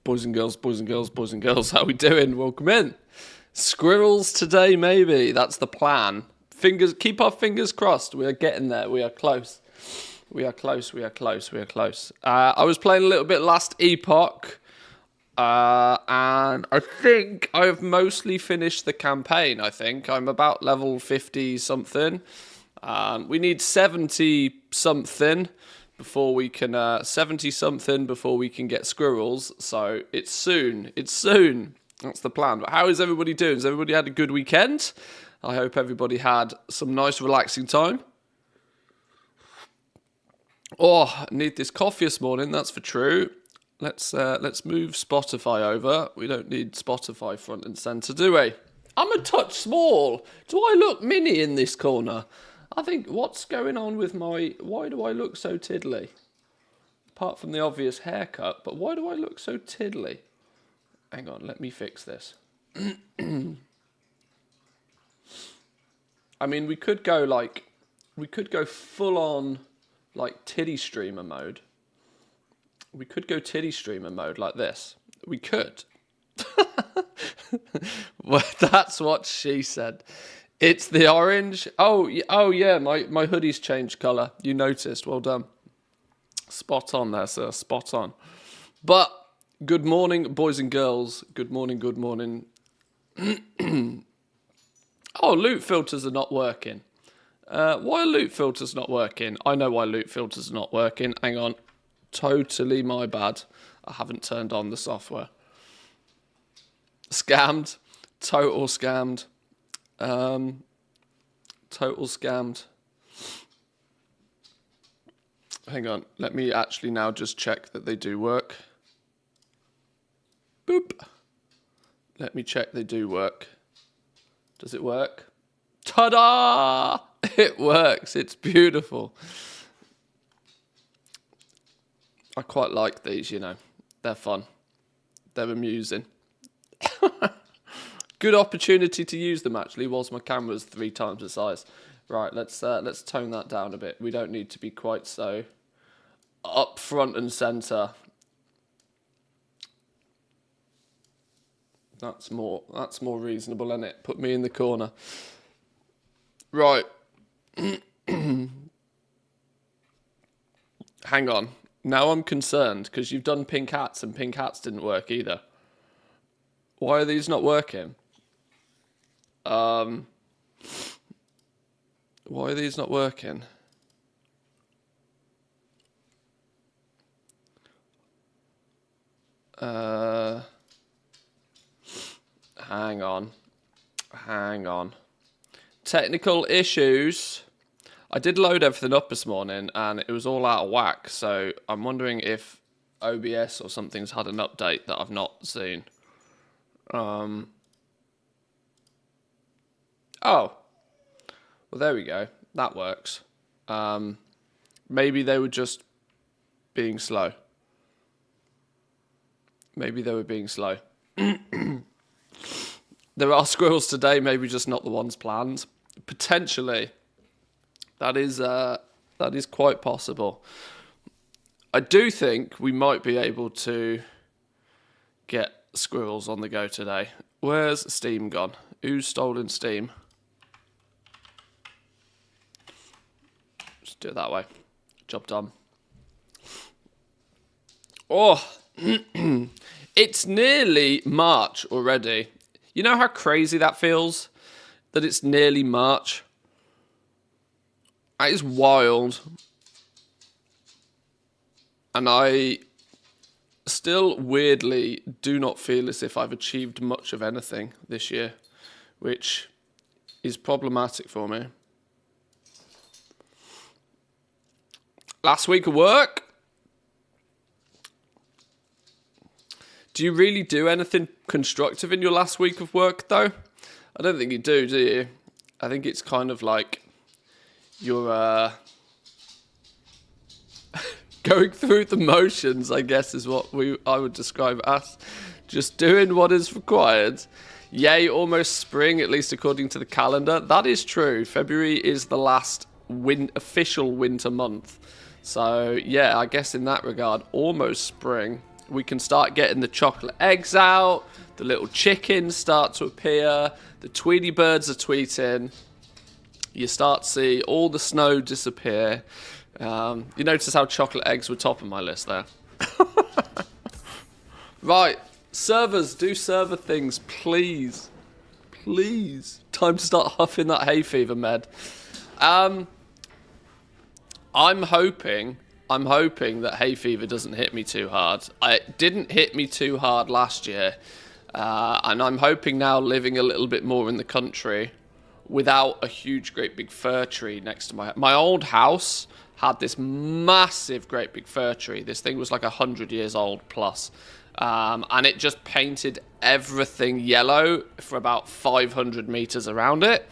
Boys and girls, boys and girls, boys and girls, how we doing? Welcome in. Squirrels today, maybe. That's the plan. Keep our fingers crossed. We are getting there. We are close. We are close. We are close. We are close. I was playing a little bit last Epoch. And I think I've mostly finished the campaign, I think. I'm about level 50-something. We need 70-something before we can... 70-something before we can get squirrels. So it's soon. It's soon. That's the plan. But how is everybody doing? Has everybody had a good weekend? I hope everybody had some nice relaxing time. Oh, I need this coffee this morning, that's for true. Let's move Spotify over. We don't need Spotify front and centre, do we? I'm a touch small. Do I look mini in this corner? I think, what's going on with my... Why do I look so tiddly? Apart from the obvious haircut, but why do I look so tiddly? Hang on, let me fix this. I mean, we could go full on, like, titty streamer mode. We could go titty streamer mode like this. We could. Well, that's what she said. It's the orange. Oh yeah, my hoodie's changed colour. You noticed. Well done. Spot on there, sir. Spot on. But good morning, boys and girls. Good morning, good morning. Oh, loot filters are not working. Why are loot filters not working? I know why loot filters are not working. Hang on. Totally my bad. I haven't turned on the software. Scammed. Total scammed. Total scammed. Hang on. Let me actually now just check that they do work. Boop. Let me check they do work. Does it work? Ta-da! It works. It's beautiful. I quite like these, you know. They're fun. They're amusing. Good opportunity to use them, actually, whilst my camera's 3 times the size. Right, let's tone that down a bit. We don't need to be quite so up front and centre. That's more reasonable, isn't it? Put me in the corner. Right. Hang on. Now I'm concerned, because you've done pink hats, and pink hats didn't work either. Why are these not working? Why are these not working? Hang on. Technical issues. I did load everything up this morning and it was all out of whack, so I'm wondering if OBS or something's had an update that I've not seen. Oh. Well, there we go. That works. Maybe they were just being slow. Maybe they were being slow. There are squirrels today, maybe just not the ones planned. Potentially. That is quite possible. I do think we might be able to get squirrels on the go today. Where's Steam gone? Who's stolen Steam? Just do it that way. Job done. Oh, it's nearly March already. You know how crazy that feels? That it's nearly March? That is wild. And I still weirdly do not feel as if I've achieved much of anything this year, which is problematic for me. Last week of work. Do you really do anything constructive in your last week of work, though? I don't think you do you? I think it's kind of like you're going through the motions, I guess, is what I would describe it as. Just doing what is required. Yay, almost spring, at least according to the calendar. That is true. February is the last official winter month. So, yeah, I guess in that regard, almost spring. we can start getting the chocolate eggs out, the little chickens start to appear, the Tweety birds are tweeting, you start to see all the snow disappear. You notice how chocolate eggs were top of my list there. Right, servers, do server things, please. Please. Time to start huffing that hay fever med. I'm hoping that hay fever doesn't hit me too hard. It didn't hit me too hard last year. And I'm hoping now, living a little bit more in the country without a huge, great big fir tree next to my old house had this massive, great big fir tree. This thing was like 100 years old plus. And it just painted everything yellow for about 500 meters around it.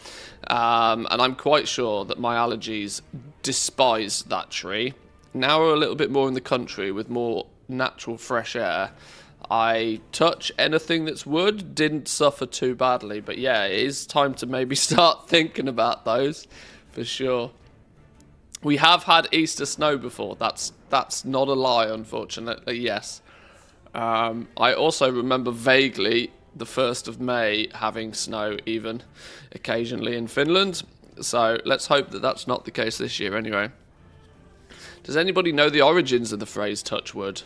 And I'm quite sure that my allergies despise that tree. Now we're a little bit more in the country with more natural fresh air. I touch anything that's wood, didn't suffer too badly. But yeah, it is time to maybe start thinking about those for sure. We have had Easter snow before. That's not a lie, unfortunately, yes. I also remember vaguely the 1st of May having snow even occasionally in Finland. So let's hope that that's not the case this year anyway. Does anybody know the origins of the phrase touch wood?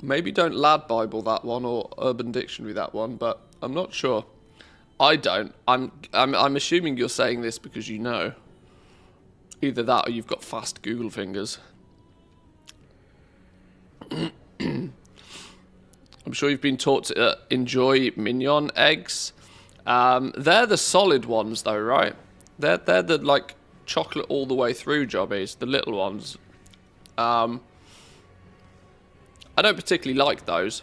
Maybe don't Lad Bible that one or Urban Dictionary that one, but I'm not sure. I don't. I'm assuming you're saying this because you know. Either that or you've got fast Google fingers. I'm sure you've been taught to enjoy mignon eggs. They're the solid ones though, right? They're the like chocolate all the way through jobbies, the little ones. I don't particularly like those,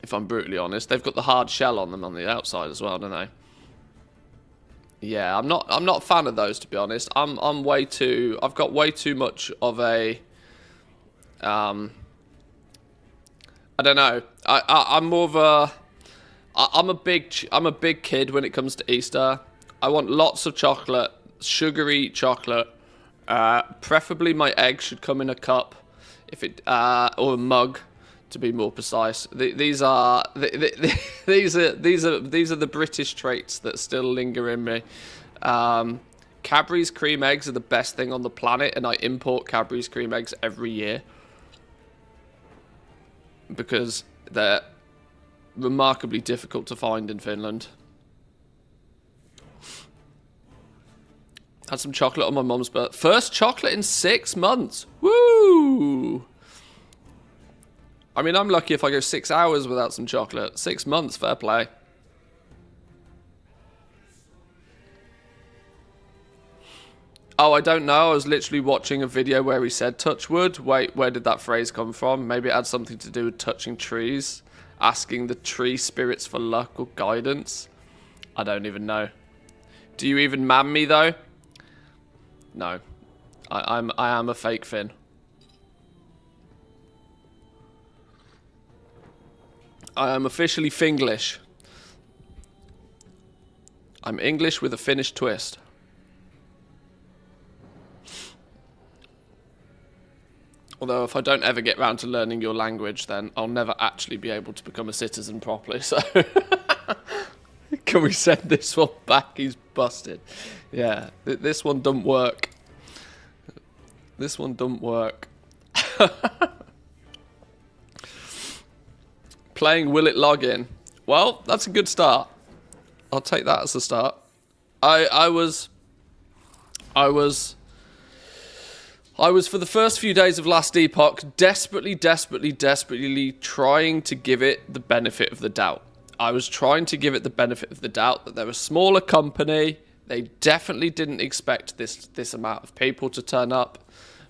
if I'm brutally honest. They've got the hard shell on them on the outside as well, don't they? Yeah, I'm not a fan of those, to be honest. I've got way too much of a I don't know. I'm more of a I'm a big kid when it comes to Easter. I want lots of chocolate, sugary chocolate. Preferably my egg should come in a cup, if it or a mug, to be more precise. These are the British traits that still linger in me. Cadbury's cream eggs are the best thing on the planet, and I import Cadbury's cream eggs every year because they're remarkably difficult to find in Finland. Had some chocolate on my mum's birthday. First chocolate in 6 months. Woo! I mean, I'm lucky if I go 6 hours without some chocolate. 6 months, fair play. Oh, I don't know. I was literally watching a video where he said touch wood. Wait, where did that phrase come from? Maybe it had something to do with touching trees. Asking the tree spirits for luck or guidance. I don't even know. Do you even man me, though? No. I am a fake Finn. I am officially Finglish. I'm English with a Finnish twist. Although if I don't ever get round to learning your language, then I'll never actually be able to become a citizen properly, so... Can we send this one back? He's busted. Yeah, this one don't work. This one don't work. Playing Will It Log In? Well, that's a good start. I'll take that as a start. I was for the first few days of last Epoch desperately trying to give it the benefit of the doubt. I was trying to give it the benefit of the doubt that they're a smaller company. They definitely didn't expect this amount of people to turn up.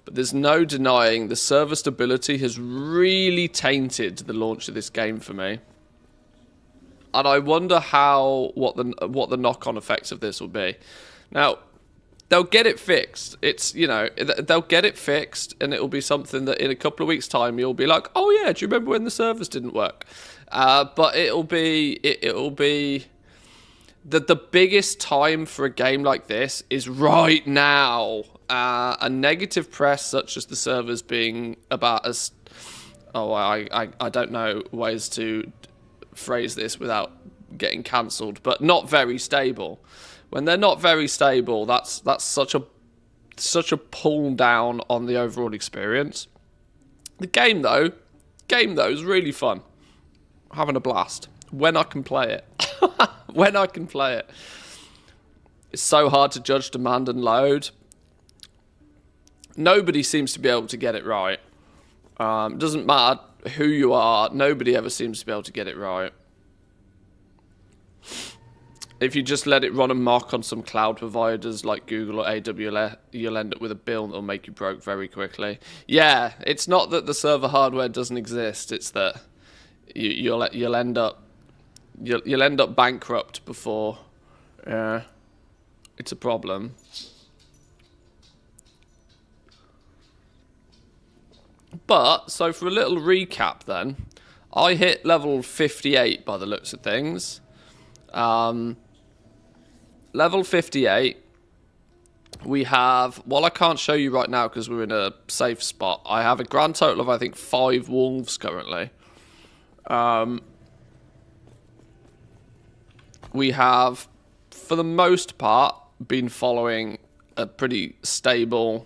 But there's no denying the server stability has really tainted the launch of this game for me. And I wonder what the knock-on effects of this will be. Now, they'll get it fixed. They'll get it fixed, and it'll be something that in a couple of weeks' time you'll be like, oh yeah, do you remember when the servers didn't work? But it'll be the biggest time for a game like this is right now. A negative press such as the servers being about as... Oh, I don't know ways to phrase this without getting cancelled, but not very stable. When they're not very stable, that's such a pull down on the overall experience. The game though is really fun. I'm having a blast when I can play it. When I can play it. It's so hard to judge demand and load. Nobody seems to be able to get it right. It doesn't matter who you are, nobody ever seems to be able to get it right. If you just let it run amok on some cloud providers like Google or AWS, you'll end up with a bill that'll make you broke very quickly. Yeah, it's not that the server hardware doesn't exist, it's that you'll end up bankrupt before it's a problem. But, so for a little recap then, I hit level 58 by the looks of things. Level 58, we have, well, I can't show you right now because we're in a safe spot. I have a grand total of, I think, 5 wolves currently. We have, for the most part, been following a pretty stable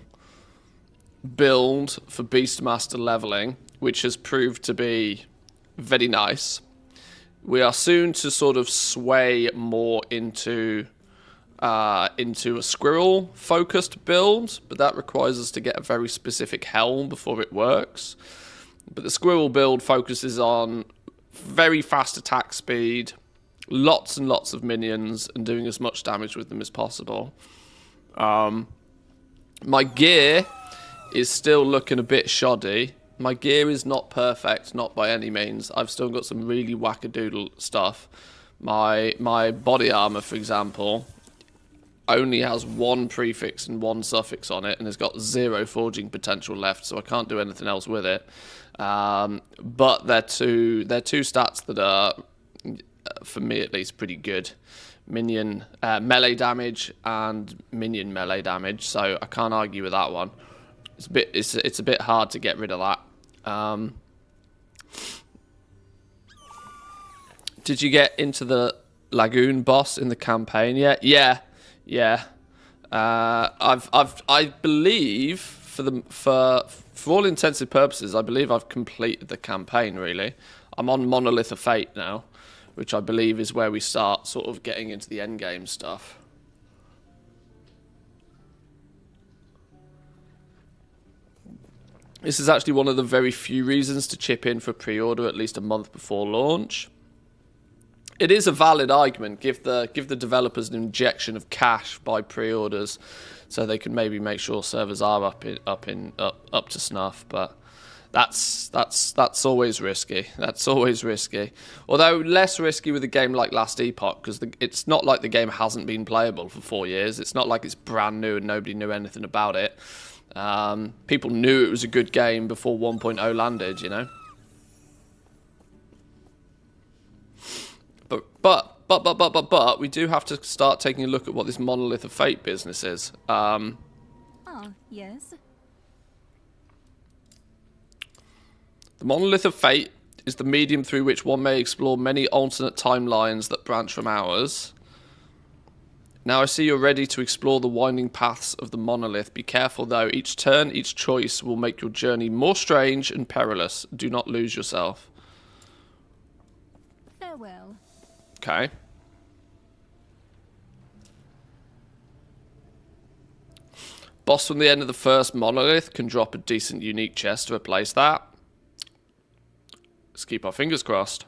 build for Beastmaster leveling, which has proved to be very nice. We are soon to sort of sway more into a squirrel focused build, but that requires us to get a very specific helm before it works. But the squirrel build focuses on very fast attack speed, lots and lots of minions, and doing as much damage with them as possible. My gear is still looking a bit shoddy. My gear is not perfect, not by any means. I've still got some really wackadoodle stuff. My body armor, for example, only has 1 prefix and 1 suffix on it, and has got 0 forging potential left, so I can't do anything else with it. But they're two stats that are, for me at least, pretty good. Minion melee damage and minion melee damage, so I can't argue with that one. It's a bit hard to get rid of that. Did you get into the Lagoon boss in the campaign yet? Yeah. I believe for all intensive purposes, I believe I've completed the campaign. Really, I'm on Monolith of Fate now, which I believe is where we start sort of getting into the end game stuff. This is actually one of the very few reasons to chip in for pre-order at least a month before launch. It is a valid argument. Give the developers an injection of cash by pre-orders, so they can maybe make sure servers are up to snuff. But that's always risky. That's always risky. Although less risky with a game like Last Epoch, because it's not like the game hasn't been playable for 4 years. It's not like it's brand new and nobody knew anything about it. People knew it was a good game before 1.0 landed, you know. But we do have to start taking a look at what this Monolith of Fate business is. Yes. The Monolith of Fate is the medium through which one may explore many alternate timelines that branch from ours. Now I see you're ready to explore the winding paths of the Monolith. Be careful though, each turn, each choice will make your journey more strange and perilous. Do not lose yourself. Farewell. Okay. Boss from the end of the first Monolith can drop a decent unique chest to replace that. Let's keep our fingers crossed.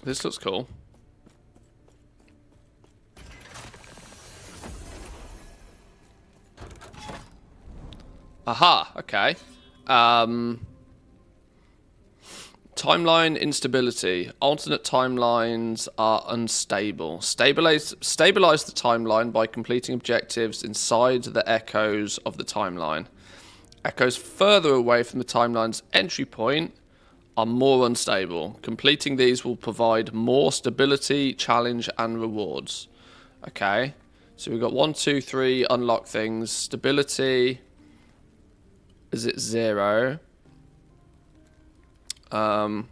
This looks cool. Aha, okay. Timeline instability. Alternate timelines are unstable. Stabilize the timeline by completing objectives inside the echoes of the timeline. Echoes further away from the timeline's entry point are more unstable. Completing these will provide more stability, challenge, and rewards. Okay, so we've got 1, 2, 3 unlock things. Stability is at 0. I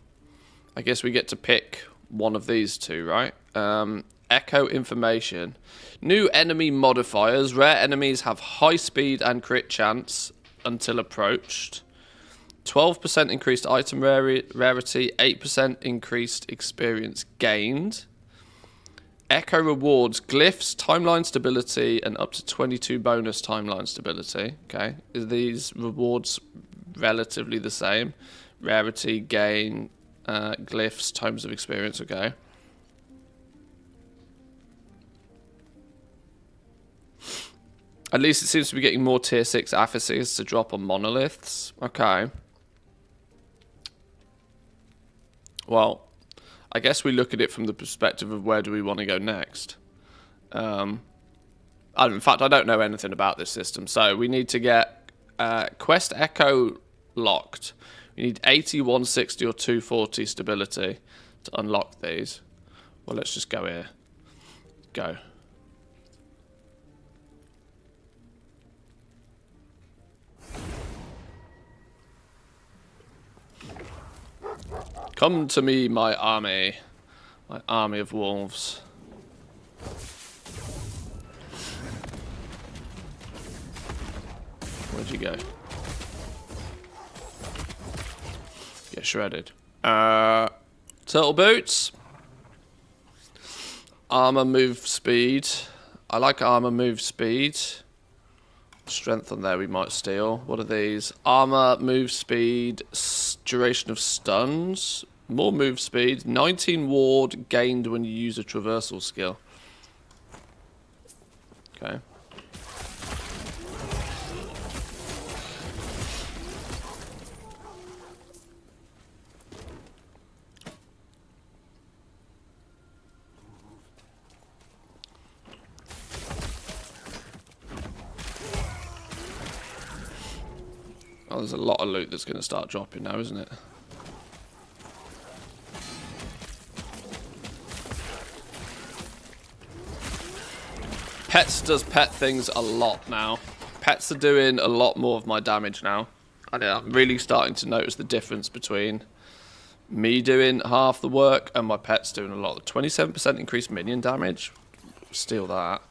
guess we get to pick one of these two, right? Echo information. New enemy modifiers. Rare enemies have high speed and crit chance until approached. 12% increased item rarity. 8% increased experience gained. Echo rewards glyphs, timeline stability, and up to 22 bonus timeline stability. Okay, are these rewards relatively the same? Rarity, gain, glyphs, times of experience. Okay. At least it seems to be getting more tier 6 aphyses to drop on monoliths. Okay. Well, I guess we look at it from the perspective of where do we want to go next. In fact, I don't know anything about this system. So we need to get Quest Echo locked. We need 80, 160, or 240 stability to unlock these. Well, let's just go here. Go. Come to me, my army of wolves. Where'd you go? Get shredded. Turtle boots. Armor move speed. I like armor move speed. Strength on there we might steal. What are these? Armor, move speed, duration of stuns, more move speed, 19 ward gained when you use a traversal skill. Okay. Oh, there's a lot of loot that's going to start dropping now, isn't it? Pets does pet things a lot now. Pets are doing a lot more of my damage now. I'm really starting to notice the difference between me doing half the work and my pets doing a lot. 27% increased minion damage. Steal that.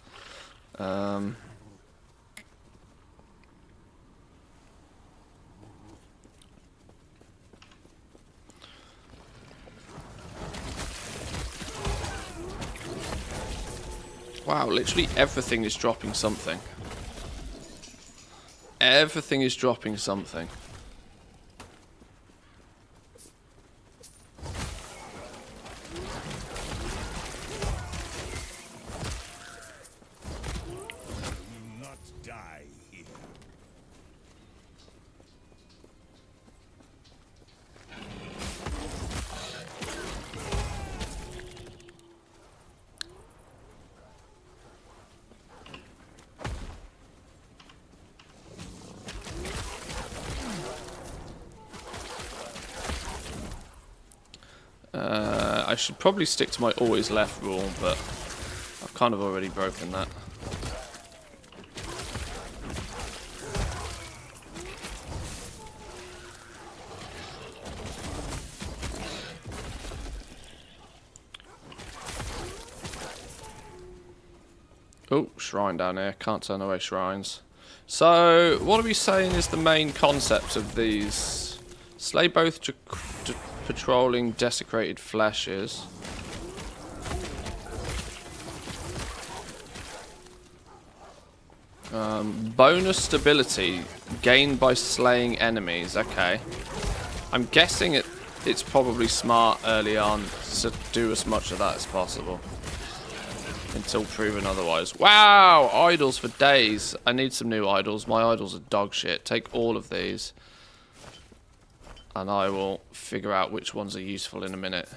Wow, literally everything is dropping something. Everything is dropping something. Not die here. I should probably stick to my always left rule, but I've kind of already broken that. Oh, shrine down here. Can't turn away shrines. So, what are we saying is the main concept of these? Slay both patrolling desecrated fleshes. Bonus stability gained by slaying enemies. Okay. I'm guessing it's probably smart early on to do as much of that as possible. Until proven otherwise. Wow! Idols for days. I need some new idols. My idols are dog shit. Take all of these. And I will figure out which ones are useful in a minute.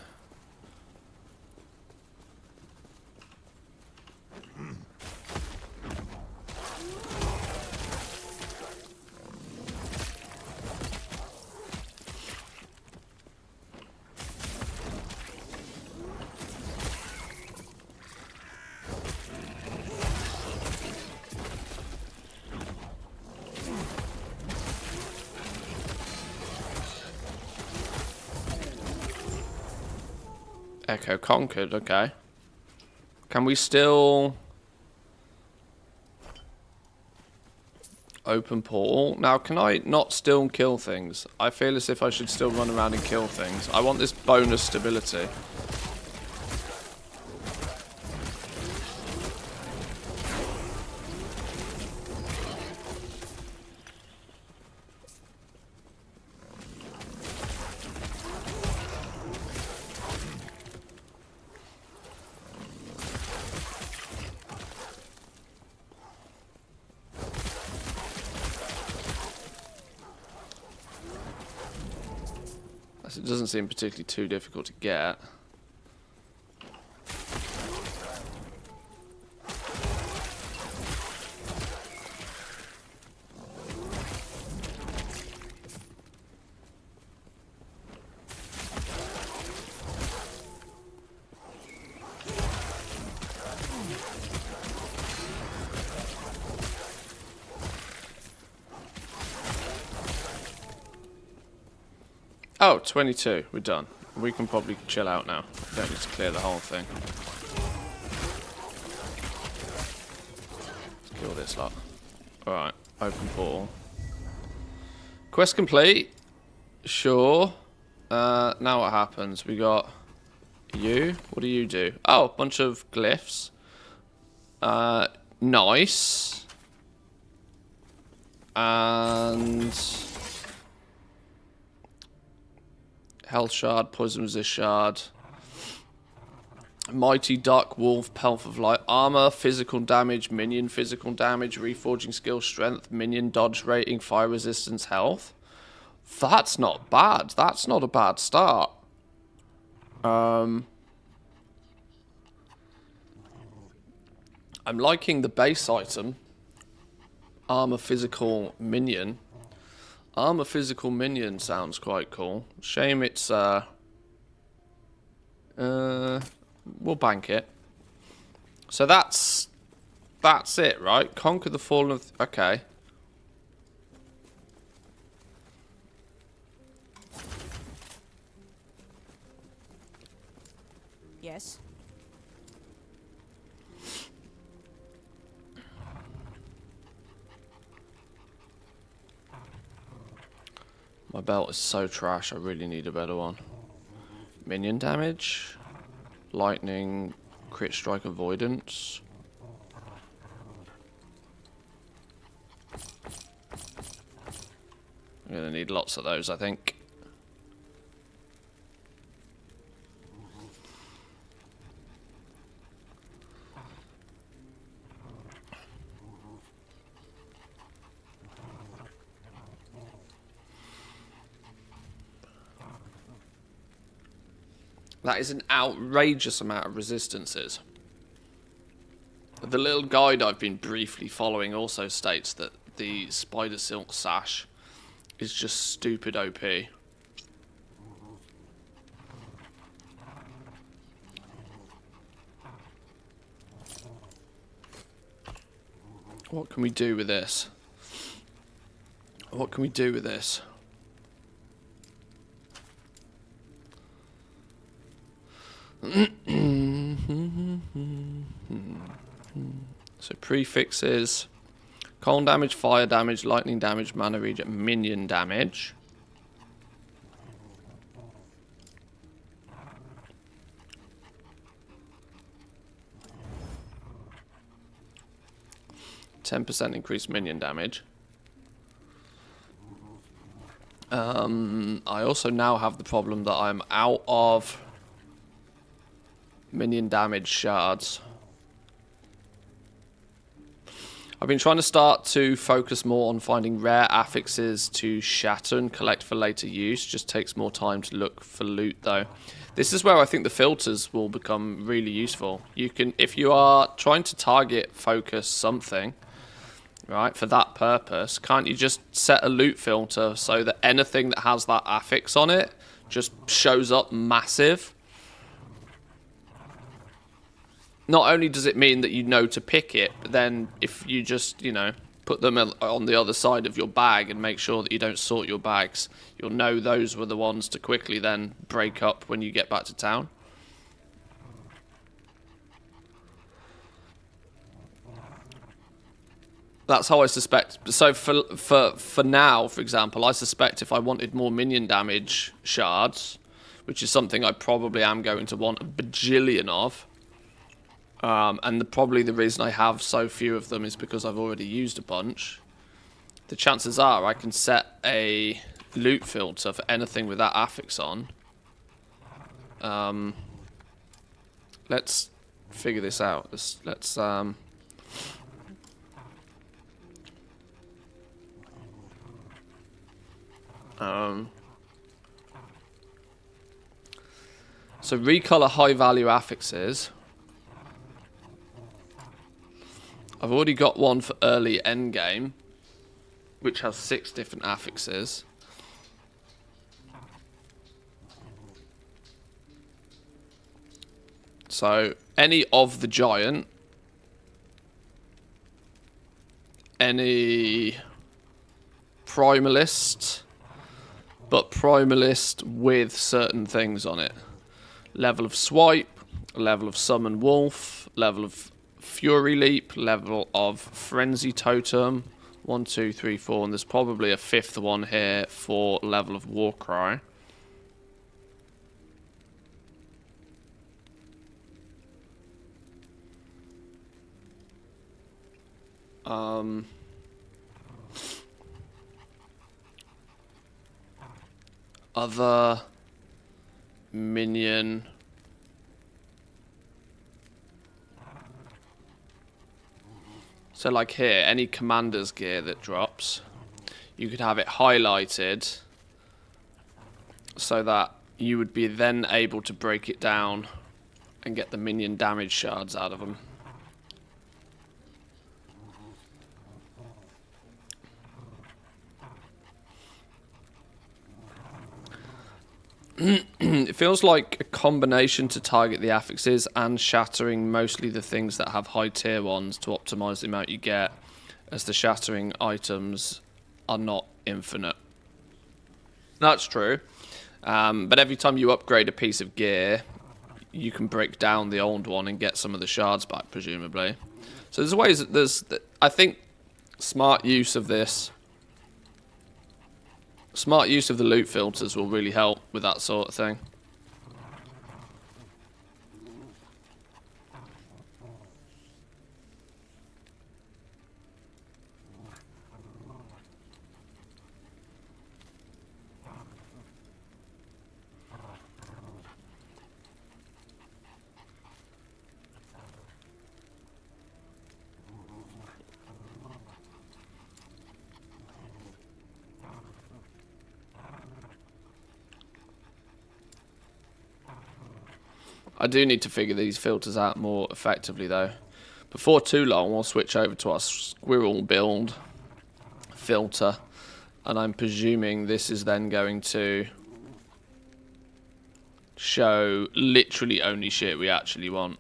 Echo conquered, okay. Can we still... Open portal. Now, can I not still kill things? I feel as if I should still run around and kill things. I want this bonus stability. It doesn't seem particularly too difficult to get. Oh, 22. We're done. We can probably chill out now. Don't need to clear the whole thing. Let's kill this lot. Alright, open portal. Quest complete. Sure. Now what happens? We got you. What do you do? Oh, a bunch of glyphs. Nice. And... Health shard, poison resist shard. Mighty Duck, Wolf, Pelf of Light, armor, physical damage, minion physical damage, reforging skill, strength, minion dodge rating, fire resistance, health. That's not bad. That's not a bad start. I'm liking the base item. Armor, physical, minion. Armor physical minion sounds quite cool. Shame it's we'll bank it. So that's it, right? Conquer the fallen of okay. Yes. My belt is so trash, I really need a better one. Minion damage, lightning, crit strike avoidance. I'm gonna need lots of those, I think. That is an outrageous amount of resistances. The little guide I've been briefly following also states that the Spider Silk Sash is just stupid OP. What can we do with this? What can we do with this? So prefixes: cold damage, fire damage, lightning damage, mana regen, minion damage. %10% increased minion damage. I also now have the problem that I'm out of minion damage shards. I've been trying to start to focus more on finding rare affixes to shatter and collect for later use. Just takes more time to look for loot though. This is where I think the filters will become really useful. You can, if you are trying to target focus something, right, for that purpose, can't you just set a loot filter so that anything that has that affix on it just shows up massive? Not only does it mean that you know to pick it, but then if you just, you know, put them on the other side of your bag and make sure that you don't sort your bags, you'll know those were the ones to quickly then break up when you get back to town. That's how I suspect. So for now, for example, I suspect if I wanted more minion damage shards, which is something I probably am going to want a bajillion of, and probably the reason I have so few of them is because I've already used a bunch. The chances are I can set a loot filter for anything with that affix on. Let's figure this out. Let's so recolor high value affixes. I've already got one for early endgame, which has 6 different affixes. So any of the giant, any primalist, but primalist with certain things on it. Level of swipe, level of summon wolf, level of fury leap, level of frenzy totem. 1, 2, 3, 4, and there's probably a 5th one here for level of war cry. Other minion. So like here, any commander's gear that drops, you could have it highlighted so that you would be then able to break it down and get the minion damage shards out of them. It feels like a combination to target the affixes and shattering mostly the things that have high tier ones to optimize the amount you get, as the shattering items are not infinite. That's true. But every time you upgrade a piece of gear, you can break down the old one and get some of the shards back, presumably. So there's ways that I think smart use of this. Smart use of the loot filters will really help with that sort of thing. I do need to figure these filters out more effectively, though. Before too long, we'll switch over to our squirrel build filter, and I'm presuming this is then going to show literally only shit we actually want.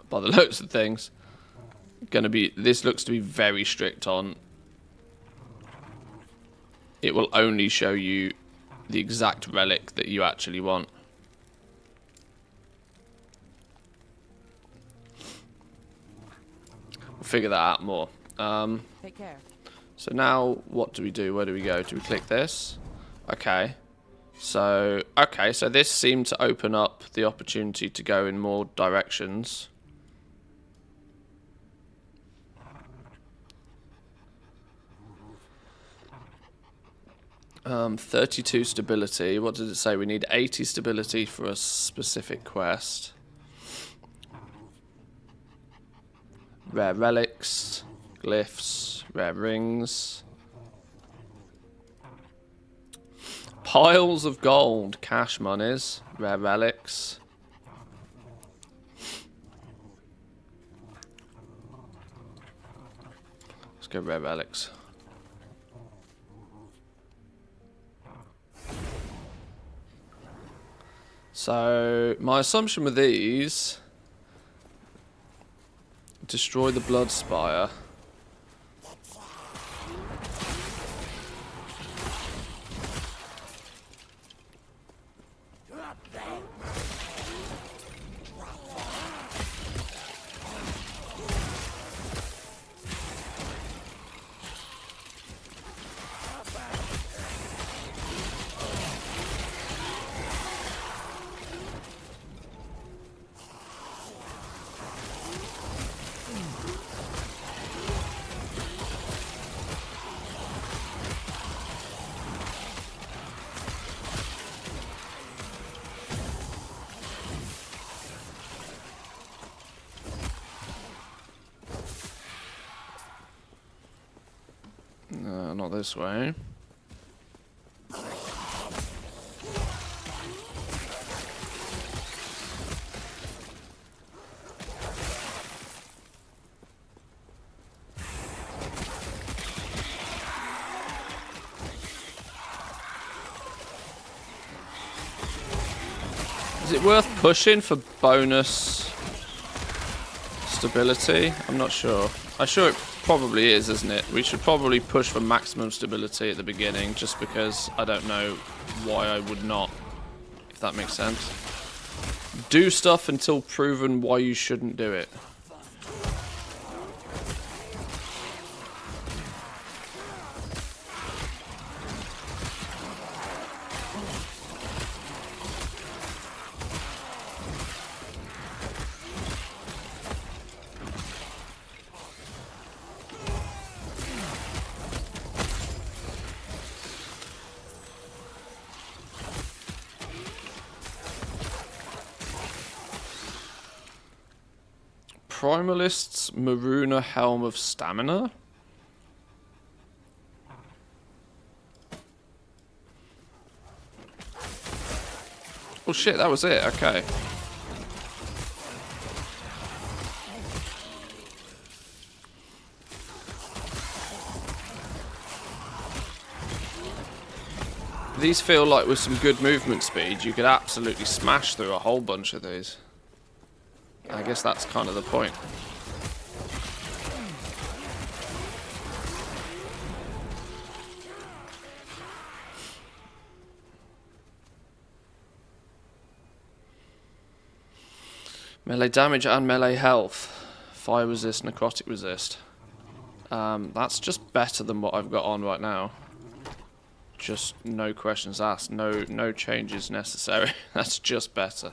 By the looks of things, this looks to be very strict on. It will only show you the exact relic that you actually want. Figure that out more. Take care. So now what do we do? Where do we go? Do we click this? Okay. So this seemed to open up the opportunity to go in more directions. Um, 32 stability. What does it say? We need 80 stability for a specific quest. Rare relics, glyphs, rare rings. Piles of gold, cash monies, rare relics. Let's go rare relics. So, my assumption with these... Destroy the blood spire. Not this way. Is it worth pushing for bonus stability? I'm not sure. I'm sure it probably is, isn't it? We should probably push for maximum stability at the beginning, just because I don't know why I would not, if that makes sense. Do stuff until proven why you shouldn't do it. Primalist's Maruna Helm of Stamina? Oh shit, that was it, okay. These feel like with some good movement speed, you could absolutely smash through a whole bunch of these. I guess that's kind of the point. Melee damage and melee health. Fire resist, necrotic resist. That's just better than what I've got on right now. Just no questions asked. No changes necessary. That's just better.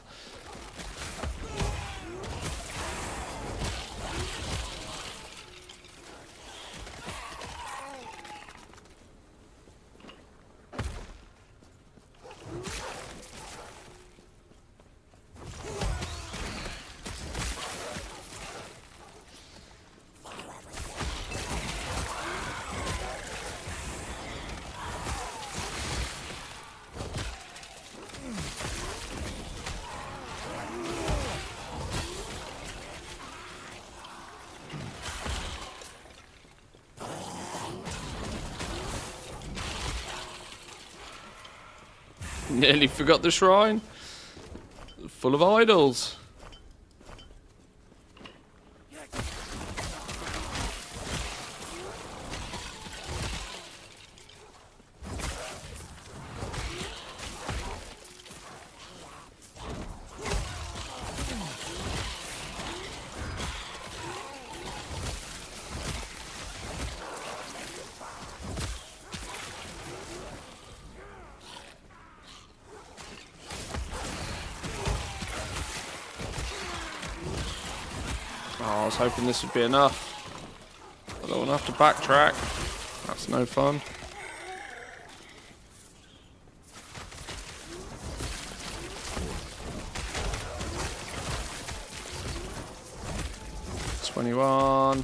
Nearly forgot the shrine. Full of idols. Oh, I was hoping this would be enough. I don't want to have to backtrack. That's no fun. $21.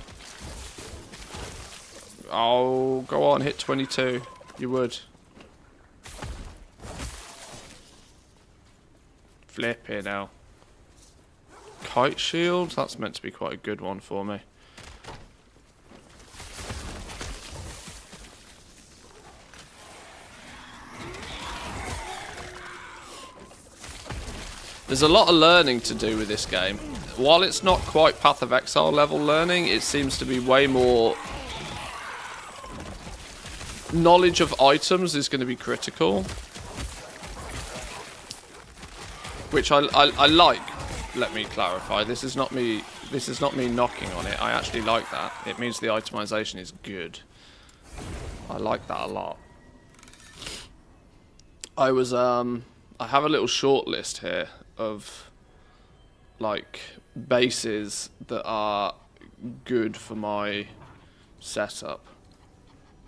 Oh, go on, hit 22. You would. Flipping hell. Kite shield? That's meant to be quite a good one for me. There's a lot of learning to do with this game. While it's not quite Path of Exile level learning, it seems to be way more... Knowledge of items is going to be critical. Which I like. Let me clarify. This is not me knocking on it. I actually like that. It means the itemization is good. I like that a lot. I have a little short list here of like bases that are good for my setup.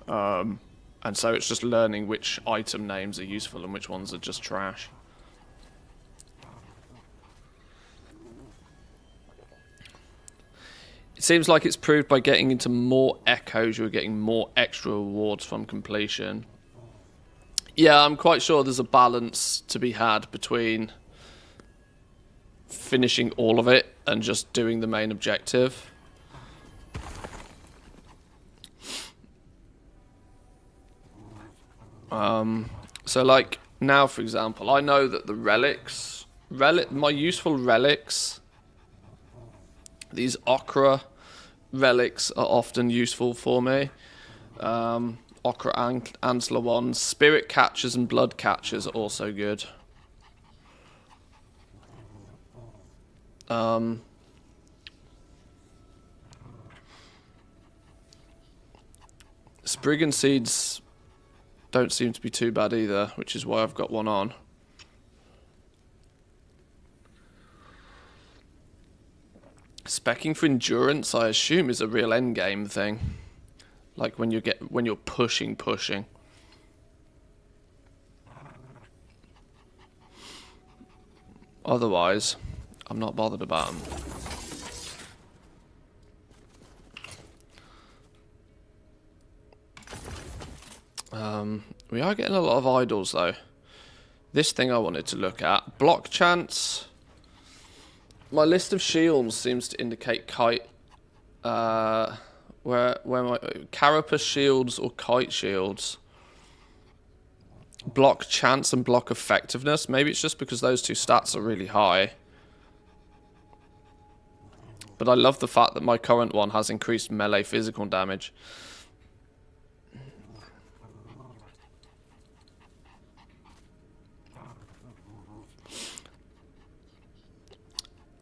And so it's just learning which item names are useful and which ones are just trash. It seems like it's proved by getting into more echoes, you're getting more extra rewards from completion. Yeah, I'm quite sure there's a balance to be had between finishing all of it and just doing the main objective. So like now, for example, I know that the my useful relics, these ochre relics are often useful for me. Ochre antler ones, spirit catchers and blood catchers are also good. Spriggan seeds don't seem to be too bad either, which is why I've got one on. Specking for endurance, I assume, is a real endgame thing. Like when you're pushing. Otherwise, I'm not bothered about them. We are getting a lot of idols though. This thing I wanted to look at. Block chance. My list of shields seems to indicate kite. Where my carapace shields or kite shields. Block chance and block effectiveness. Maybe it's just because those two stats are really high. But I love the fact that my current one has increased melee physical damage.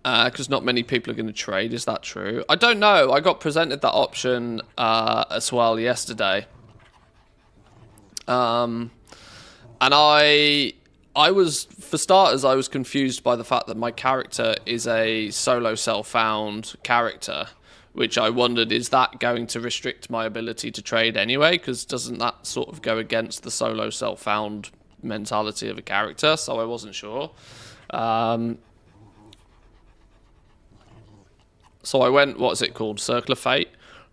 Because not many people are going to trade. Is that true? I don't know. I got presented that option as well yesterday. And I was, for starters, I was confused by the fact that my character is a solo self-found character, which I wondered, is that going to restrict my ability to trade anyway? Because doesn't that sort of go against the solo self-found mentality of a character? So I wasn't sure. So I went, what's it called? Circle of Fate.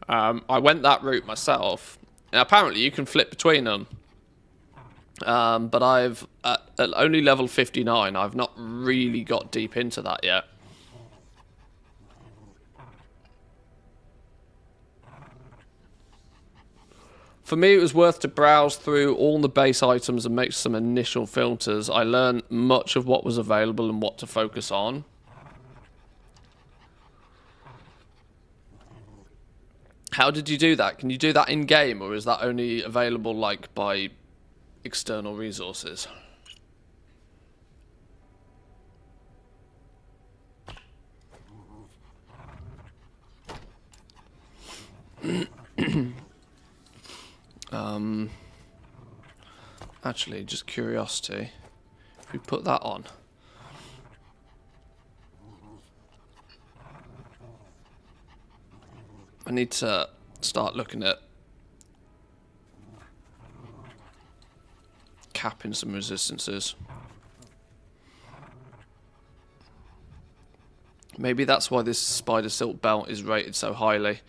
I went that route myself. And apparently you can flip between them. But I've, at only level 59, I've not really got deep into that yet. For me, it was worth to browse through all the base items and make some initial filters. I learned much of what was available and what to focus on. How did you do that? Can you do that in-game, or is that only available, like, by external resources? Actually, just curiosity. If we put that on. I need to start looking at capping some resistances. Maybe that's why this spider silk belt is rated so highly,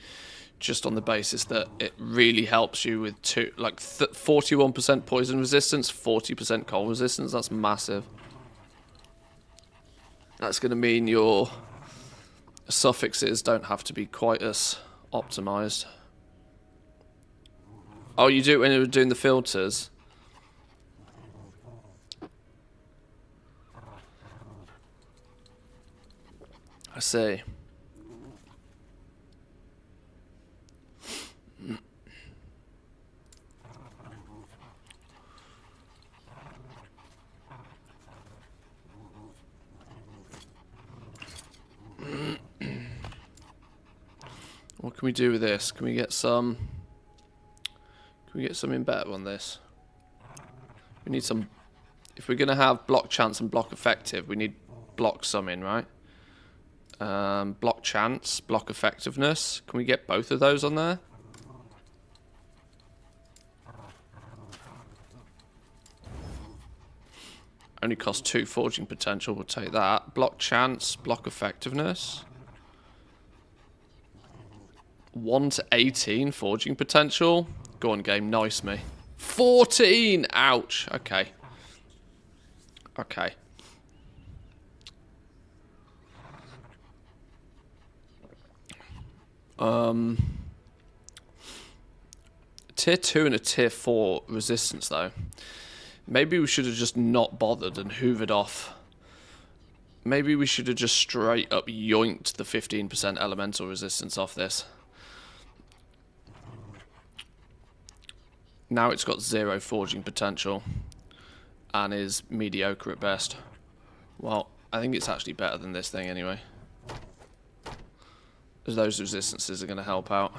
just on the basis that it really helps you with 41% poison resistance, 40% cold resistance. That's massive. That's going to mean your suffixes don't have to be quite as optimized. Oh, you do it when you're doing the filters. I see. What can we do with this? Can we get some? Can we get something better on this? We need some. If we're gonna have block chance and block effective, we need block summon, right? Block chance, block effectiveness. Can we get both of those on there? Only cost 2 forging potential. We'll take that. Block chance, block effectiveness. 1 to 18 forging potential. Go on, game. Nice me. 14! Ouch. Okay. Okay. Tier 2 and a tier 4 resistance, though. Maybe we should have just not bothered and hoovered off. Maybe we should have just straight up yoinked the 15% elemental resistance off this. Now it's got 0 forging potential and is mediocre at best. Well, I think it's actually better than this thing anyway. As those resistances are going to help out.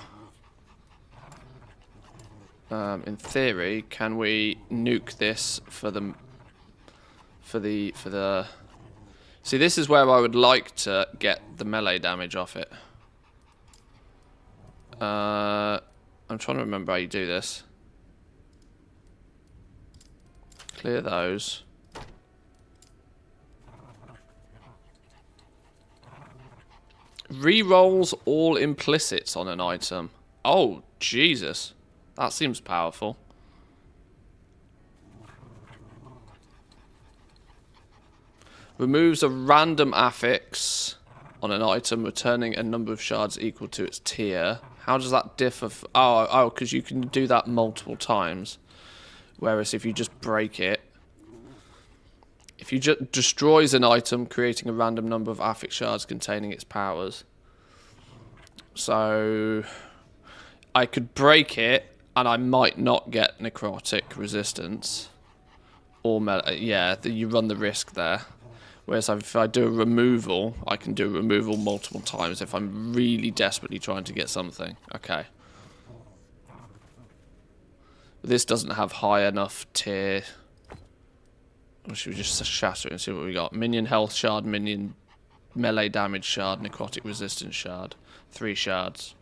In theory, can we nuke this for the... See, this is where I would like to get the melee damage off it. I'm trying to remember how you do this. Clear those. Rerolls all implicits on an item. Oh, Jesus. That seems powerful. Removes a random affix on an item, returning a number of shards equal to its tier. How does that differ? Oh, because you can do that multiple times. Whereas if you just break it, if you just destroys an item, creating a random number of affix shards containing its powers. So I could break it, and I might not get necrotic resistance. Or yeah, you run the risk there. Whereas if I do a removal, I can do a removal multiple times if I'm really desperately trying to get something. Okay. This doesn't have high enough tier. Or should we just shatter it and see what we got? Minion health shard, minion melee damage shard, necrotic resistance shard. 3 shards.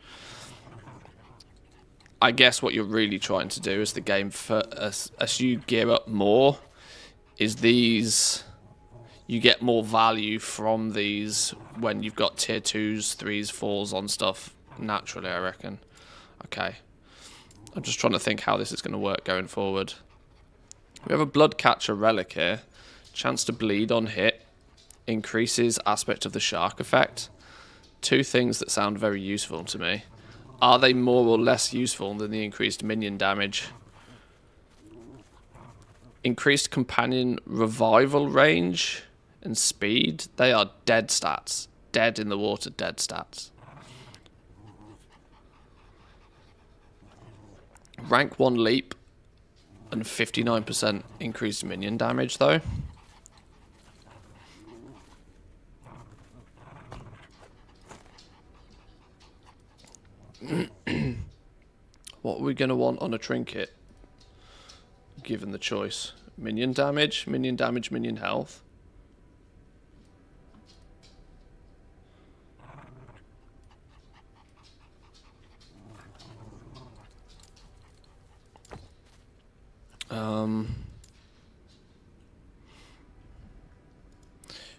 I guess what you're really trying to do as the game, as you gear up more, is these... You get more value from these when you've got tier 2s, 3s, 4s on stuff naturally, I reckon. Okay. I'm just trying to think how this is going to work going forward. We have a Bloodcatcher relic here. Chance to bleed on hit. Increases aspect of the shark effect. 2 things that sound very useful to me. Are they more or less useful than the increased minion damage? Increased companion revival range and speed. They are dead stats. Dead in the water, dead stats. Rank 1 leap and 59% increased minion damage though. What are we going to want on a trinket? Given the choice. Minion damage, minion damage, minion health.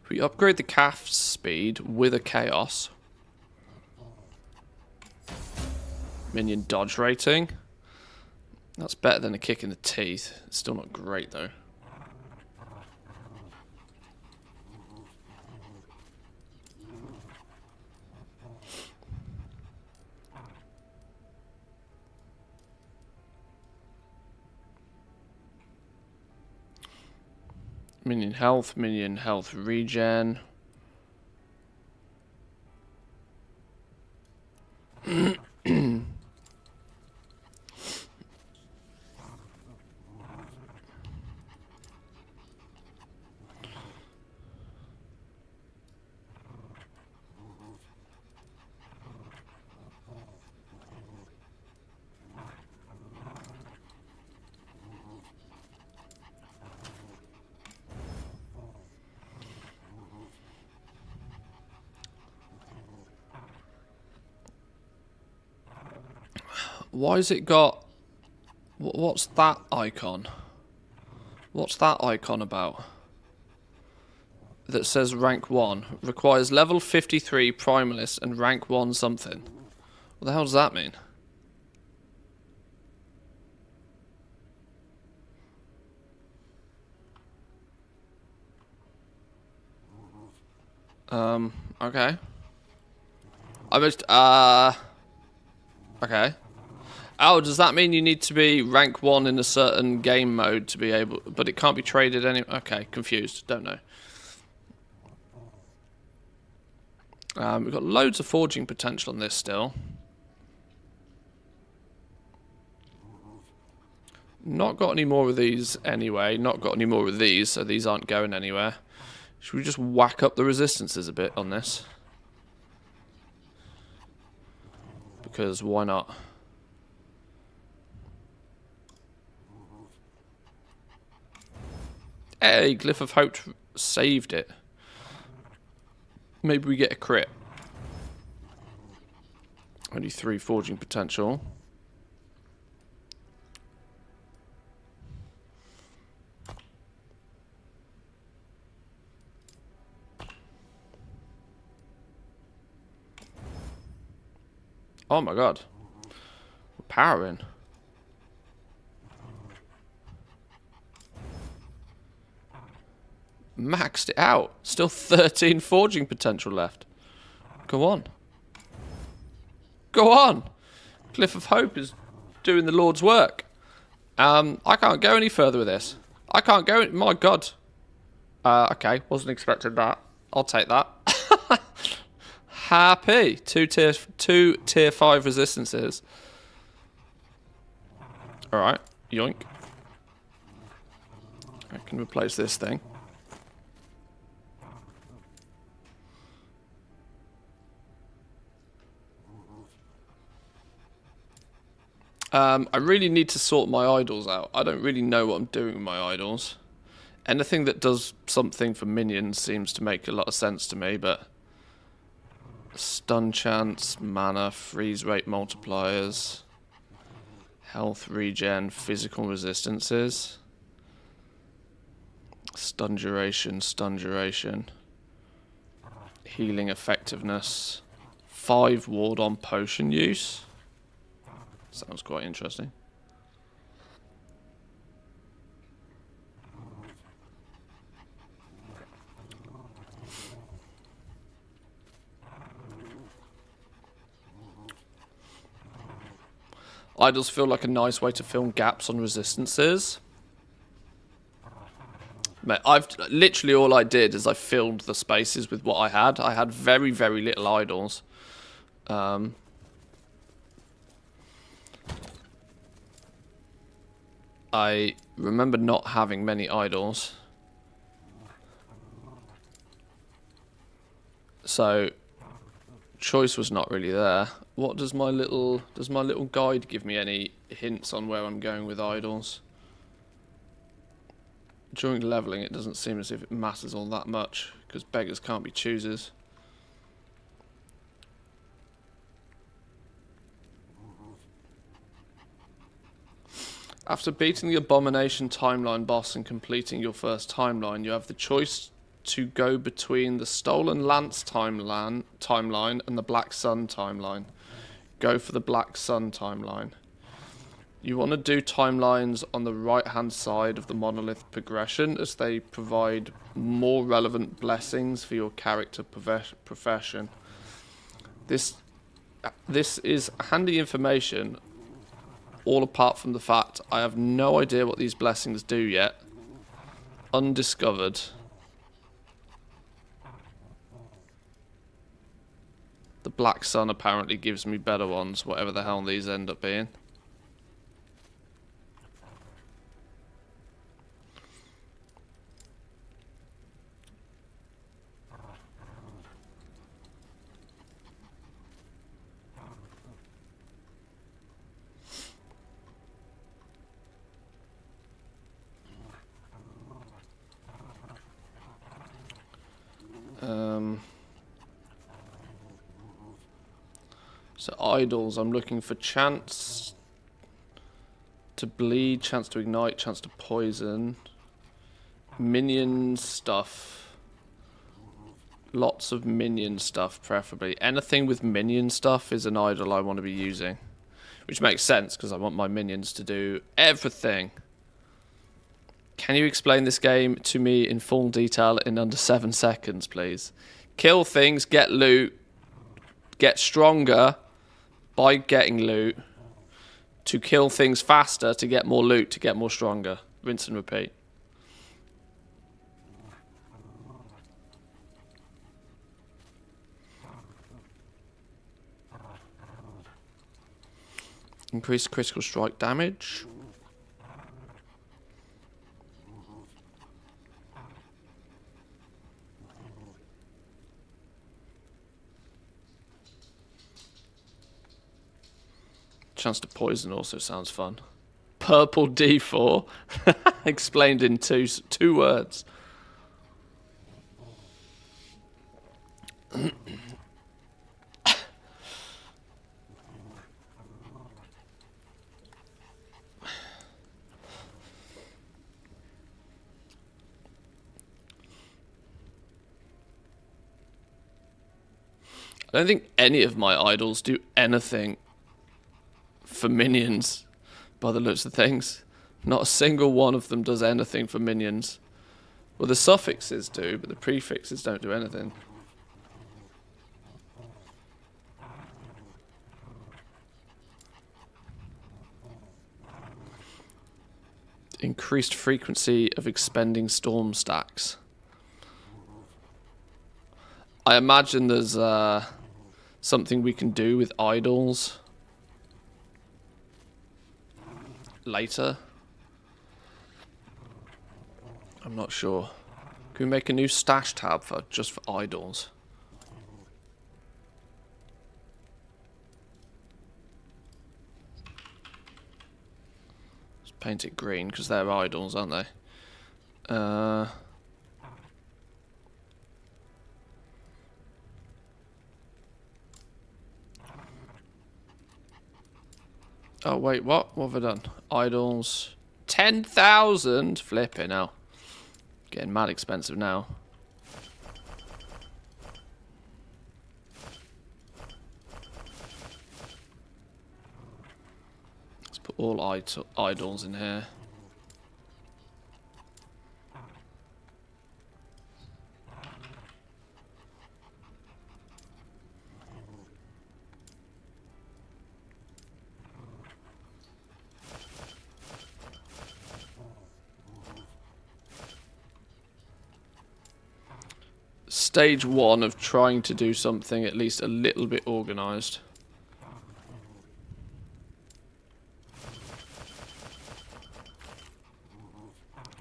We upgrade the calf's speed with a chaos. Minion dodge rating. That's better than a kick in the teeth. It's still not great though. Minion health regen. Why has it got... What's that icon? What's that icon about? That says rank 1. Requires level 53 Primalist and rank 1 something. What the hell does that mean? Okay. Okay. Oh, does that mean you need to be rank 1 in a certain game mode to be able... But it can't be traded any... Okay, confused. Don't know. We've got loads of forging potential on this still. Not got any more of these anyway. Not got any more of these, so these aren't going anywhere. Should we just whack up the resistances a bit on this? Because why not? Hey, Glyph of Hope saved it. Maybe we get a crit. Only 3 forging potential. Oh my god. We're powering. Maxed it out. Still 13 forging potential left. Go on. Go on. Glyph of Hope is doing the Lord's work. I can't go any further with this. I can't go... My god. Okay. Wasn't expecting that. I'll take that. Happy. Two tier 5 resistances. Alright. Yoink. I can replace this thing. I really need to sort my idols out. I don't really know what I'm doing with my idols. Anything that does something for minions seems to make a lot of sense to me, but... Stun chance, mana, freeze rate multipliers, health regen, physical resistances, stun duration, healing effectiveness, 5 ward on potion use. Sounds quite interesting. Idols feel like a nice way to fill gaps on resistances. Mate, literally all I did is I filled the spaces with what I had. I had very, very little idols. I remember not having many idols. So choice was not really there. What does my little guide give me any hints on where I'm going with idols? During leveling it doesn't seem as if it matters all that much because beggars can't be choosers. After beating the Abomination timeline boss and completing your first timeline, you have the choice to go between the Stolen Lance timeline and the Black Sun timeline. Go for the Black Sun timeline. You want to do timelines on the right hand side of the Monolith progression as they provide more relevant blessings for your character profession. This is handy information, all apart from the fact I have no idea what these blessings do yet. Undiscovered. The Black Sun apparently gives me better ones, whatever the hell these end up being. So idols, I'm looking for chance to bleed, chance to ignite, chance to poison, minion stuff, Lots of minion stuff, preferably. Anything with minion stuff is an idol I want to be using. Which makes sense, because I want my minions to do everything. Can you explain this game to me in full detail in under 7 seconds, please? Kill things, get loot, get stronger by getting loot, to kill things faster, to get more loot, to get more stronger. Rinse and repeat. Increased critical strike damage. Chance to poison also sounds fun. Purple D4. Explained in two words. I don't think any of my idols do anything for minions, by the looks of things. Not a single one of them does anything for minions. Well, the suffixes do, but the prefixes don't do anything. Increased frequency of expending storm stacks. I imagine there's something we can do with idols later. I'm not sure. Can we make a new stash tab for just for idols? Let's paint it green because they're idols, aren't they? Oh wait, what? What have I done? Idols. 10,000? Flipping hell. Getting mad expensive now. Let's put all idols in here. Stage 1 of trying to do something at least a little bit organised.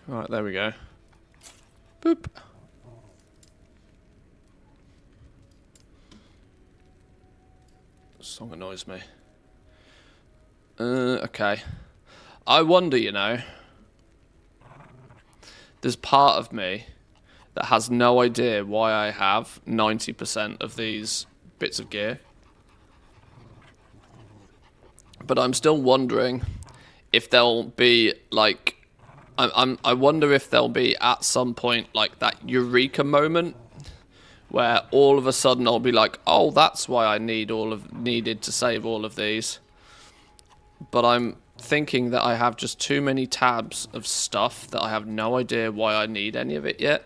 Right, there we go. Boop. Song annoys me. Okay. I wonder, you know, there's part of me that has no idea why I have 90% of these bits of gear. But I'm still wondering if there'll be, like... I wonder if there'll be, at some point, like, that eureka moment where all of a sudden I'll be like, oh, that's why I needed to save all of these. But I'm thinking that I have just too many tabs of stuff that I have no idea why I need any of it yet.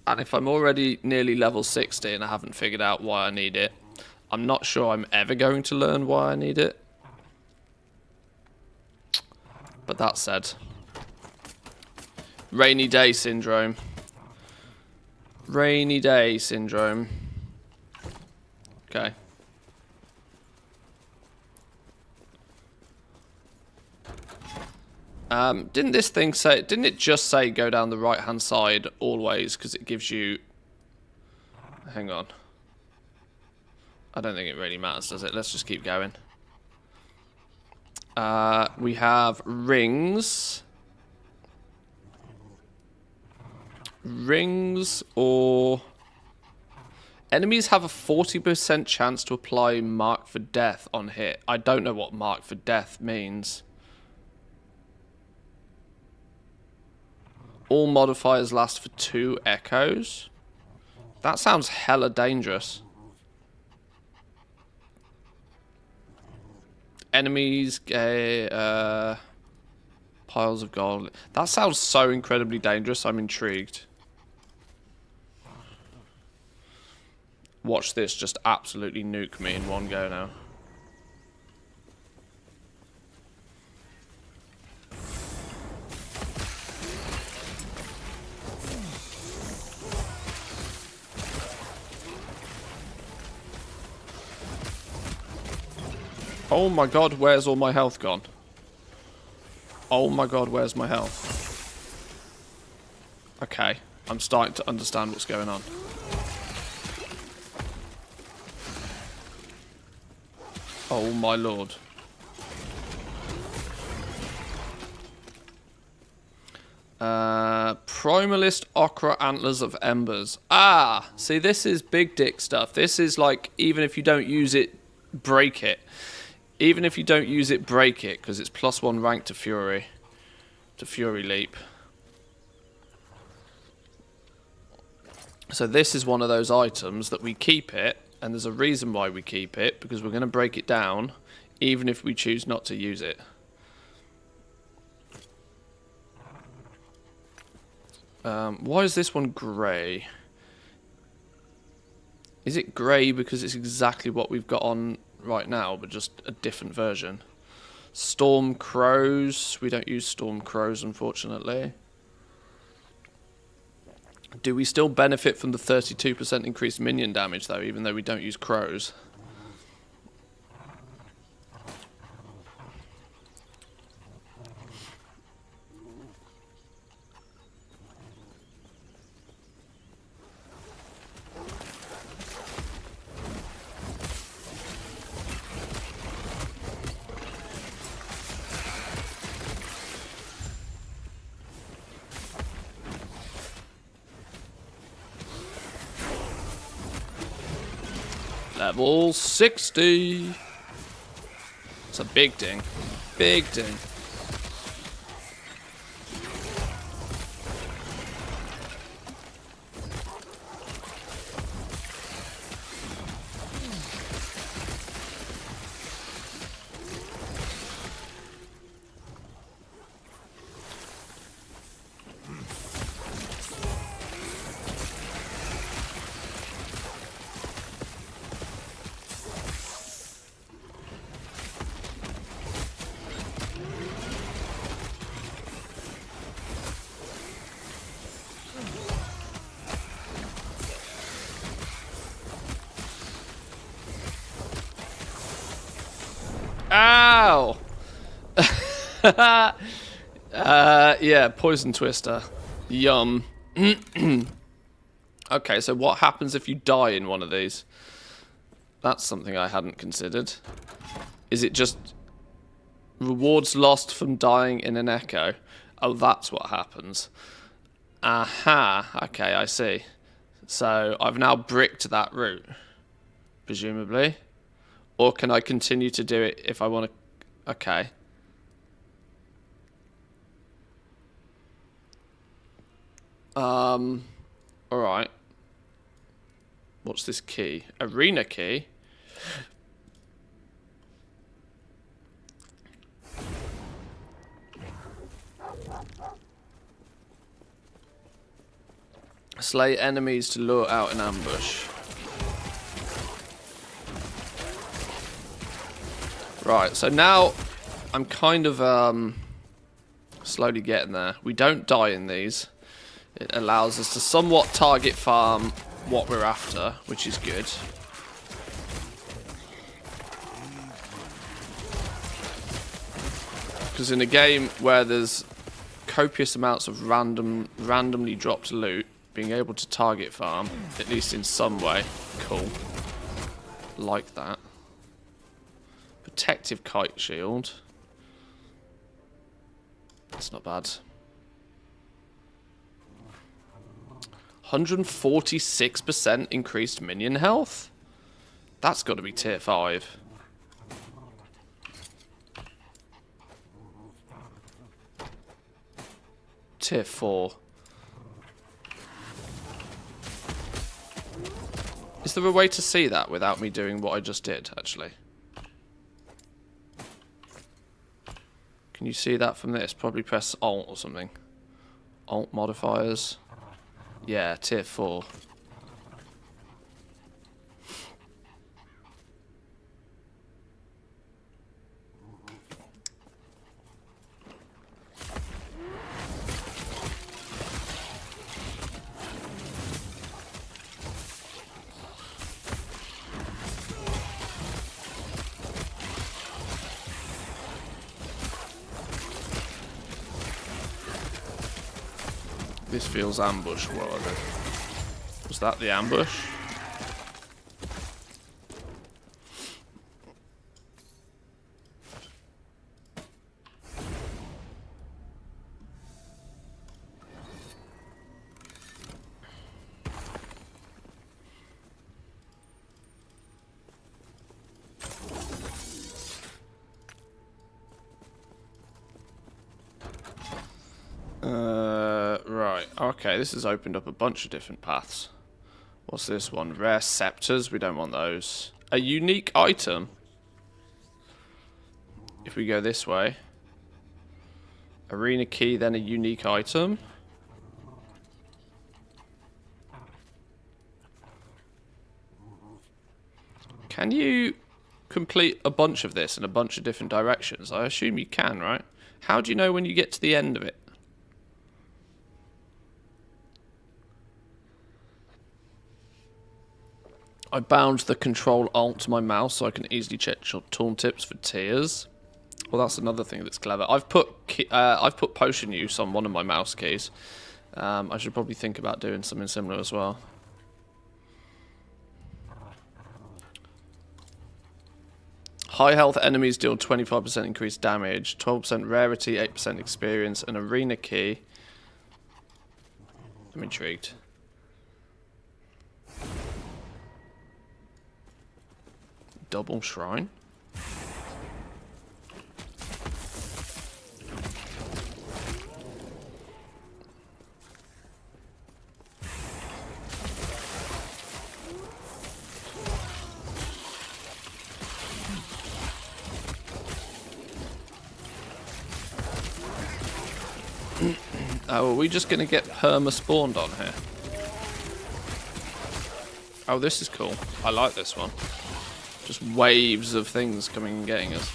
And if I'm already nearly level 60 and I haven't figured out why I need it, I'm not sure I'm ever going to learn why I need it. But that said, rainy day syndrome. Rainy day syndrome. Okay. Didn't this thing say... Didn't it just say go down the right-hand side always? Because it gives you... Hang on. I don't think it really matters, does it? Let's just keep going. We have rings. Rings or... Enemies have a 40% chance to apply Mark for Death on hit. I don't know what Mark for Death means. All modifiers last for 2 echoes. That sounds hella dangerous. Enemies, piles of gold. That sounds so incredibly dangerous. I'm intrigued. Watch this just absolutely nuke me in one go now. Oh my god, where's all my health gone? Oh my god, where's my health? Okay, I'm starting to understand what's going on. Oh my lord. Primalist Ochre Antlers of Embers. Ah, see, this is big dick stuff. This is like, even if you don't use it, break it. Even if you don't use it, break it, because it's +1 rank to Fury. To Fury Leap. So this is one of those items that we keep it, and there's a reason why we keep it, because we're going to break it down, even if we choose not to use it. Why is this one grey? Is it grey because it's exactly what we've got on right now, but just a different version? Storm Crows. We don't use Storm Crows, unfortunately. Do we still benefit from the 32% increased minion damage, though, even though we don't use crows? Level 60. It's a big ding. Big ding. Ow! Yeah, Poison Twister. Yum. Okay, so what happens if you die in one of these? That's something I hadn't considered. Is it just rewards lost from dying in an echo? Oh, that's what happens. Aha, okay, I see. So I've now bricked that route, presumably. Or can I continue to do it if I want to? Okay. Alright. What's this key? Arena key? Slay enemies to lure out an ambush. Right, so now I'm kind of slowly getting there. We don't die in these. It allows us to somewhat target farm what we're after, which is good. Because in a game where there's copious amounts of randomly dropped loot, being able to target farm, at least in some way, cool. Like that. Protective kite shield. That's not bad. 146% increased minion health? That's got to be tier 5. Tier 4. Is there a way to see that without me doing what I just did, actually? Can you see that from this? Probably press Alt or something. Alt modifiers. Yeah, tier 4. This feels ambush. What are they? Was that the ambush? Right. Okay, this has opened up a bunch of different paths. What's this one? Rare scepters. We don't want those. A unique item. If we go this way. Arena key, then a unique item. Can you complete a bunch of this in a bunch of different directions? I assume you can, right? How do you know when you get to the end of it? I bound the Control Alt to my mouse so I can easily check tooltips for tiers. Well, that's another thing that's clever. I've put potion use on one of my mouse keys. I should probably think about doing something similar as well. High health enemies deal 25% increased damage, 12% rarity, 8% experience, and arena key. I'm intrigued. Double shrine. Oh, are we just going to get perma spawned on here? Oh, this is cool. I like this one. Just waves of things coming and getting us.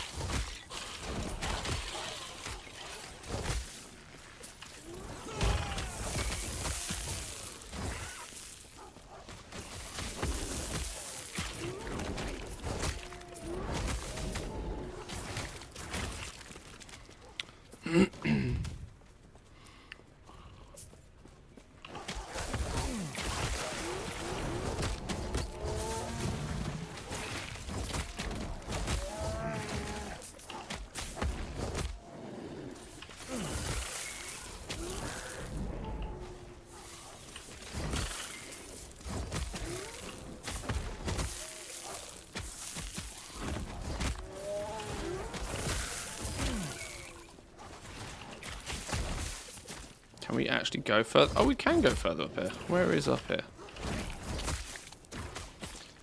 Can we actually go further? Oh, we can go further up here. Where is up here?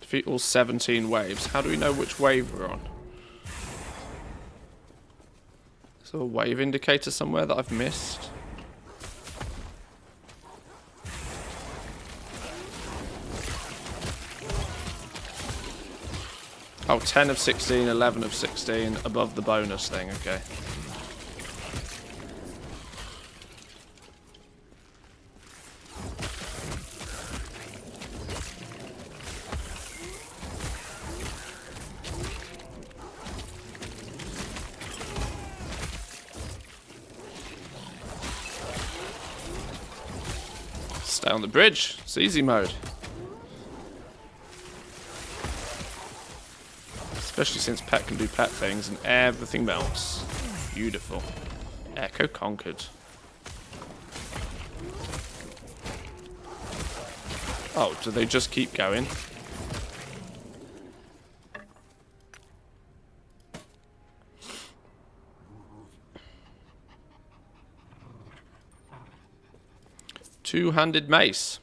Defeat all 17 waves. How do we know which wave we're on? Is there a wave indicator somewhere that I've missed? Oh, 10 of 16, 11 of 16, above the bonus thing, okay. Stay on the bridge. It's easy mode. Especially since pet can do pet things and everything melts. Beautiful. Echo conquered. Oh, do they just keep going? Two-handed mace.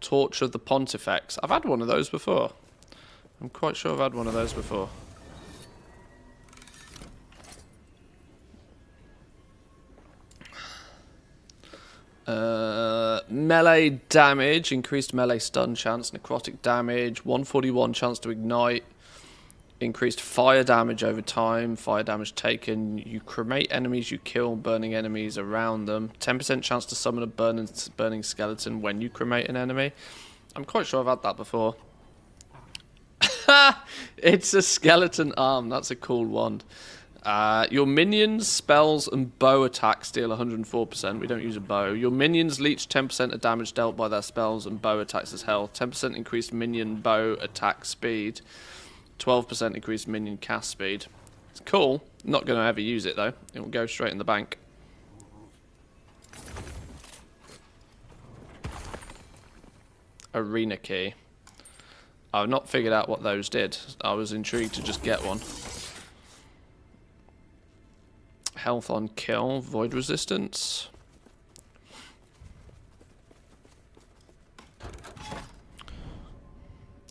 Torch of the Pontifex. I've had one of those before. I'm quite sure I've had one of those before. Melee damage, increased melee stun chance, necrotic damage, 141 chance to ignite, increased fire damage over time, fire damage taken, you cremate enemies you kill, burning enemies around them, 10% chance to summon a burning skeleton when you cremate an enemy. I'm quite sure I've had that before. It's a skeleton arm, that's a cool wand. Your minions, spells, and bow attacks deal 104%. We don't use a bow. Your minions leech 10% of damage dealt by their spells and bow attacks as health. 10% increased minion bow attack speed. 12% increased minion cast speed. It's cool. Not going to ever use it, though. It will go straight in the bank. Arena key. I've not figured out what those did. I was intrigued to just get one. Health on kill, void resistance.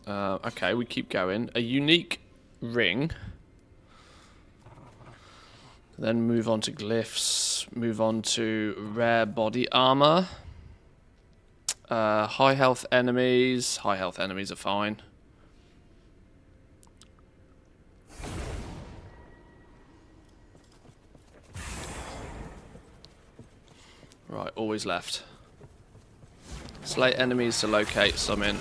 Okay, we keep going. A unique ring. Then move on to glyphs. Move on to rare body armor. High health enemies. High health enemies are fine. Right, always left. Slay enemies to locate summon.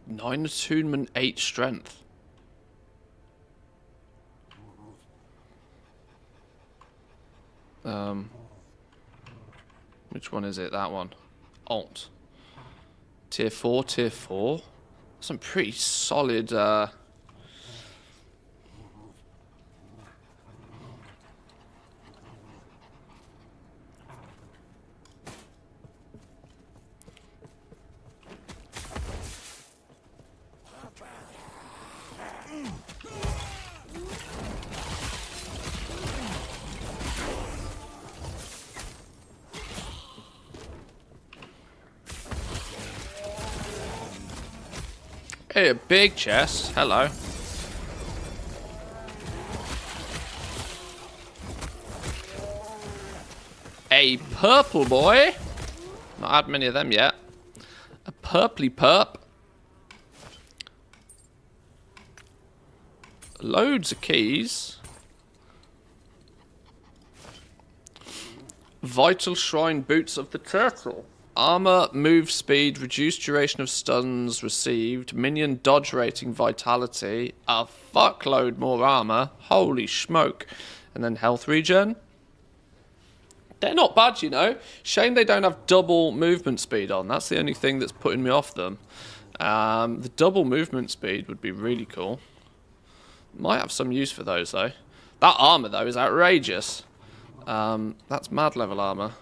Nine attunement, 8 strength. Which one is it? That one. Alt. Tier 4, tier 4. Some pretty solid Hey, a big chest. Hello. A purple boy. Not had many of them yet. A purpley perp. Loads of keys. Vital Shrine Boots of the Turtle. Armor, move speed, reduced duration of stuns received, minion dodge rating, vitality, a fuckload more armor, holy smoke, and then health regen. They're not bad, you know. Shame they don't have double movement speed on. That's the only thing that's putting me off them. The double movement speed would be really cool. Might have some use for those, though. That armor, though, is outrageous. That's mad level armor.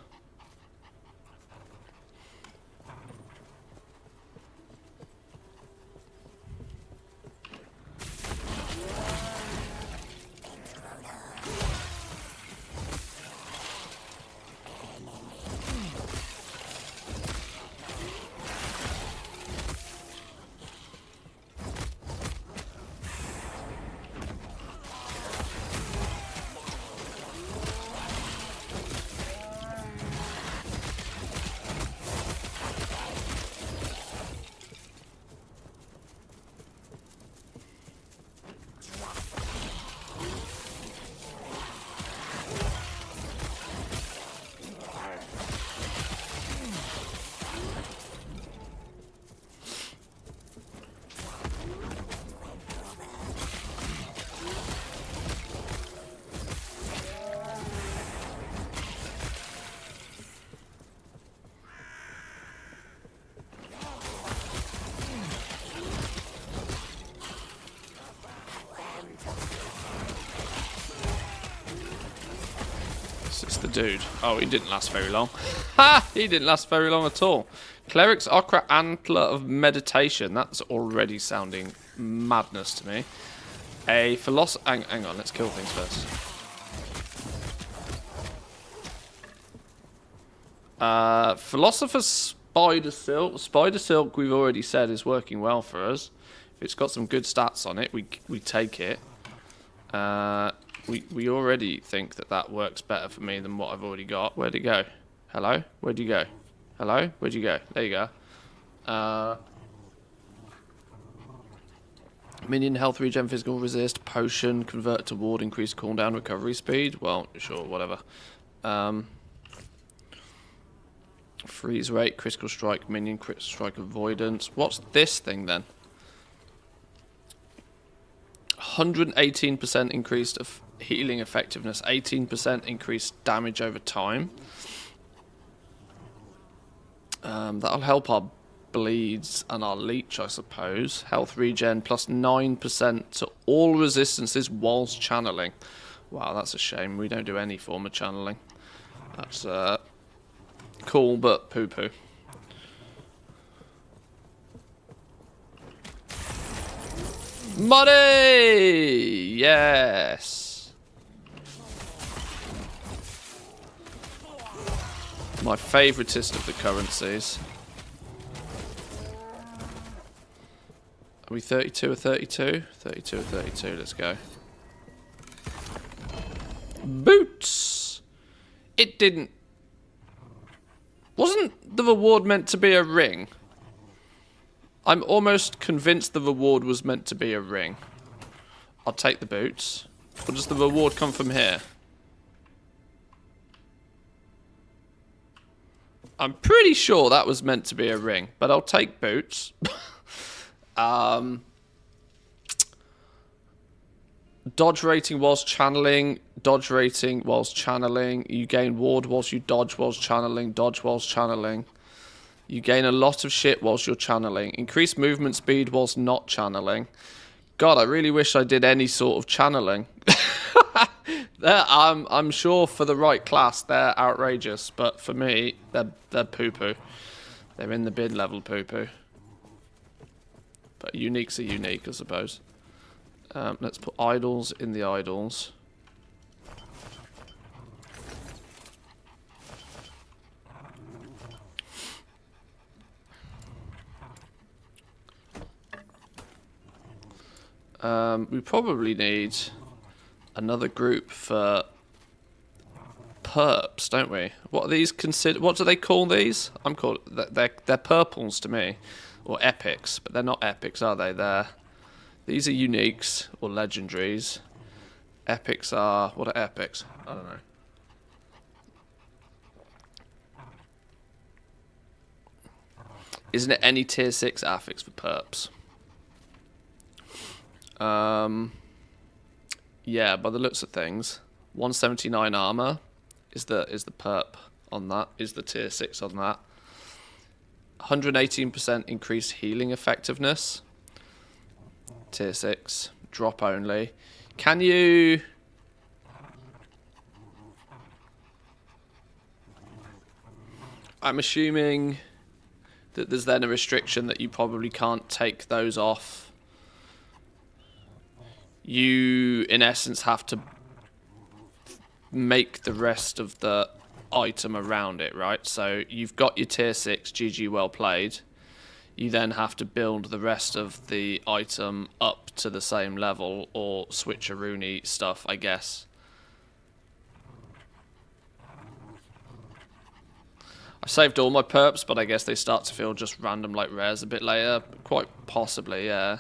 Cleric's the dude. Oh, he didn't last very long. Ha! He didn't last very long at all. Cleric's Ochre Antler of Meditation. That's already sounding madness to me. A philosopher... Hang on, let's kill things first. Philosopher's Spider Silk. Spider Silk, we've already said, is working well for us. If it's got some good stats on it, we take it. We already think that works better for me than what I've already got. Where'd it go? Hello? Where'd you go? Hello? Where'd you go? There you go. Minion health regen, physical resist, potion, convert to ward, increase cooldown, recovery speed. Well, sure, whatever. Freeze rate, critical strike, minion crit strike avoidance. What's this thing then? 118% increased of healing effectiveness, 18% increased damage over time. That'll help our bleeds and our leech, I suppose. Health regen plus 9% to all resistances whilst channeling. Wow, that's a shame. We don't do any form of channeling. That's cool, but poo-poo. Money! Yes! My favouriteest of the currencies. Are we 32 or 32? 32 or 32, let's go. Boots! It didn't... Wasn't the reward meant to be a ring? I'm almost convinced the reward was meant to be a ring. I'll take the boots. Or does the reward come from here? I'm pretty sure that was meant to be a ring, but I'll take boots. Dodge rating whilst channeling. Dodge rating whilst channeling. You gain ward whilst you dodge whilst channeling. Dodge whilst channeling. You gain a lot of shit whilst you're channeling. Increase movement speed whilst not channeling. God, I really wish I did any sort of channeling. I'm sure for the right class, they're outrageous. But for me, they're poo-poo. They're in the bin level poo-poo. But uniques are unique, I suppose. Let's put idols in the idols. We probably need another group for perps, don't we? What are these considered? What do they call these? I'm called they're purples to me, or epics, but they're not epics, are they? These are uniques or legendaries. Epics are... What are epics? I don't know. Isn't it any tier 6 affix for perps? Yeah, by the looks of things. 179 armor is the perp on that. Is the tier 6 on that. 118% increased healing effectiveness. Tier 6. Drop only. Can you... I'm assuming that there's then a restriction that you probably can't take those off. You, in essence, have to make the rest of the item around it, right? So you've got your tier 6, GG, well played. You then have to build the rest of the item up to the same level, or switcheroony stuff, I guess. I saved all my perps, but I guess they start to feel just random like rares a bit later. Quite possibly, yeah.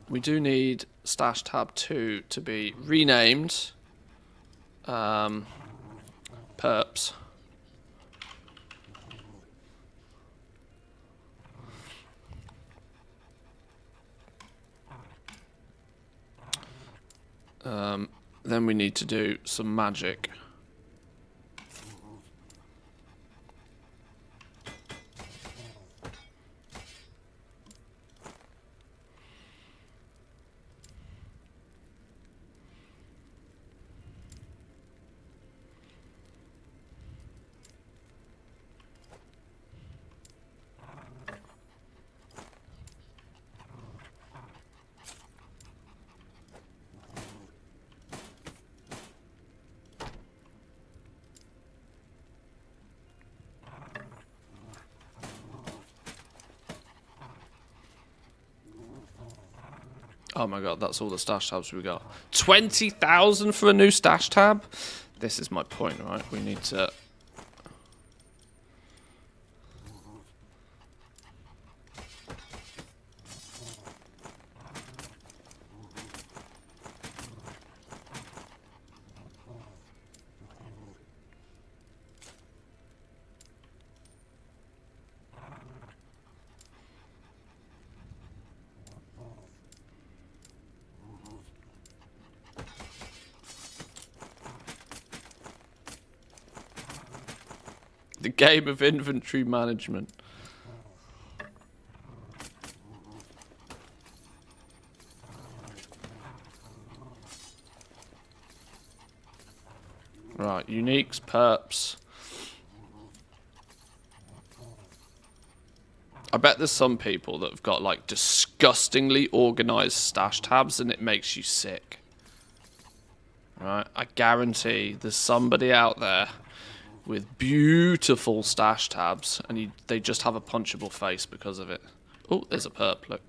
We do need Stash Tab 2 to be renamed. Perps. Then we need to do some magic. Oh my god, that's all the stash tabs we got. 20,000 for a new stash tab? This is my point, right? We need to... The game of inventory management. Right, uniques, perps. I bet there's some people that have got like disgustingly organized stash tabs and it makes you sick. Right, I guarantee there's somebody out there with beautiful stash tabs, and they just have a punchable face because of it. Oh, there's a perp, look.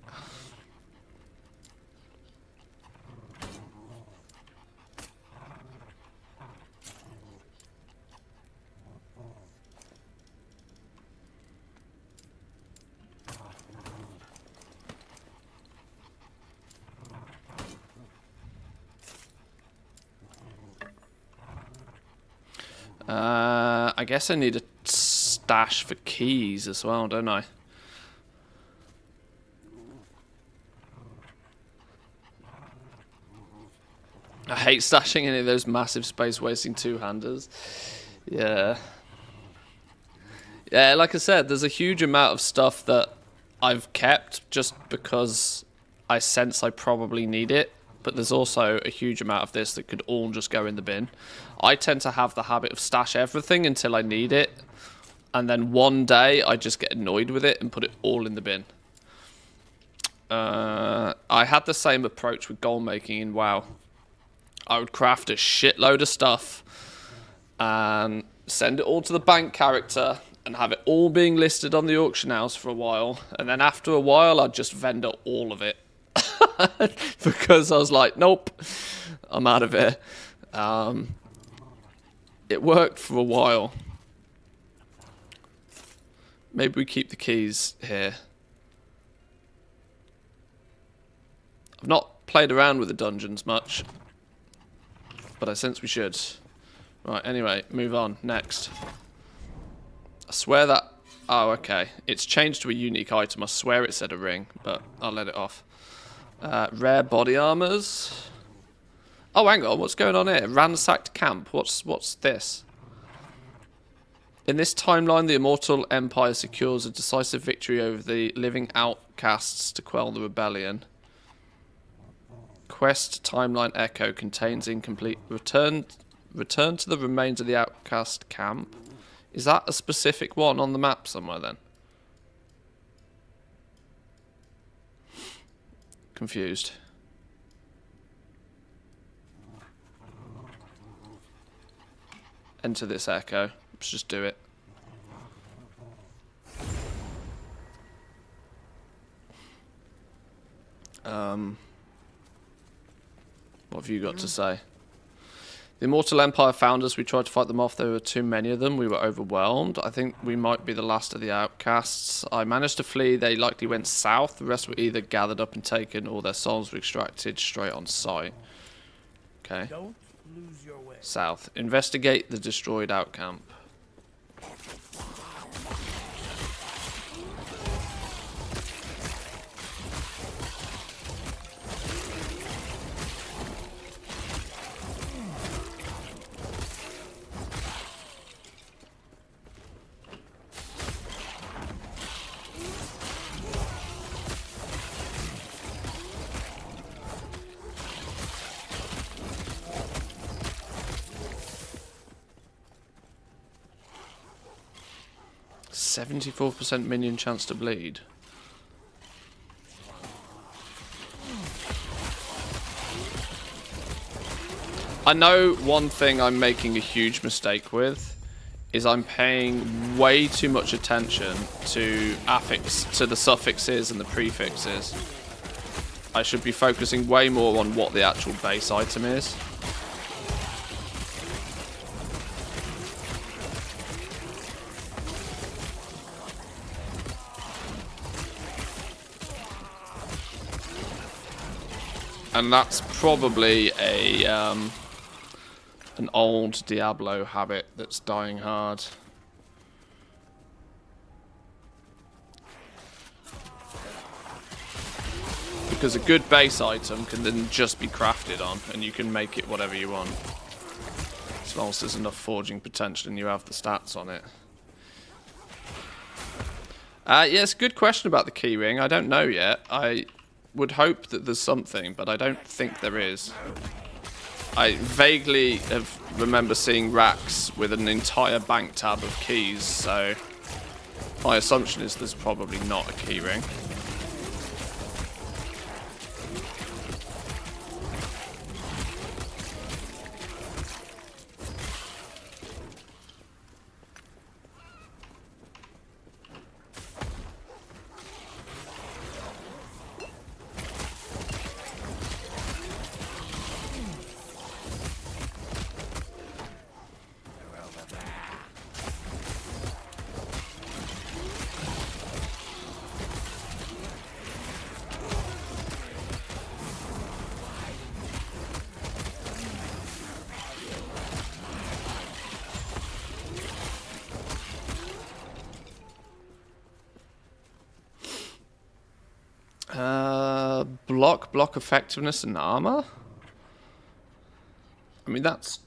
I guess I need a stash for keys as well, don't I? I hate stashing any of those massive space-wasting two-handers. Yeah. Yeah, like I said, there's a huge amount of stuff that I've kept just because I sense I probably need it. But there's also a huge amount of this that could all just go in the bin. I tend to have the habit of stash everything until I need it. And then one day I just get annoyed with it and put it all in the bin. I had the same approach with gold making in WoW. I would craft a shitload of stuff and send it all to the bank character and have it all being listed on the auction house for a while. And then after a while, I'd just vendor all of it. Because I was like, nope, I'm out of here. It worked for a while. Maybe we keep the keys here. I've not played around with the dungeons much, but I sense we should. Right, anyway, move on. Next. I swear that... Oh, okay. It's changed to a unique item. I swear it said a ring, but I'll let it off. Rare body armors. Oh, hang on. What's going on here? Ransacked camp. What's this? In this timeline, the Immortal Empire secures a decisive victory over the living outcasts to quell the rebellion. Quest timeline echo contains incomplete. Return to the remains of the outcast camp. Is that a specific one on the map somewhere then? Confused. Enter this echo. Let's just do it. What have you got to say? The Immortal Empire found us. We tried to fight them off. There were too many of them. We were overwhelmed. I think we might be the last of the outcasts. I managed to flee. They likely went south. The rest were either gathered up and taken or their souls were extracted straight on sight. Okay. Don't lose your way. South. Investigate the destroyed outcamp. %74% minion chance to bleed. I know one thing I'm making a huge mistake with is I'm paying way too much attention to the suffixes and the prefixes. I should be focusing way more on what the actual base item is. And that's probably a an old Diablo habit that's dying hard. Because a good base item can then just be crafted on, and you can make it whatever you want. As long as there's enough forging potential and you have the stats on it. Yeah, it's a good question about the keyring. I don't know yet. I would hope that there's something, but I don't think there is. I vaguely remember seeing racks with an entire bank tab of keys, so my assumption is there's probably not a keyring. Block effectiveness and armor. I mean, that's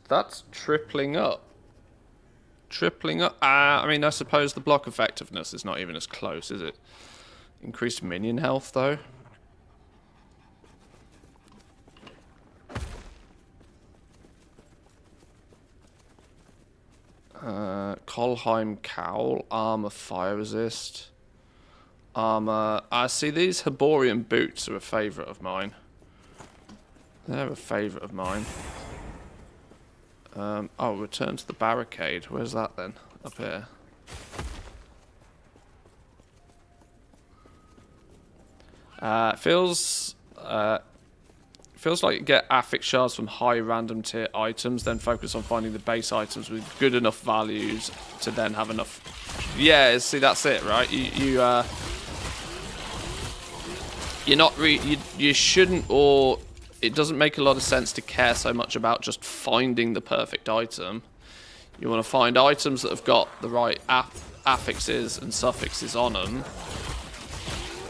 tripling up. Tripling up. I mean, I suppose the block effectiveness is not even as close, is it? Increased minion health, though. Kolheim Cowl, armor, fire resist. Armor. I see these Hyborian boots are a favourite of mine. They're a favourite of mine. Oh, return to the barricade. Where's that then? Up here. Feels like you get affix shards from high random tier items, then focus on finding the base items with good enough values to then have enough. Yeah, see, that's it, right? You're not you shouldn't, or it doesn't make a lot of sense to care so much about just finding the perfect item. You want to find items that have got the right affixes and suffixes on them,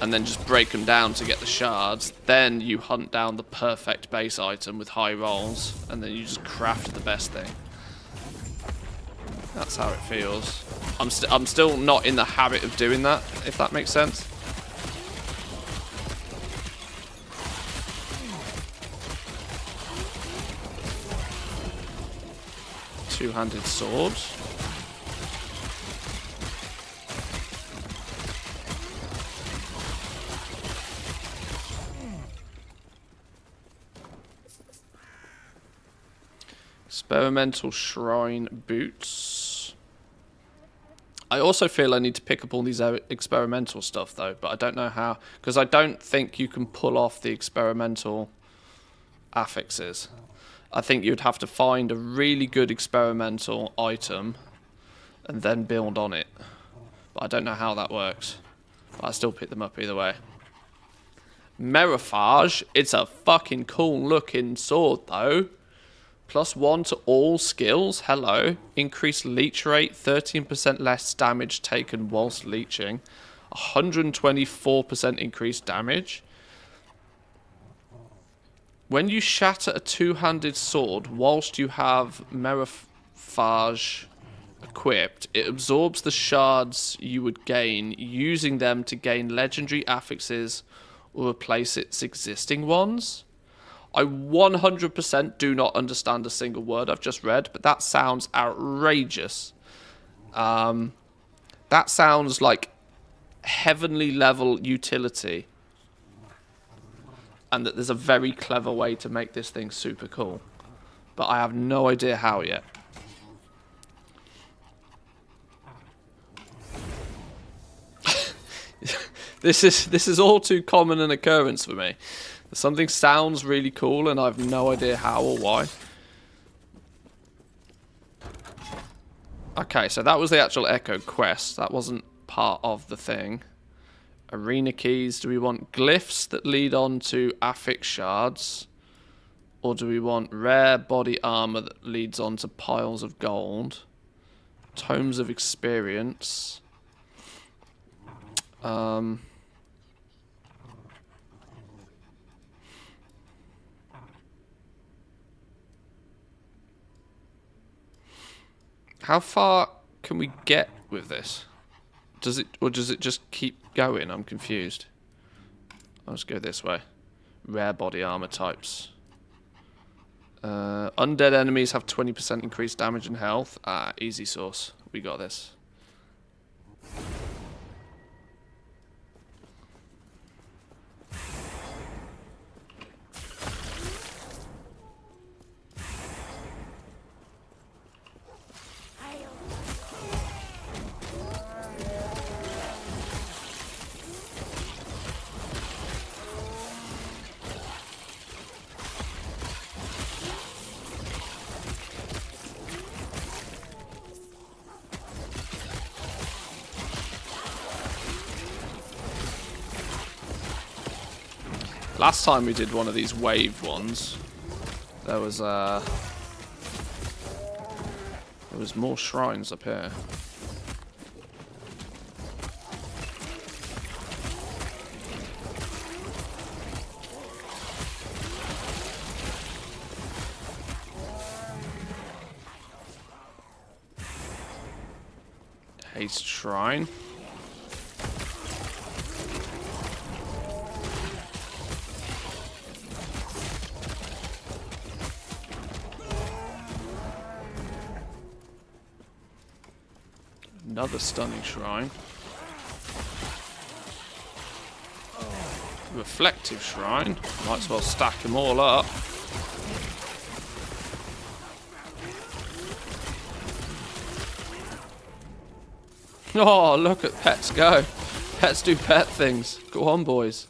and then just break them down to get the shards. Then you hunt down the perfect base item with high rolls, and then you just craft the best thing. That's how it feels. I'm still not in the habit of doing that, if that makes sense. Two-handed sword. Experimental shrine boots. I also feel I need to pick up all these experimental stuff though, but I don't know how, because I don't think you can pull off the experimental affixes. I think you'd have to find a really good experimental item and then build on it. But I don't know how that works. But I still pick them up either way. Merifage. It's a fucking cool looking sword though. +1 to all skills. Hello. Increased leech rate. 13% less damage taken whilst leeching. 124% increased damage. When you shatter a two-handed sword whilst you have Merifage equipped, it absorbs the shards you would gain, using them to gain legendary affixes or replace its existing ones. I 100% do not understand a single word I've just read, but that sounds outrageous. That sounds like heavenly level utility. And that there's a very clever way to make this thing super cool. But I have no idea how yet. This is all too common an occurrence for me. Something sounds really cool and I have no idea how or why. Okay, so that was the actual Echo quest. That wasn't part of the thing. Arena keys. Do we want glyphs that lead on to affix shards? Or do we want rare body armor that leads on to piles of gold? Tomes of experience. How far can we get with this? Does it just keep going? I'm confused. I'll just go this way. Rare body armor types. Undead enemies have 20% increased damage and health. Ah, easy source. We got this. Last time we did one of these wave ones, there was more shrines up here. Haste shrine. Another stunning shrine. Reflective shrine. Might as well stack them all up. Oh, look at pets go. Pets do pet things. Go on, boys.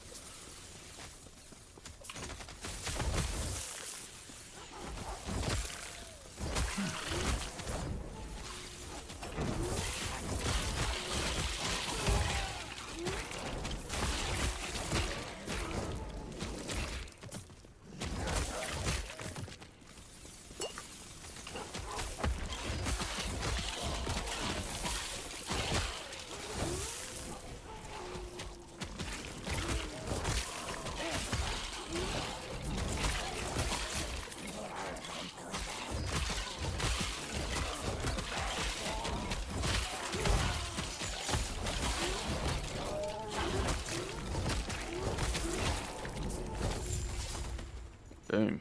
Boom.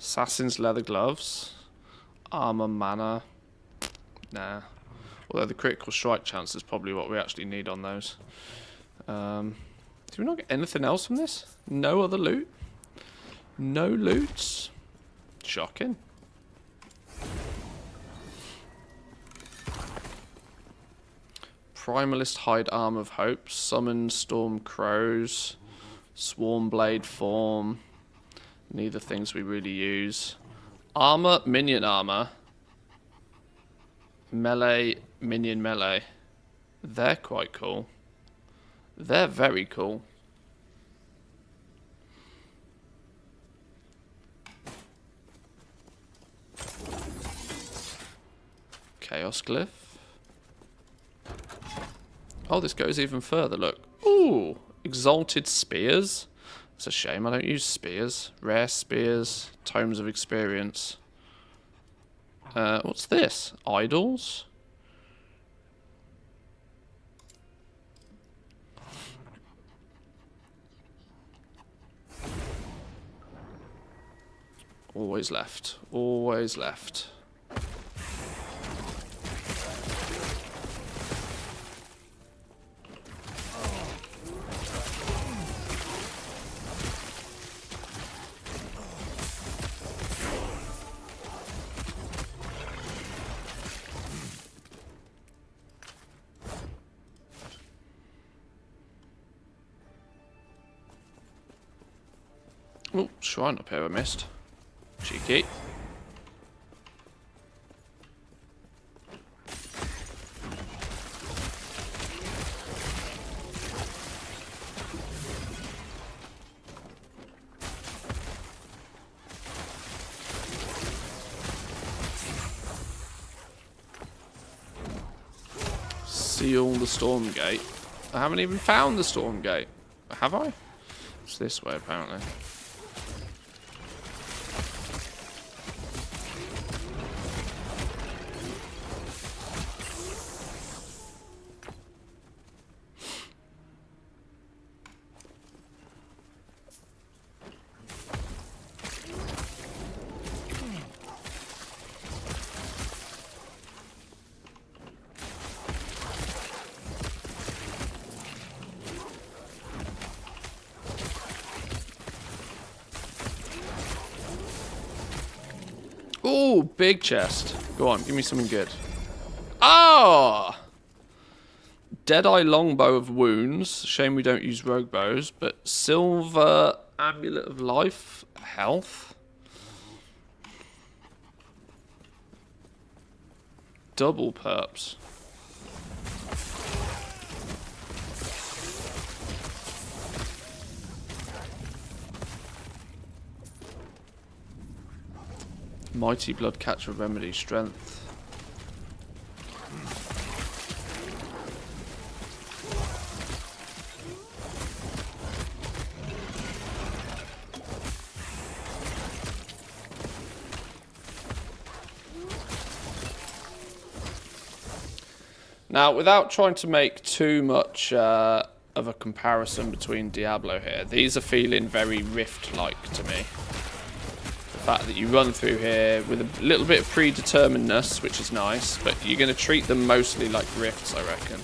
Assassin's leather gloves. Armor mana. Nah. Although the critical strike chance is probably what we actually need on those. Do we not get anything else from this? No other loot? No loots? Shocking. Primalist hide arm of hope. Summon storm crows. Swarm blade form. Neither things we really use. Armor, minion armor. Melee, minion melee. They're quite cool. They're very cool. Chaos glyph. Oh, this goes even further, look. Ooh, exalted spears. It's a shame I don't use spears. Rare spears, tomes of experience. What's this? Idols? Always left. Always left. Oh, shrine up here I missed. Cheeky. Seal the storm gate. I haven't even found the storm gate. Have I? It's this way apparently. Oh, big chest. Go on, give me something good. Ah! Deadeye longbow of wounds. Shame we don't use rogue bows. But silver amulet of life. Health. Double perps. Mighty blood catcher remedy strength. Now, without trying to make too much of a comparison between Diablo here, these are feeling very Rift-like to me. The fact that you run through here with a little bit of predeterminedness, which is nice, but you're going to treat them mostly like Rifts, I reckon.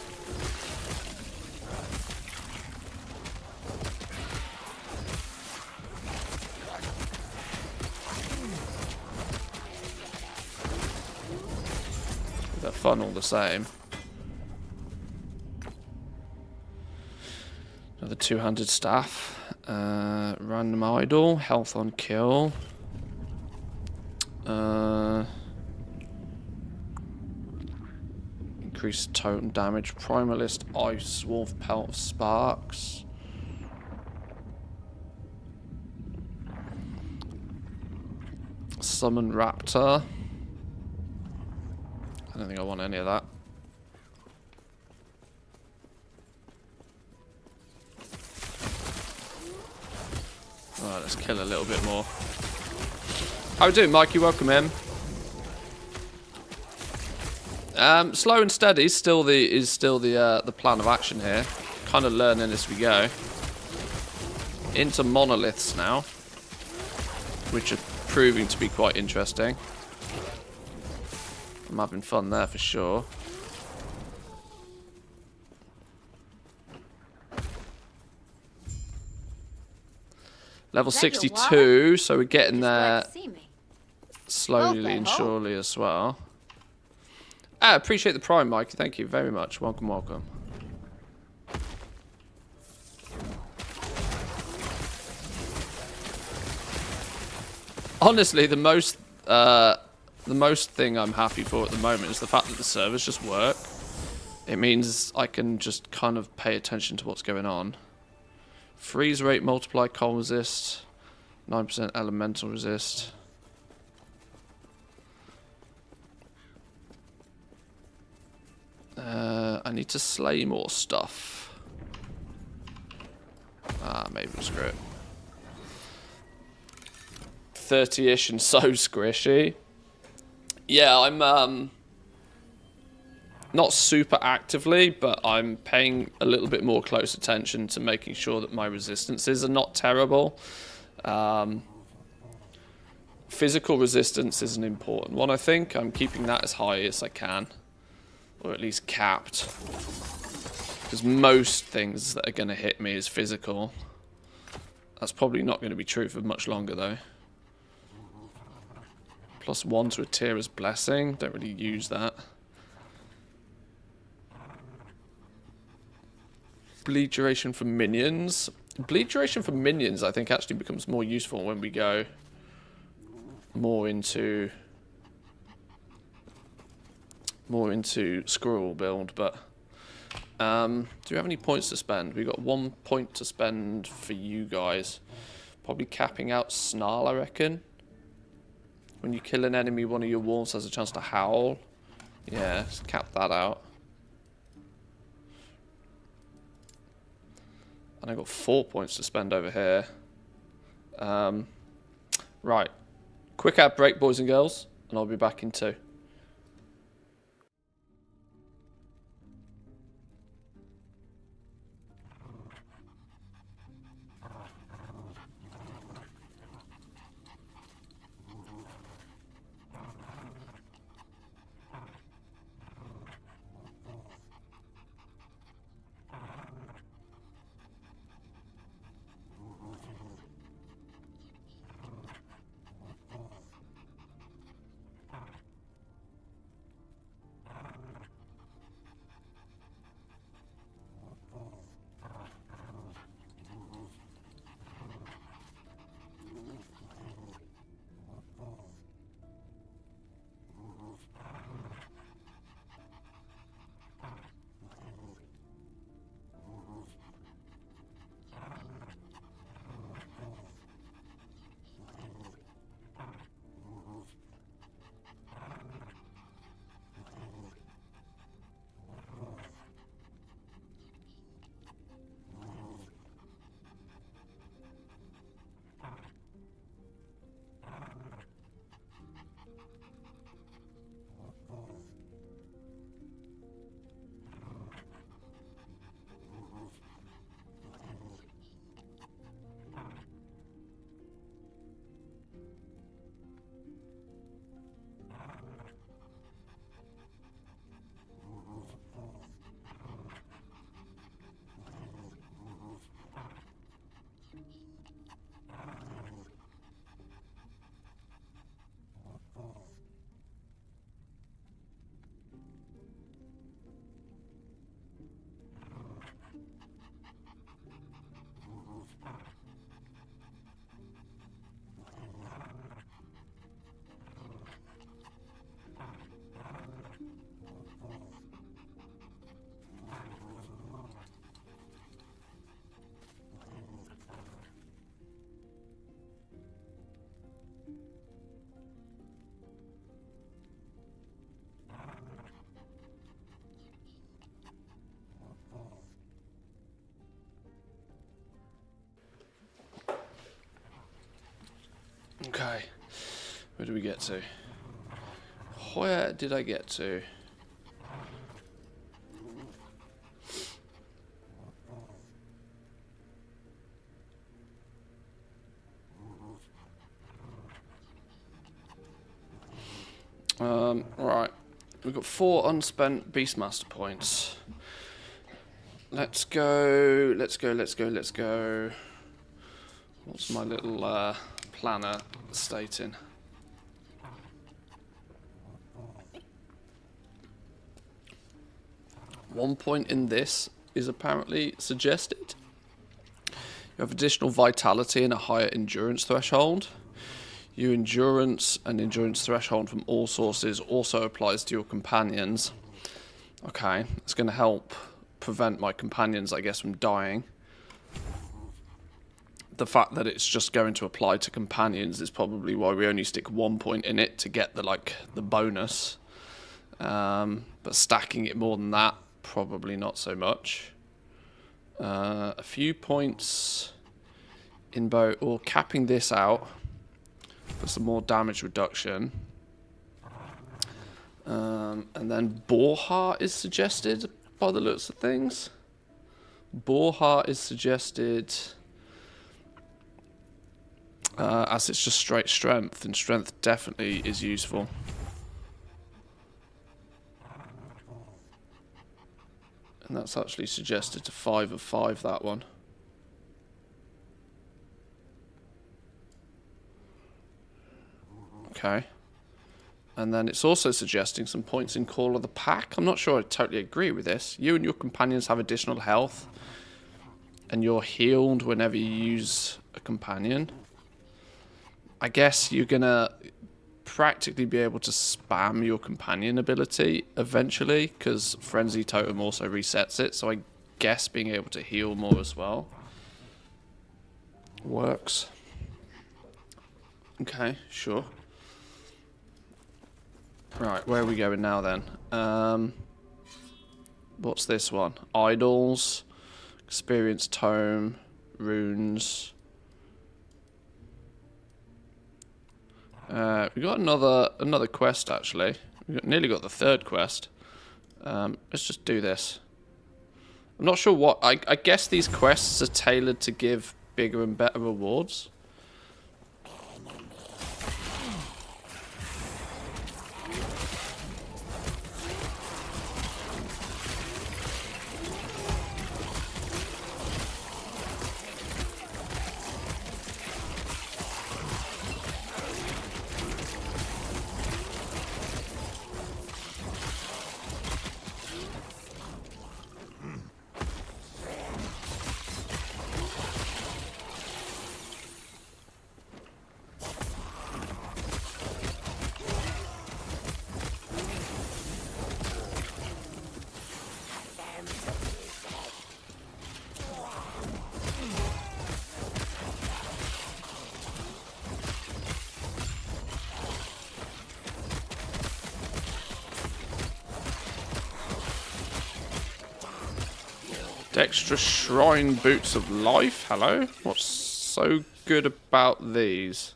They're fun all the same. Another two-handed staff. Random idol. Health on kill. Increased totem damage. Primalist Ice Wolf Pelt of Sparks. Summon Raptor. I don't think I want any of that. Alright, let's kill a little bit more. How are we doing, Mikey? Welcome in. Slow and steady is still the plan of action here. Kind of learning as we go. Into monoliths now, which are proving to be quite interesting. I'm having fun there for sure. Level 62, so we're getting there slowly and surely as well. I appreciate the prime, Mike. Thank you very much. Welcome, welcome. Honestly, the most thing I'm happy for at the moment is the fact that the servers just work. It means I can just kind of pay attention to what's going on. Freeze rate, multiply, cold resist, 9% elemental resist. I need to slay more stuff. Maybe we'll screw it. 30-ish and so squishy. Yeah, I'm not super actively, but I'm paying a little bit more close attention to making sure that my resistances are not terrible. Physical resistance is an important one, I think. I'm keeping that as high as I can. Or at least capped. Because most things that are going to hit me is physical. That's probably not going to be true for much longer, though. +1 to a Tira's Blessing. Don't really use that. Bleed duration for minions. Bleed duration for minions, I think, actually becomes more useful when we go more into Squirrel build, but do we have any points to spend? We've got 1 point to spend for you guys. Probably capping out Snarl, I reckon. When you kill an enemy, one of your wolves has a chance to howl. Yeah, let's cap that out. And I've got 4 points to spend over here. Right. Quick ad break, boys and girls, and I'll be back in 2. Okay, where do we get to? Where did I get to? Right, we've got 4 unspent Beastmaster points. Let's go. What's my little planner stating? One point in this is apparently suggested. You have additional vitality and a higher endurance threshold. Your endurance and endurance threshold from all sources also applies to your companions. Okay, it's going to help prevent my companions, I guess, from dying. The fact that it's just going to apply to companions is probably why we only stick 1 point in it to get the bonus. But stacking it more than that, probably not so much. A few points in both, or capping this out for some more damage reduction. And then Boar Heart is suggested by the looks of things. Boar Heart is suggested as it's just straight strength, and strength definitely is useful. And that's actually suggested to 5 of 5, that one. Okay. And then it's also suggesting some points in Call of the Pack. I'm not sure I totally agree with this. You and your companions have additional health And you're healed whenever you use a companion. I guess you're gonna practically be able to spam your companion ability eventually, because Frenzy Totem also resets it, so I guess being able to heal more as well works. Okay, sure. Right, where are we going now then? What's this one? Idols, Experience Tome, Runes. We got another quest actually. Nearly got the third quest. Let's just do this. I'm not sure what. I guess these quests are tailored to give bigger and better rewards. Extra Shrine Boots of Life. Hello. What's so good about these?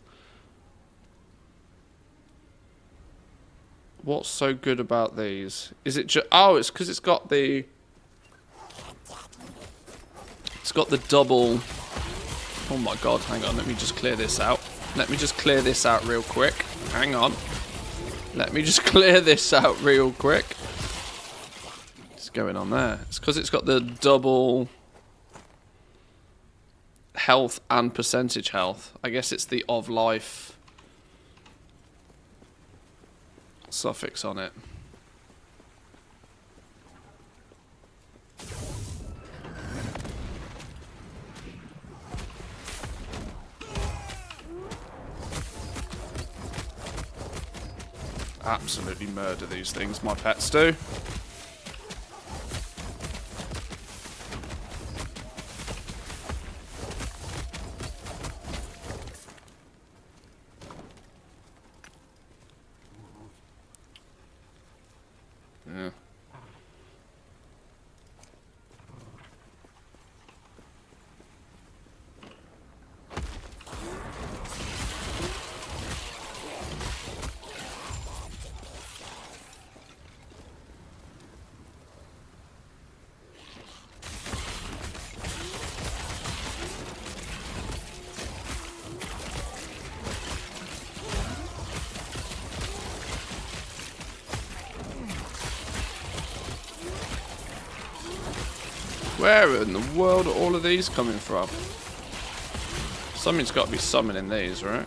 What's so good about these? Is it just... Oh, it's because it's got the... It's got the double... Oh my god, hang on. Let me just clear this out. Let me just clear this out real quick. Hang on. Let me just clear this out real quick. Going on there. It's because it's got the double health and percentage health. I guess it's the of life suffix on it. Absolutely murder these things, my pets do. Where in the world are all of these coming from? Something's got to be summoning these, right?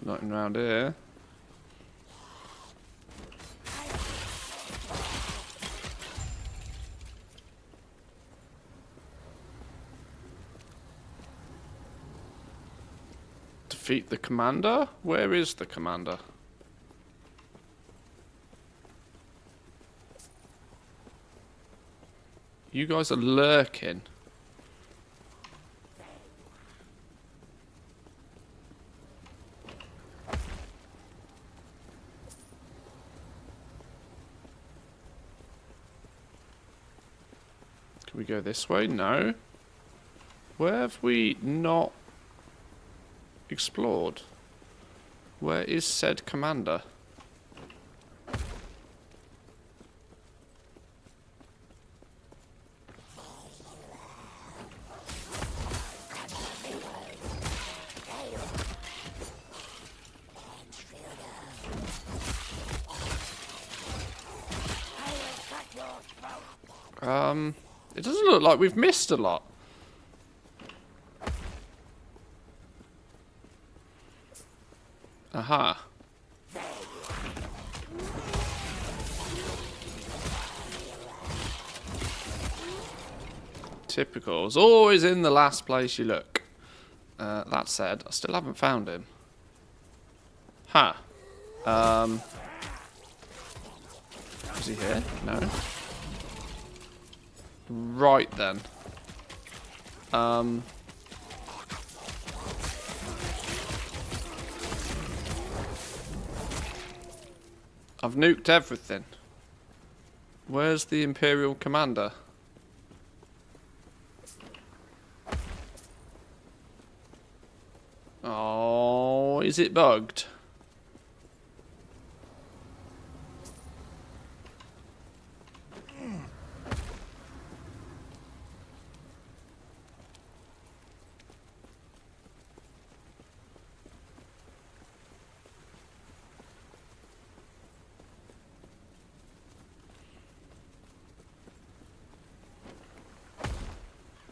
Nothing around here. Defeat the commander? Where is the commander? You guys are lurking. Can we go this way? No. Where have we not explored? Where is said commander? It doesn't look like we've missed a lot. Aha. Typical. It's always in the last place you look. That said, I still haven't found him. Huh. Is he here? No. Right then. I've nuked everything. Where's the Imperial Commander? Oh, is it bugged?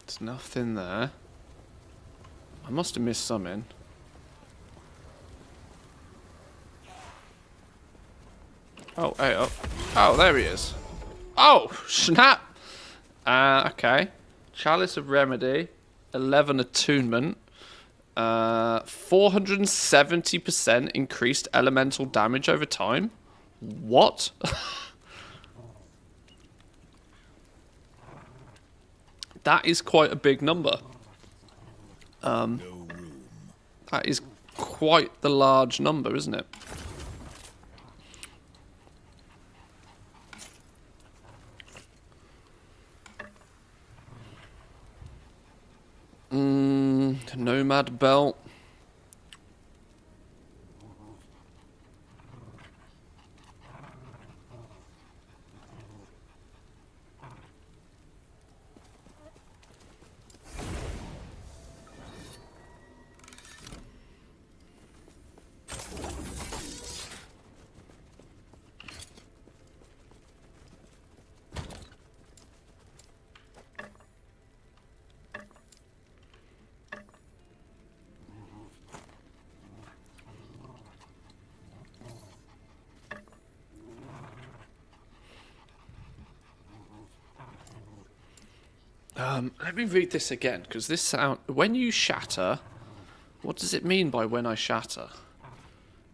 There's nothing there. I must have missed something. Oh, hey up. Oh, there he is. Oh, snap! Okay. Chalice of Remedy. 11 attunement. 470% increased elemental damage over time. What? That is quite a big number. That is quite the large number, isn't it? Nomad belt. Let me read this again, because this sound... When you shatter, what does it mean by when I shatter?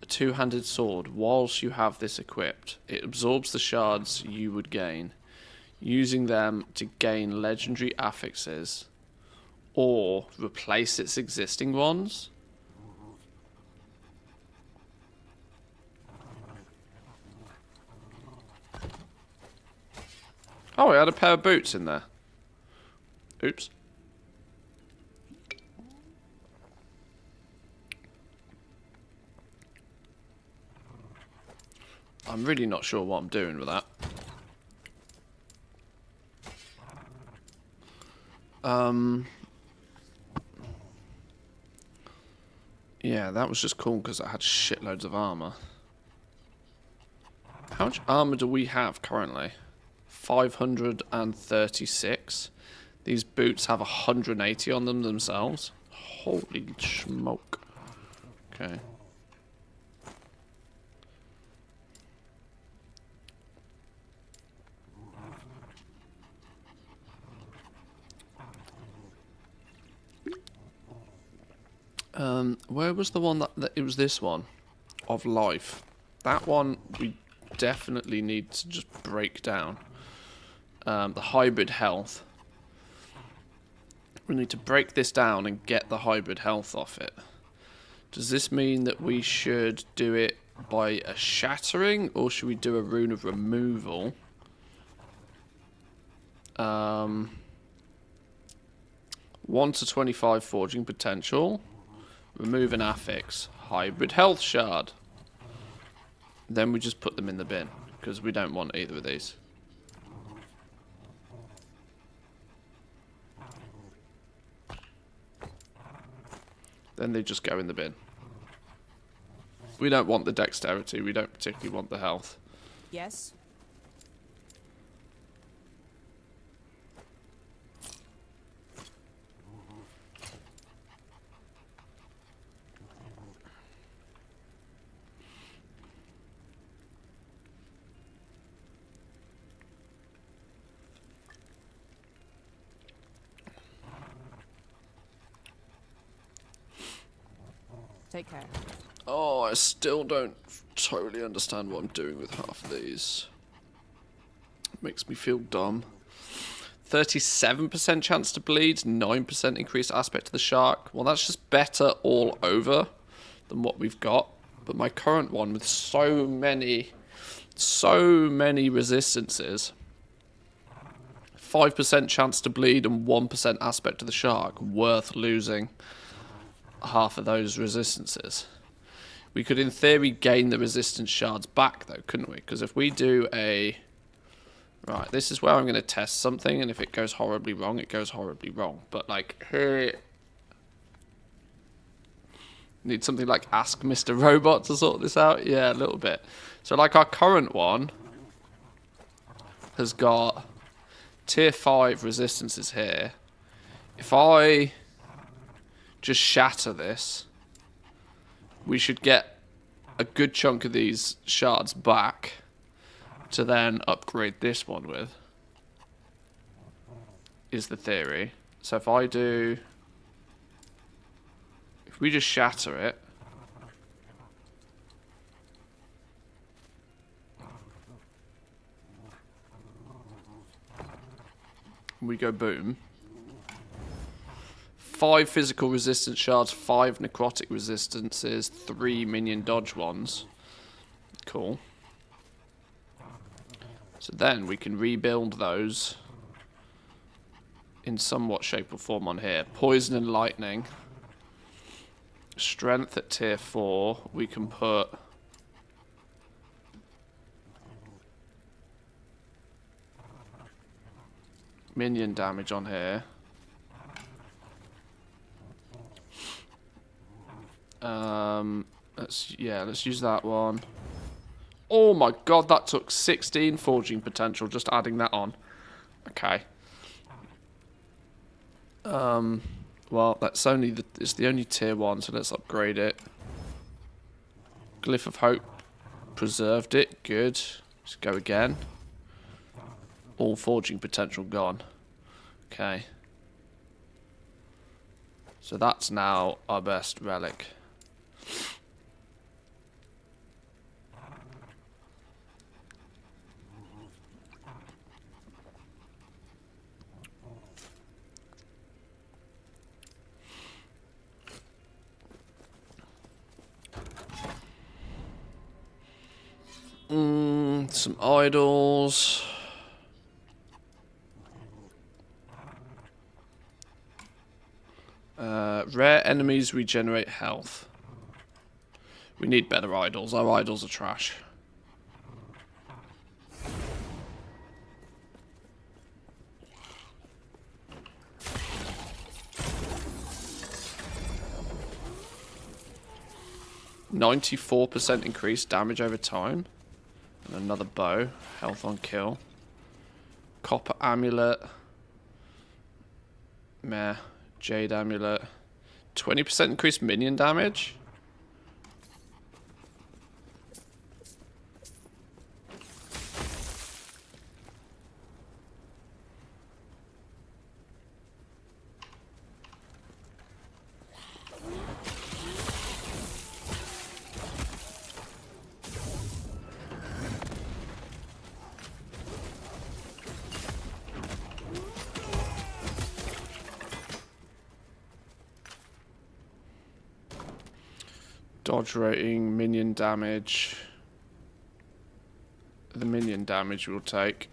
A two-handed sword. Whilst you have this equipped, it absorbs the shards you would gain, using them to gain legendary affixes, or replace its existing ones. Oh, I had a pair of boots in there. Oops. I'm really not sure what I'm doing with that. Yeah, that was just cool because I had shitloads of armor. How much armor do we have currently? 536. These boots have 180 on them themselves. Holy smoke. Okay. Where was the one that it was this one? Of life. That one we definitely need to just break down. The hybrid health. We need to break this down and get the hybrid health off it. Does this mean that we should do it by a shattering, or should we do a rune of removal? 1 to 25 forging potential. Remove an affix. Hybrid health shard. Then we just put them in the bin, because we don't want either of these. Then they just go in the bin. We don't want the dexterity. We don't particularly want the health. Yes. Take care. Oh, I still don't totally understand what I'm doing with half of these. Makes me feel dumb. 37% chance to bleed, 9% increased aspect to the shark. Well, that's just better all over than what we've got. But my current one with so many resistances. 5% chance to bleed and 1% aspect to the shark. Worth losing half of those resistances. We could, in theory, gain the resistance shards back, though, couldn't we? Because if we do a... Right, this is where I'm going to test something, and if it goes horribly wrong, it goes horribly wrong. But, like, here... Need something like Ask Mr. Robot to sort this out? Yeah, a little bit. So, like, our current one has got tier 5 resistances here. If I just shatter this, we should get a good chunk of these shards back to then upgrade this one with, is the theory. So if I do... If we just shatter it... We go boom. 5 physical resistance shards, 5 necrotic resistances, 3 minion dodge ones. Cool. So then we can rebuild those in somewhat shape or form on here. Poison and lightning. Strength at tier 4. We can put... minion damage on here. Let's use that one. Oh my god, that took 16 forging potential just adding that on. Okay. Well, that's only it's the only tier 1, so let's upgrade it. Glyph of Hope preserved it. Good. Let's go again. All forging potential gone. Okay. So that's now our best relic. Some idols. Rare enemies regenerate health. We need better idols. Our idols are trash. %94 increased damage over time. And another bow. Health on kill. Copper amulet. Meh. Jade amulet. 20% increased minion damage. Dodge rating, minion damage. The minion damage we'll take.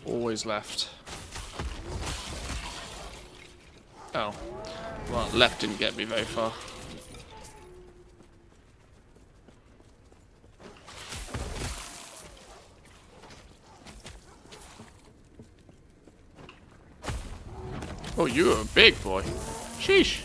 Always left. Oh. Well, left didn't get me very far. Oh, you are a big boy. Sheesh.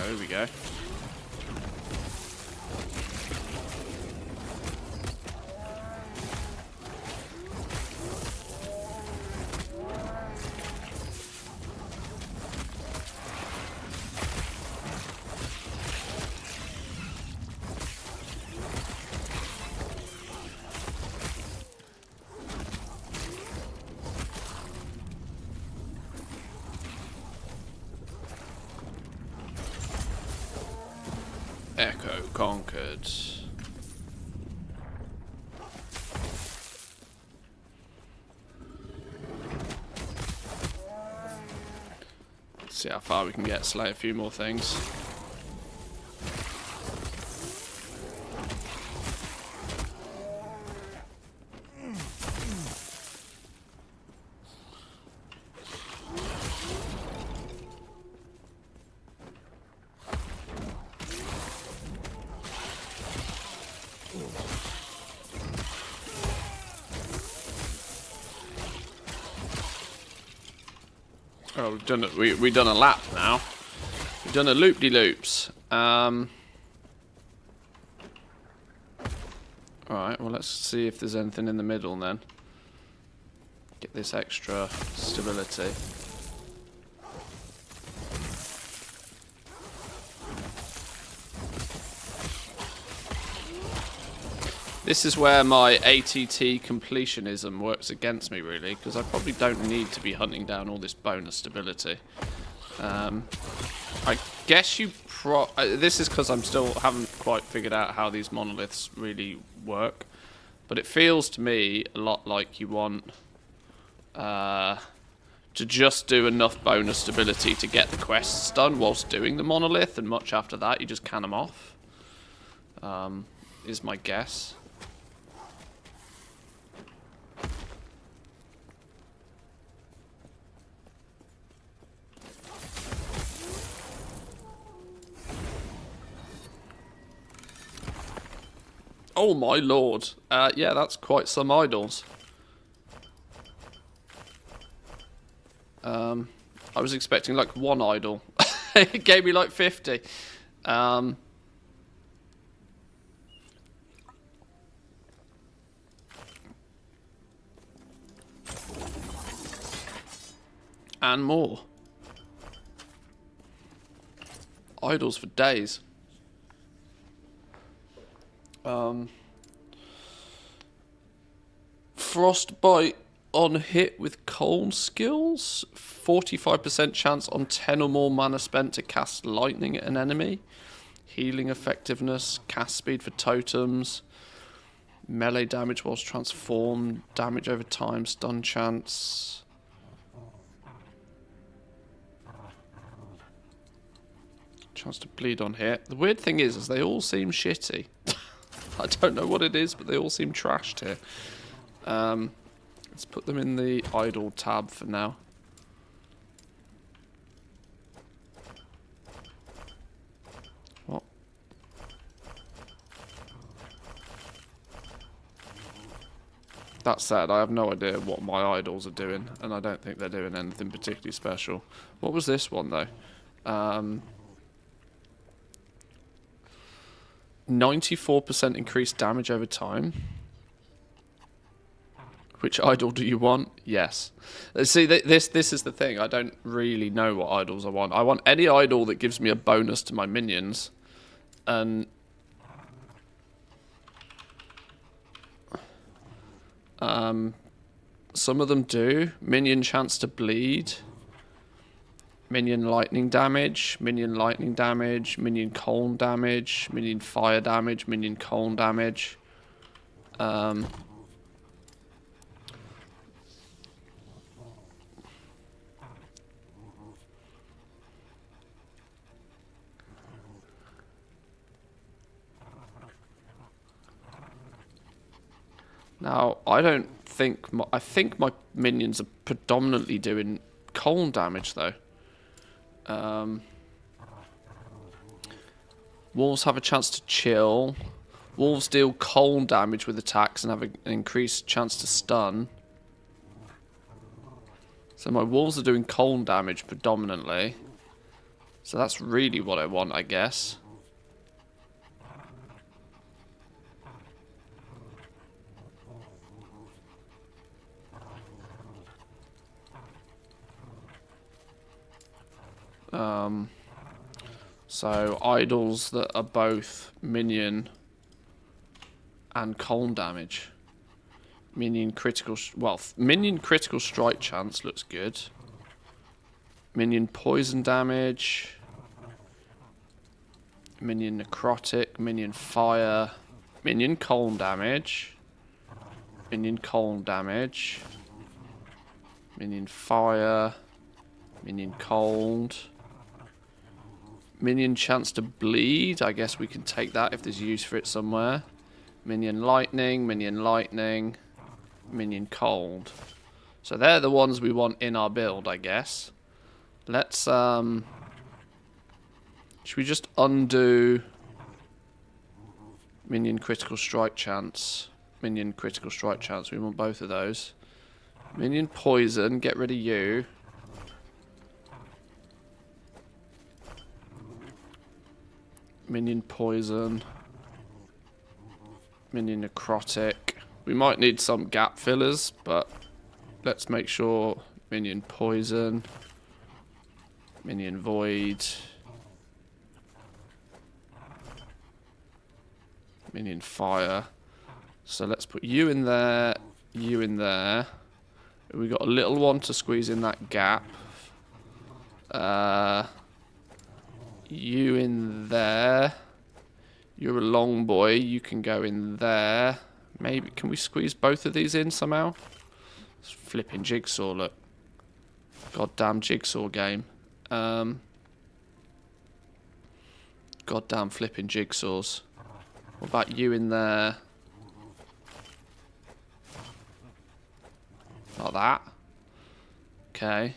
Oh, here we go. Echo conquered. Let's see how far we can get. Slay a few more things. Oh, we've done it. We've done a lap now. We've done a loop-de-loops. Alright, well let's see if there's anything in the middle then. Get this extra stability. This is where my ATT completionism works against me, really, because I probably don't need to be hunting down all this bonus stability. I guess you this is because I'm still haven't quite figured out how these monoliths really work, but it feels to me a lot like you want to just do enough bonus stability to get the quests done whilst doing the monolith, and much after that you just can them off. Is my guess. Oh my lord. Yeah, that's quite some idols. I was expecting like one idol. It gave me like 50. And more. Idols for days. Frostbite on hit with cold skills. 45% chance on 10 or more mana spent to cast lightning at an enemy. Healing effectiveness. Cast speed for totems. Melee damage whilst transformed. Damage over time. Stun chance. Chance to bleed on hit. The weird thing is they all seem shitty. I don't know what it is, but they all seem trashed here. Let's put them in the idle tab for now. What? That said, I have no idea what my idols are doing, and I don't think they're doing anything particularly special. What was this one, though? 94% increased damage over time. Which idol do you want? Yes. See, this is the thing. I don't really know what idols I want. I want any idol that gives me a bonus to my minions. And some of them do. Minion chance to bleed. Minion lightning damage, minion lightning damage, minion cold damage, minion fire damage, minion cold damage. Now, I don't think... I think my minions are predominantly doing cold damage, though. Wolves have a chance to chill. Wolves deal cold damage with attacks and have an increased chance to stun. So my wolves are doing cold damage predominantly. So that's really what I want, I guess. So idols that are both minion and cold damage. Minion critical, minion critical strike chance looks good. Minion poison damage. Minion necrotic, minion fire, minion cold damage. Minion cold damage. Minion fire. Minion cold. Minion chance to bleed. I guess we can take that if there's use for it somewhere. Minion lightning, minion lightning, minion cold. So they're the ones we want in our build, I guess. Let's, should we just undo minion critical strike chance? Minion critical strike chance. We want both of those. Minion poison, get rid of you. Minion poison. Minion necrotic. We might need some gap fillers, but let's make sure minion poison. Minion void. Minion fire. So let's put you in there, you in there. We got a little one to squeeze in that gap. You in there. You're a long boy. You can go in there. Maybe can we squeeze both of these in somehow? It's flipping jigsaw. Look, goddamn jigsaw game. Goddamn flipping jigsaws. What about you in there? Like that. Okay.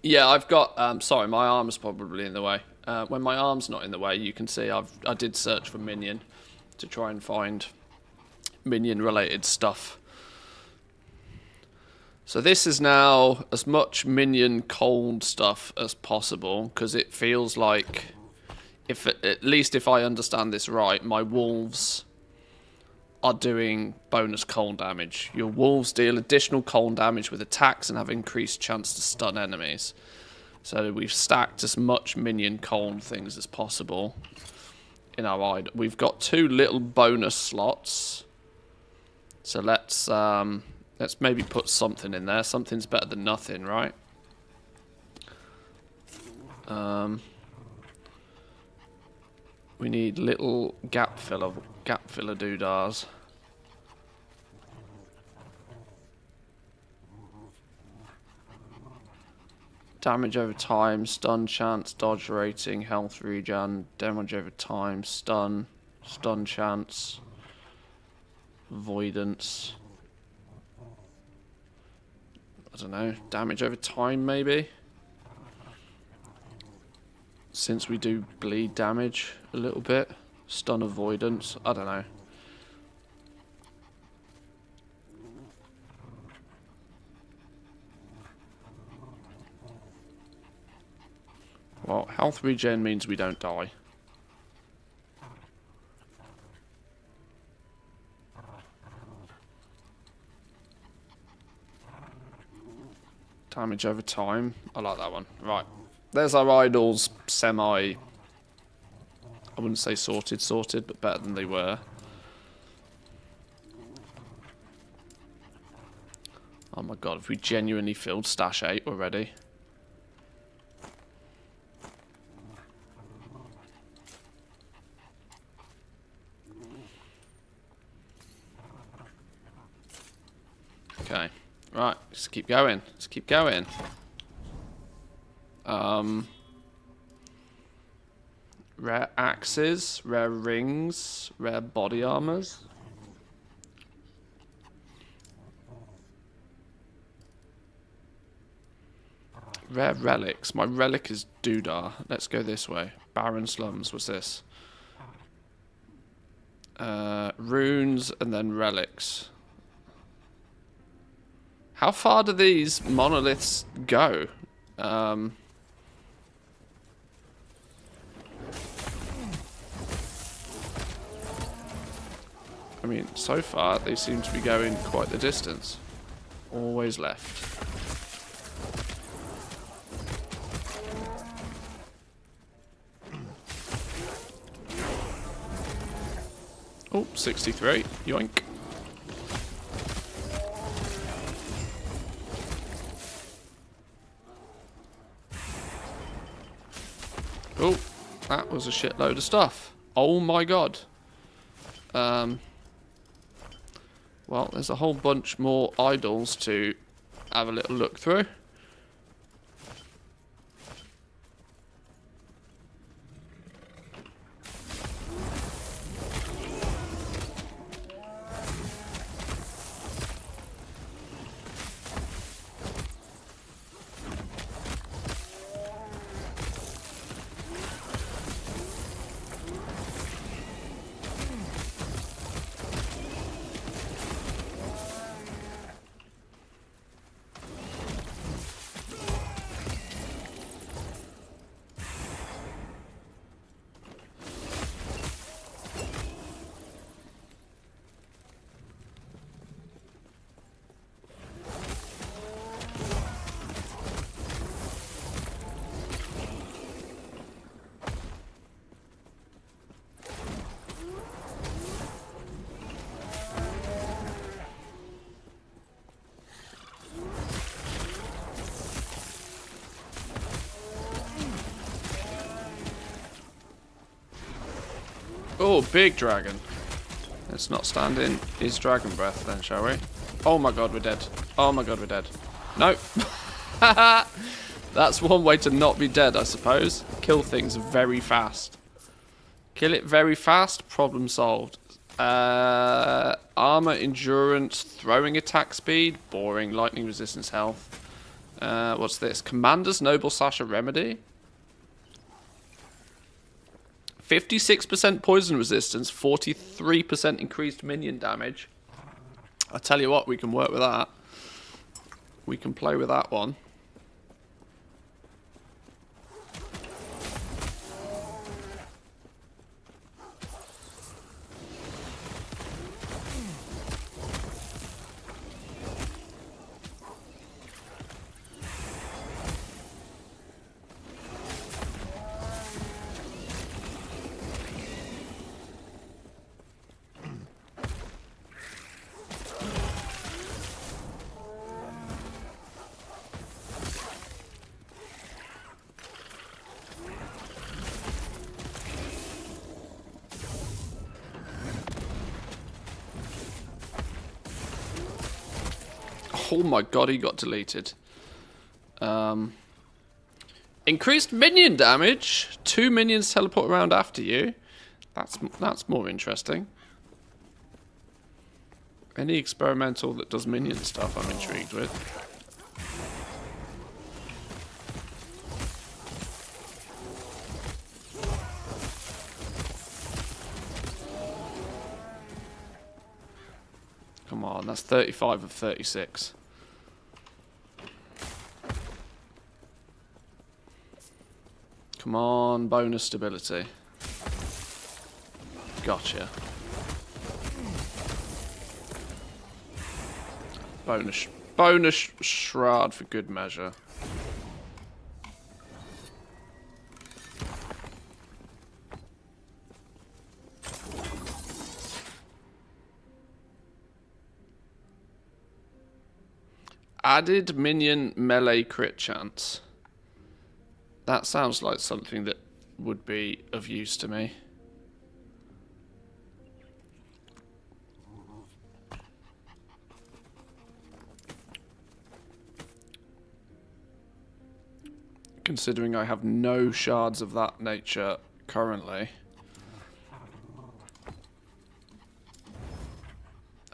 Yeah, I've got. Sorry, my arm's probably in the way. When my arm's not in the way, you can see I did search for minion to try and find minion-related stuff. So this is now as much minion cold stuff as possible because it feels like, at least if I understand this right, my wolves are doing bonus cold damage. Your wolves deal additional cold damage with attacks and have increased chance to stun enemies. So we've stacked as much minion cold things as possible in our idol. We've got 2 little bonus slots. So let's maybe put something in there. Something's better than nothing, right? We need little gap filler doodahs. Damage over time, stun chance, dodge rating, health regen, damage over time, stun chance, avoidance. I don't know, damage over time maybe? Since we do bleed damage a little bit. Stun avoidance, I don't know. Well, health regen means we don't die. Damage over time, I like that one. Right. There's our idols, I wouldn't say sorted, but better than they were. Oh my god, have we genuinely filled stash 8 already? Okay, right, let's keep going. Let's keep going. Rare axes, rare rings, rare body armors. Rare relics. My relic is Doodah. Let's go this way. Barren slums. What's this? Runes and then relics. How far do these monoliths go? I mean, so far they seem to be going quite the distance. Always left. Oh, 63. Yoink. Oh, that was a shitload of stuff. Oh my god. Well, there's a whole bunch more idols to have a little look through. Oh, big dragon. Let's not stand in his dragon breath then, shall we? Oh my god, we're dead. Oh my god, we're dead. No. That's one way to not be dead, I suppose. Kill things very fast. Kill it very fast, problem solved. Armor, endurance, throwing attack speed, boring, lightning resistance, health. What's this? Commander's Noble Sasha Remedy. 56% poison resistance, 43% increased minion damage. I tell you what, we can work with that. We can play with that one. Oh my god, he got deleted. Increased minion damage. 2 minions teleport around after you. That's more interesting. Any experimental that does minion stuff I'm intrigued with. Come on, that's 35 of 36. Come on, bonus stability. Gotcha. Bonus shroud for good measure. Added minion melee crit chance. That sounds like something that would be of use to me. Considering I have no shards of that nature currently.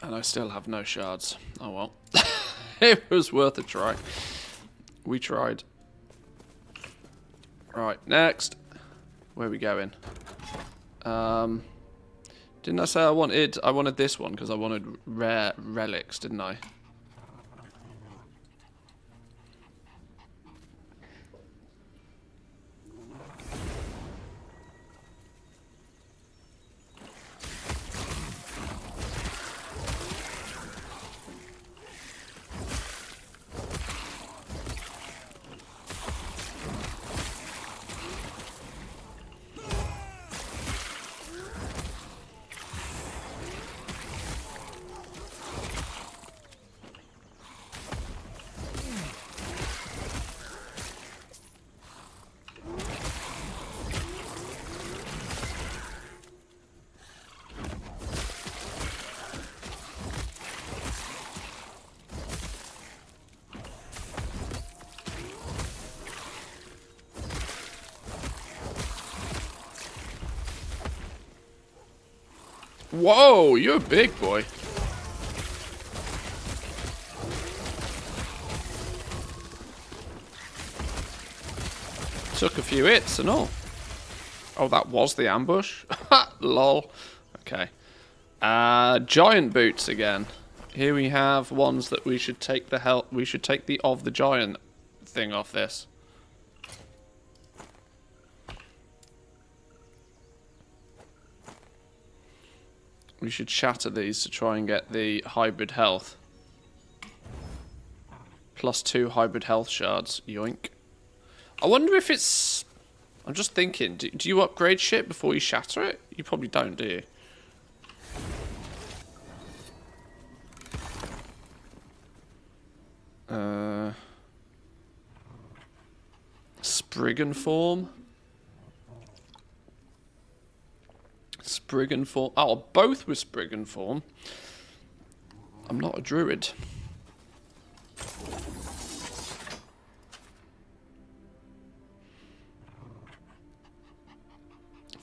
And I still have no shards. Oh well. It was worth a try. We tried. Right, next. Where are we going? Didn't I say I wanted this one because I wanted rare relics, didn't I? Whoa, you're a big boy. Took a few hits and all. Oh, that was the ambush? Lol. Okay. Giant boots again. Here we have ones that we should take the hell. We should take the of the giant thing off this. We should shatter these to try and get the hybrid health. +2 hybrid health shards. Yoink. I wonder if it's... I'm just thinking, do you upgrade shit before you shatter it? You probably don't, do you? Spriggan form? Spriggan form. Oh, both with Spriggan form. I'm not a druid.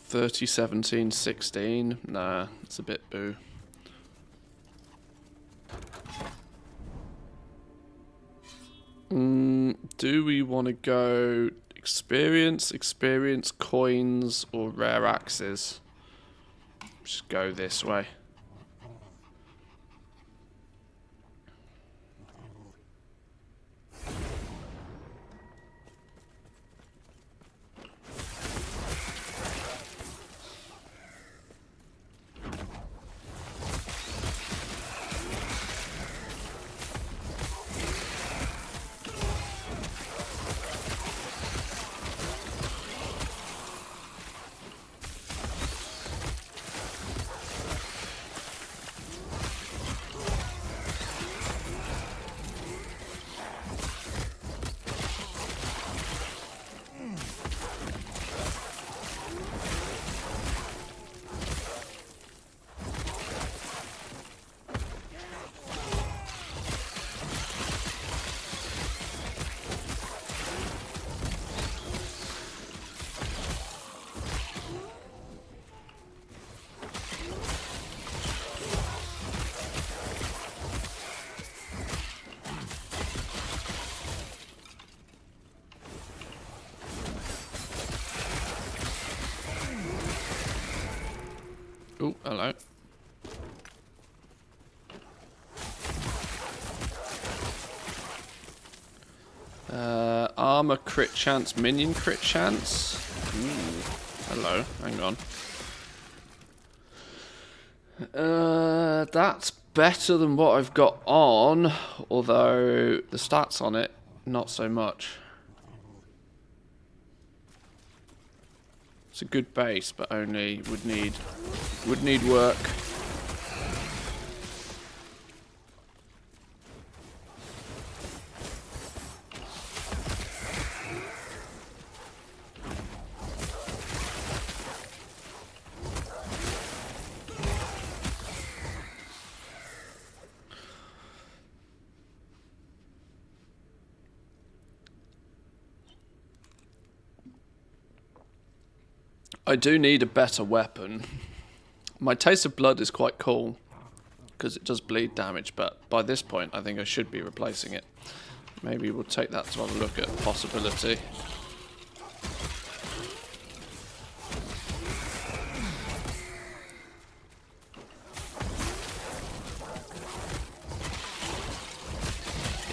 $30, $17, $16. Nah, it's a bit boo. Do we want to go experience, coins, or rare axes? Just go this way. Oh, hello. Armor crit chance, minion crit chance. Ooh, hello, hang on. That's better than what I've got on, although the stats on it, not so much. It's a good base, but only would need work. I do need a better weapon. My Taste of Blood is quite cool because it does bleed damage, but by this point I think I should be replacing it. Maybe we'll take that to have a look at possibility.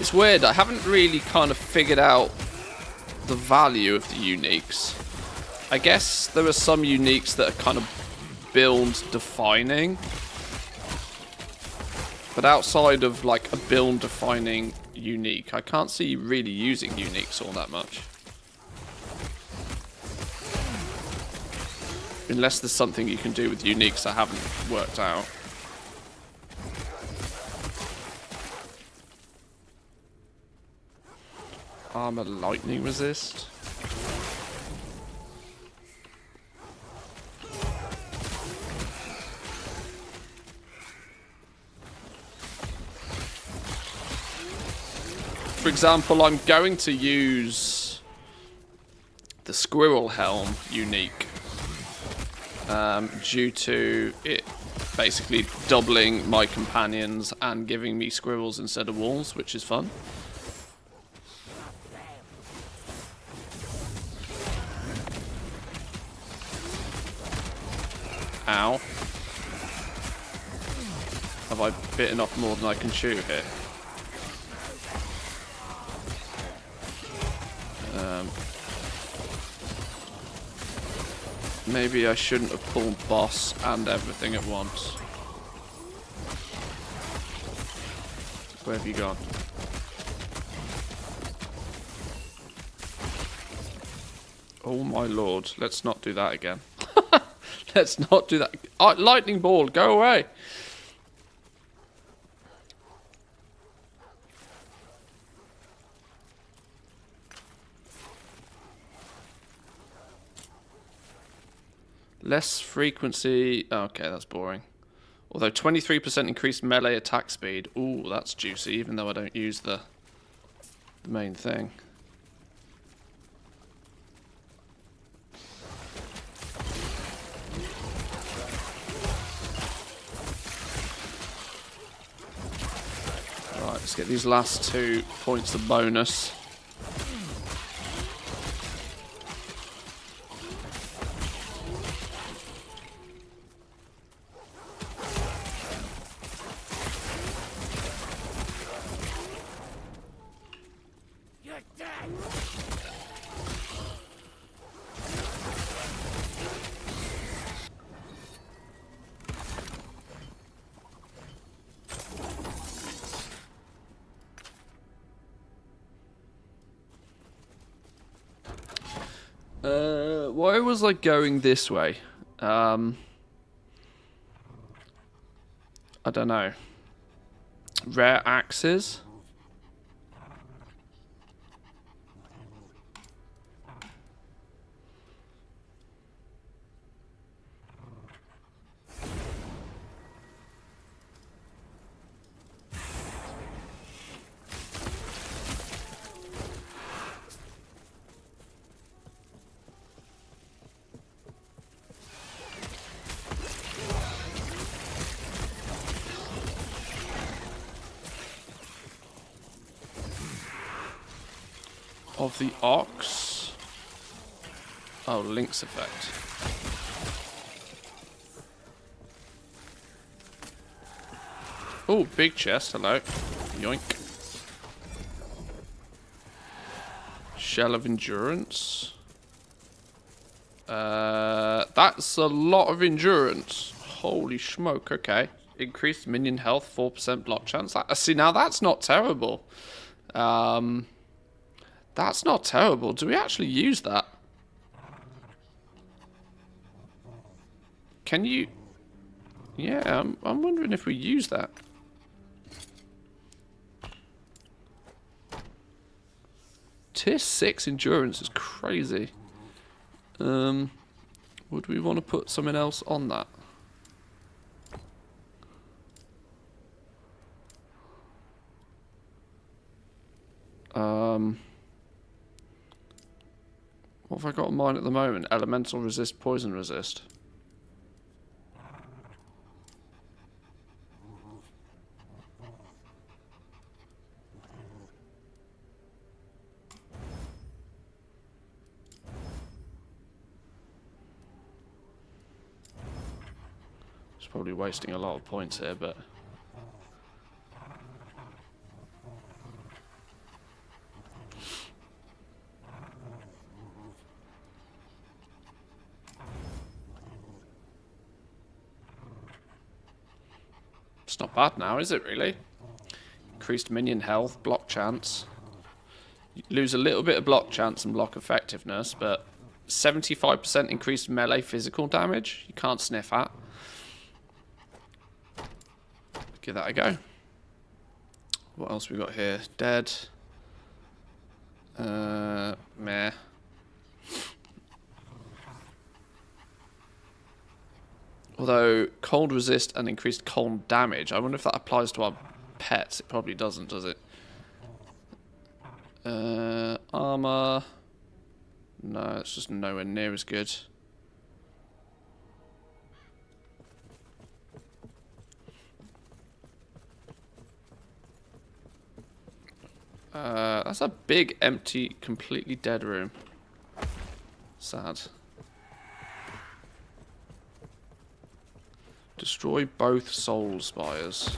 It's weird, I haven't really kind of figured out the value of the uniques. I guess there are some uniques that are kind of build defining, but outside of like a build defining unique, I can't see really using uniques all that much. Unless there's something you can do with uniques I haven't worked out. Armor lightning resist. For example, I'm going to use the Squirrel Helm unique due to it basically doubling my companions and giving me squirrels instead of walls, which is fun. Ow. Have I bitten off more than I can chew here? Maybe I shouldn't have pulled boss and everything at once. Where have you gone? Oh my lord, let's not do that again. Let's not do that. Oh, lightning ball, go away. Less frequency. Okay, that's boring. Although 23% increased melee attack speed. Ooh, that's juicy, even though I don't use the main thing. Right, let's get these last 2 points of bonus. Why was I going this way? I don't know. Rare axes? Of the ox. Oh, Link's effect. Oh, big chest. Hello. Yoink. Shell of endurance. That's a lot of endurance. Holy smoke. Okay. Increased minion health, 4% block chance. See, now that's not terrible. That's not terrible. Do we actually use that? Can you... Yeah, I'm wondering if we use that. Tier 6 endurance is crazy. Would we want to put something else on that? What have I got on mine at the moment? Elemental resist, poison resist. It's probably wasting a lot of points here, but... It's not bad now, is it really? Increased minion health, block chance. You lose a little bit of block chance and block effectiveness, but 75% increased melee physical damage. You can't sniff at. Give that a go. What else we got here? Dead. Meh. Although, cold resist and increased cold damage. I wonder if that applies to our pets. It probably doesn't, does it? Armor. No, it's just nowhere near as good. That's a big, empty, completely dead room. Sad. Destroy both soul spires.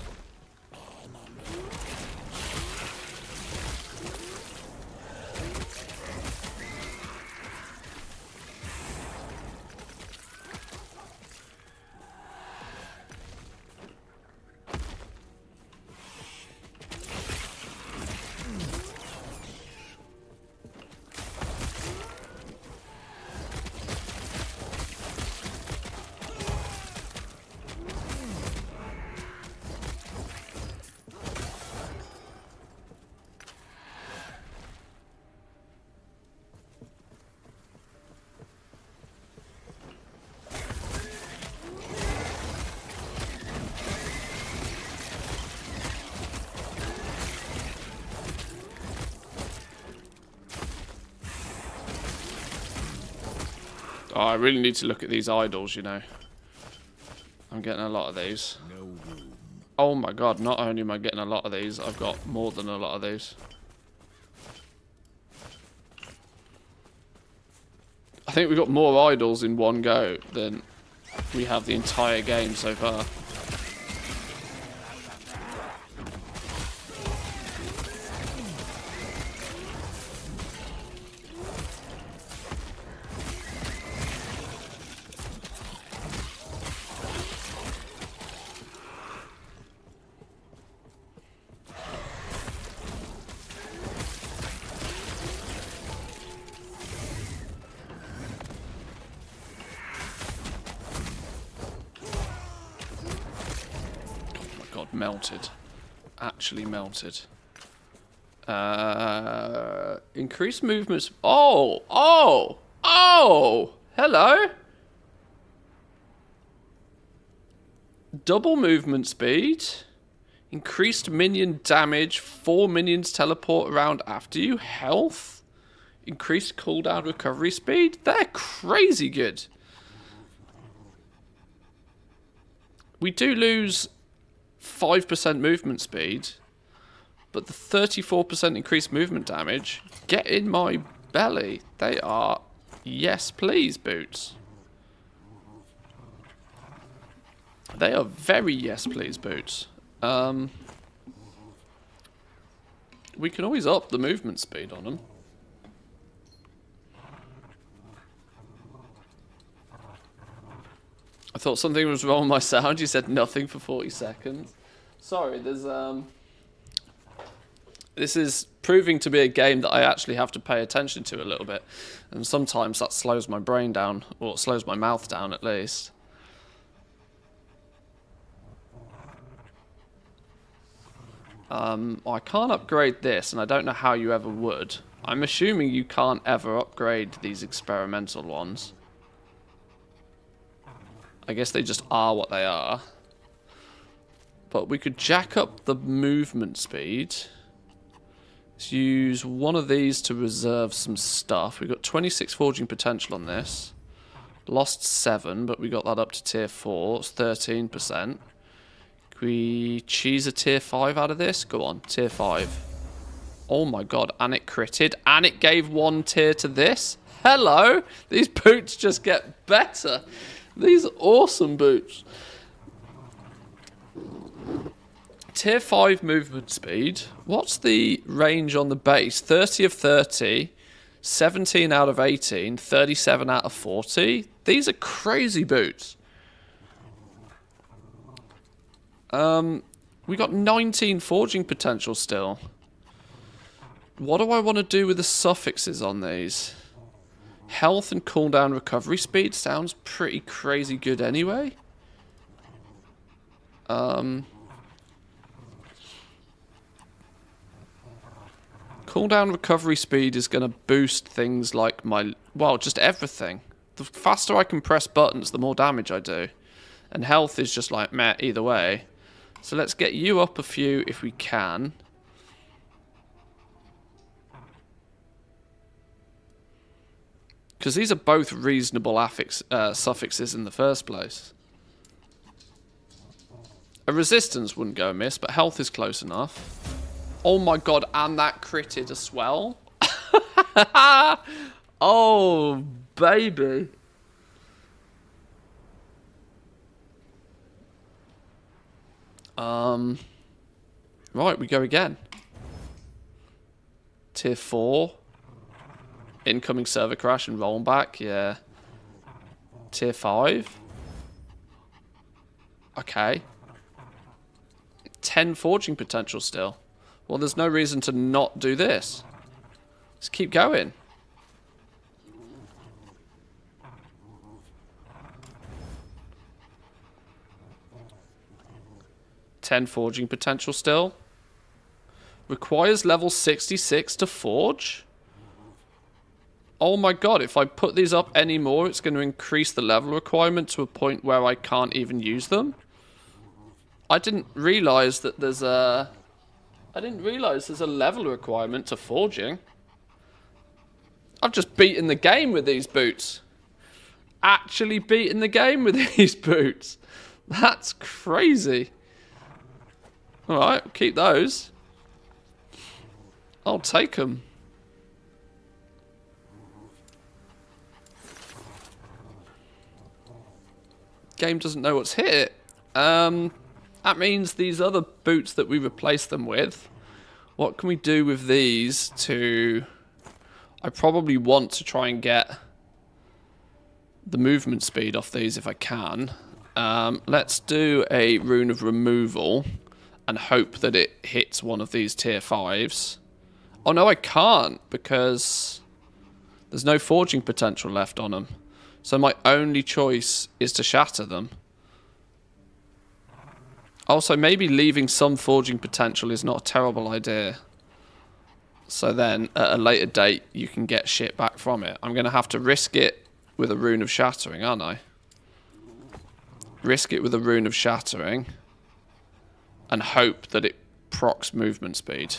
Oh, I really need to look at these idols, you know. I'm getting a lot of these. Oh my god, not only am I getting a lot of these, I've got more than a lot of these. I think we've got more idols in one go than we have the entire game so far. Melted. Actually melted. Increased movements. Oh! Hello! Double movement speed. Increased minion damage. 4 minions teleport around after you. Health. Increased cooldown recovery speed. They're crazy good. We do lose 5% movement speed, but the 34% increased movement damage, get in my belly. They are yes please boots. They are very yes please boots. We can always up the movement speed on them. I thought something was wrong with my sound. You said nothing for 40 seconds. Sorry, there's this is proving to be a game that I actually have to pay attention to a little bit. And sometimes that slows my brain down, or it slows my mouth down at least. I can't upgrade this, and I don't know how you ever would. I'm assuming you can't ever upgrade these experimental ones. I guess they just are what they are. But we could jack up the movement speed. Let's use one of these to reserve some stuff. We've got 26 forging potential on this. Lost 7, but we got that up to tier 4. It's 13%. Can we cheese a tier 5 out of this? Go on, tier 5. Oh my god, and it critted. And it gave 1 tier to this. Hello! These boots just get better. These awesome boots. Tier 5 movement speed. What's the range on the base? 30 of 30, 17 out of 18, 37 out of 40. These are crazy boots. We got 19 forging potential still. What do I want to do with the suffixes on these? Health and cooldown recovery speed sounds pretty crazy good anyway. Cooldown recovery speed is going to boost things like my... well, just everything. The faster I can press buttons, the more damage I do. And health is just like meh either way. So let's get you up a few if we can. Because these are both reasonable suffixes in the first place. A resistance wouldn't go amiss, but health is close enough. Oh my god, and that critted as well. Oh, baby. Right, we go again. Tier 4. Incoming server crash and rollback, yeah. Tier 5. Okay. 10 forging potential still. Well, there's no reason to not do this. Let's keep going. Ten forging potential still. Requires level 66 to forge. Oh my god, if I put these up anymore, it's going to increase the level requirement to a point where I can't even use them. I didn't realise that there's a... I didn't realise there's a level requirement to forging. I've just beaten the game with these boots. Actually beaten the game with these boots. That's crazy. Alright, we'll keep those. I'll take them. Game doesn't know what's hit it. That means these other boots that we replace them with. What can we do with these to... I probably want to try and get the movement speed off these if I can. Let's do a rune of removal and hope that it hits one of these tier 5s. Oh no, I can't because there's no forging potential left on them. So my only choice is to shatter them. Also, maybe leaving some forging potential is not a terrible idea. So then, at a later date, you can get shit back from it. I'm going to have to risk it with a rune of shattering, aren't I? Risk it with a rune of shattering. And hope that it procs movement speed.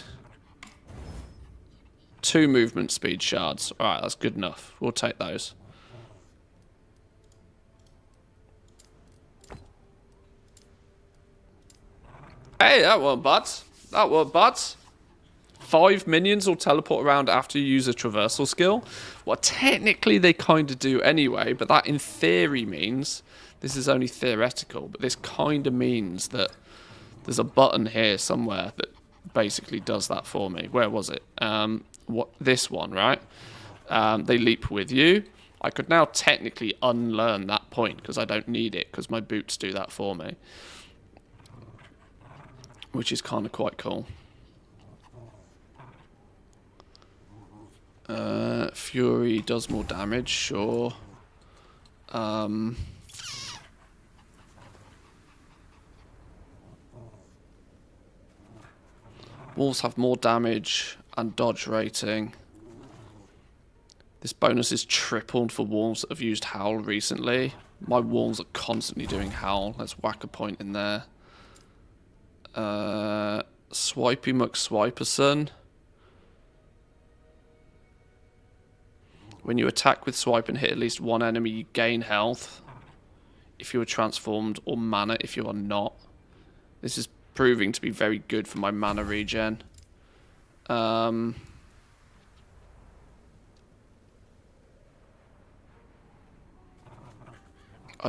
2 movement speed shards. Alright, that's good enough. We'll take those. Hey, that weren't bad. That weren't bad. 5 minions will teleport around after you use a traversal skill. Well, technically they kind of do anyway, but that in theory means... This is only theoretical, but this kind of means that there's a button here somewhere that basically does that for me. Where was it? This one, right? They leap with you. I could now technically unlearn that point because I don't need it because my boots do that for me. Which is kind of quite cool. Fury does more damage, sure. Walls have more damage and dodge rating. This bonus is tripled for walls that have used Howl recently. My walls are constantly doing Howl. Let's whack a point in there. Swipey McSwiperson. When you attack with swipe and hit at least one enemy, you gain health if you are transformed, or mana if you are not. This is proving to be very good for my mana regen. I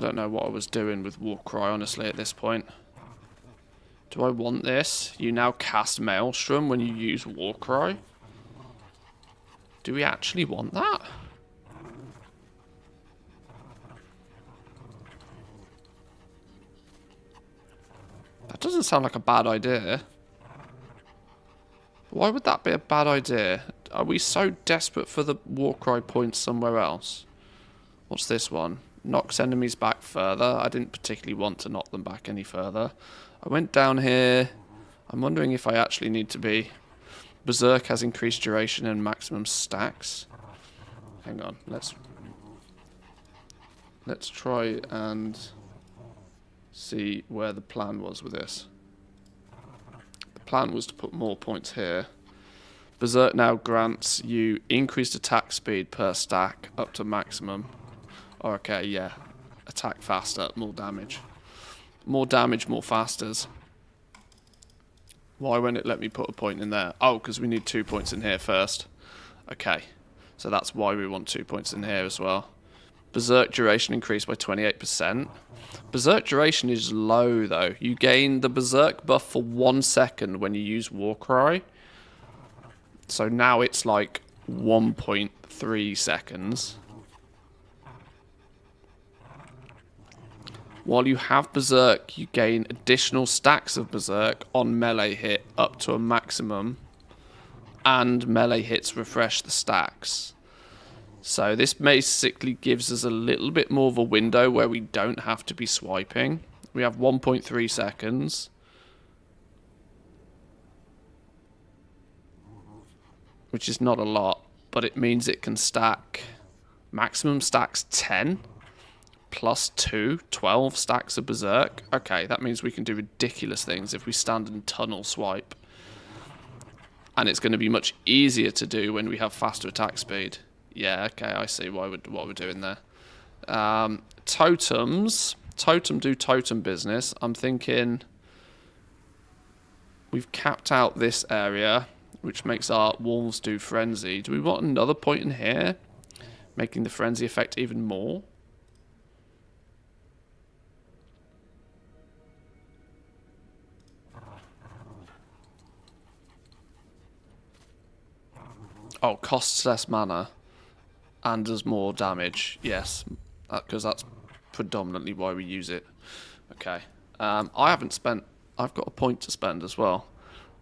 don't know what I was doing with Warcry, honestly, at this point. Do I want this? You now cast Maelstrom when you use Warcry? Do we actually want that? That doesn't sound like a bad idea. Why would that be a bad idea? Are we so desperate for the Warcry points somewhere else? What's this one? Knocks enemies back further. I didn't particularly want to knock them back any further. I went down here. I'm wondering if I actually need to be... Berserk has increased duration and maximum stacks. Hang on, let's try and see where the plan was with this. The plan was to put more points here. Berserk now grants you increased attack speed per stack up to maximum. Oh, okay, yeah. Attack faster, more damage. More damage, more fasters. Why won't it let me put a point in there? Oh, because we need 2 points in here first. Okay. So that's why we want 2 points in here as well. Berserk duration increased by 28%. Berserk duration is low, though. You gain the Berserk buff for 1 second when you use Warcry. So now it's like 1.3 seconds. While you have Berserk, you gain additional stacks of Berserk on melee hit up to a maximum. And melee hits refresh the stacks. So this basically gives us a little bit more of a window where we don't have to be swiping. We have 1.3 seconds. Which is not a lot, but it means it can stack. Maximum stacks 10. Plus 2, 12 stacks of Berserk. Okay, that means we can do ridiculous things if we stand and tunnel swipe. And it's going to be much easier to do when we have faster attack speed. Yeah, okay, I see what we're doing there. Totems. Totem do totem business. I'm thinking we've capped out this area, which makes our wolves do frenzy. Do we want another point in here, making the frenzy effect even more? Oh, costs less mana and does more damage. Yes, because that's predominantly why we use it. Okay. I haven't spent... I've got a point to spend as well.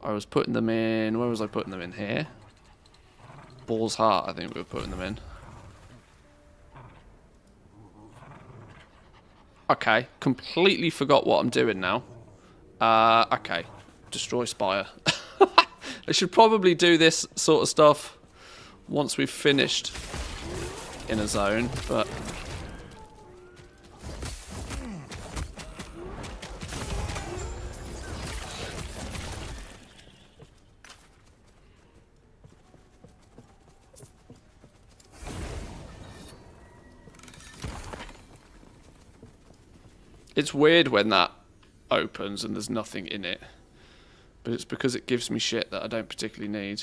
I was putting them in... Where was I putting them in? Here? Boar's Heart, I think we were putting them in. Okay. Completely forgot what I'm doing now. Okay. Destroy Spire. I should probably do this sort of stuff once we've finished in a zone, but... It's weird when that opens and there's nothing in it. But it's because it gives me shit that I don't particularly need.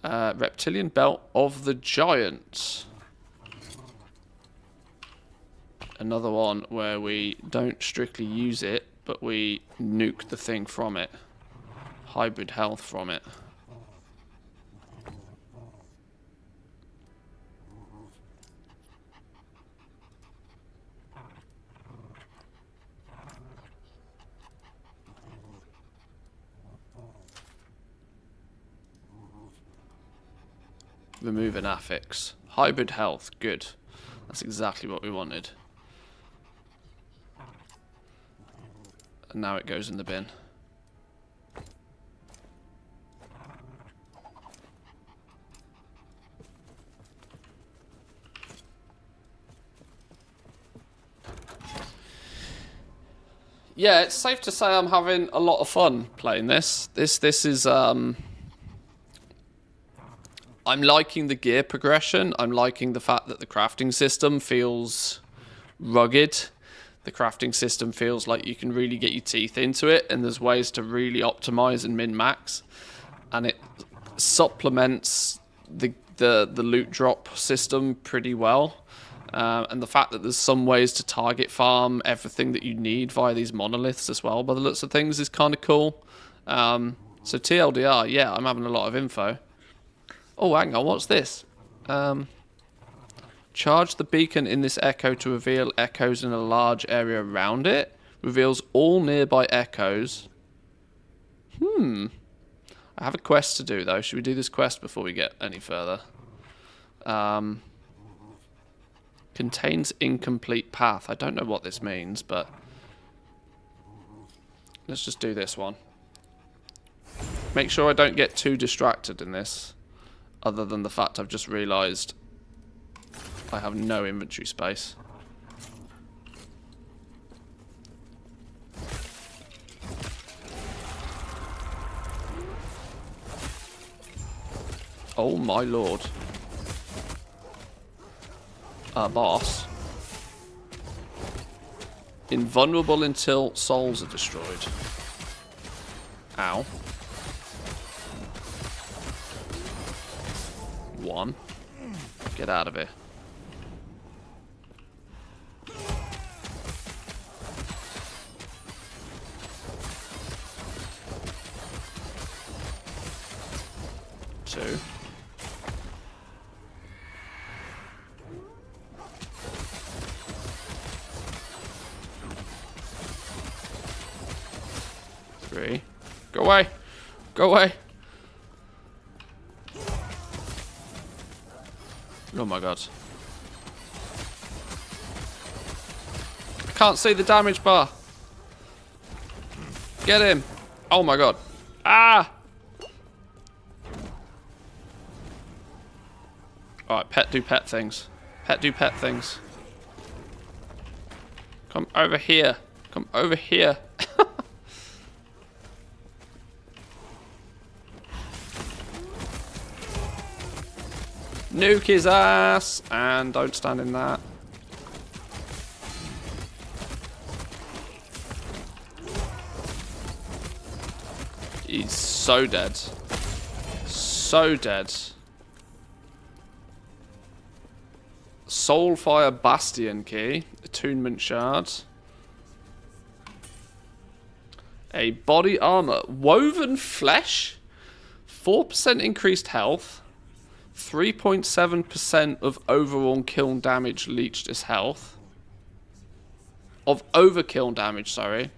Reptilian Belt of the Giant. Another one where we don't strictly use it, but we nuke the thing from it. Hybrid health from it. Remove an affix. Hybrid health. Good. That's exactly what we wanted. And now it goes in the bin. Yeah, it's safe to say I'm having a lot of fun playing this. This is I'm liking the gear progression. I'm liking the fact that the crafting system feels rugged. The crafting system feels like you can really get your teeth into it, and there's ways to really optimize and min-max. And it supplements the loot drop system pretty well. And the fact that there's some ways to target farm everything that you need via these monoliths as well, by the looks of things, is kind of cool. So TLDR, yeah, I'm having a lot of info. Oh, hang on, what's this? Charge the beacon in this echo to reveal echoes in a large area around it. Reveals all nearby echoes. I have a quest to do, though. Should we do this quest before we get any further? Contains incomplete path. I don't know what this means, but... let's just do this one. Make sure I don't get too distracted in this. Other than the fact I've just realised I have no inventory space. Oh my lord. Boss. Invulnerable until souls are destroyed. Ow. 1. Get out of here. Two. Three. Go away. Go away. Oh my god. I can't see the damage bar. Get him. Oh my god. Ah! Alright, pet do pet things. Pet do pet things. Come over here. Come over here. Nuke his ass! And don't stand in that. He's so dead. So dead. Soulfire Bastion key. Attunement shard. A body armor. Woven flesh. 4% increased health. 3.7% of overall kill damage leached as health. Of overkill damage, sorry.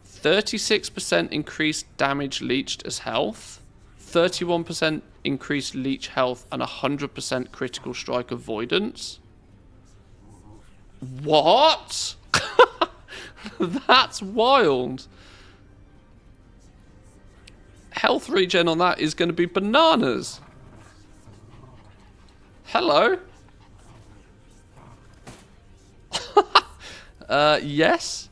36% increased damage leached as health. 31% increased leech health and 100% critical strike avoidance. What? That's wild. Health regen on that is going to be bananas. Hello? Yes?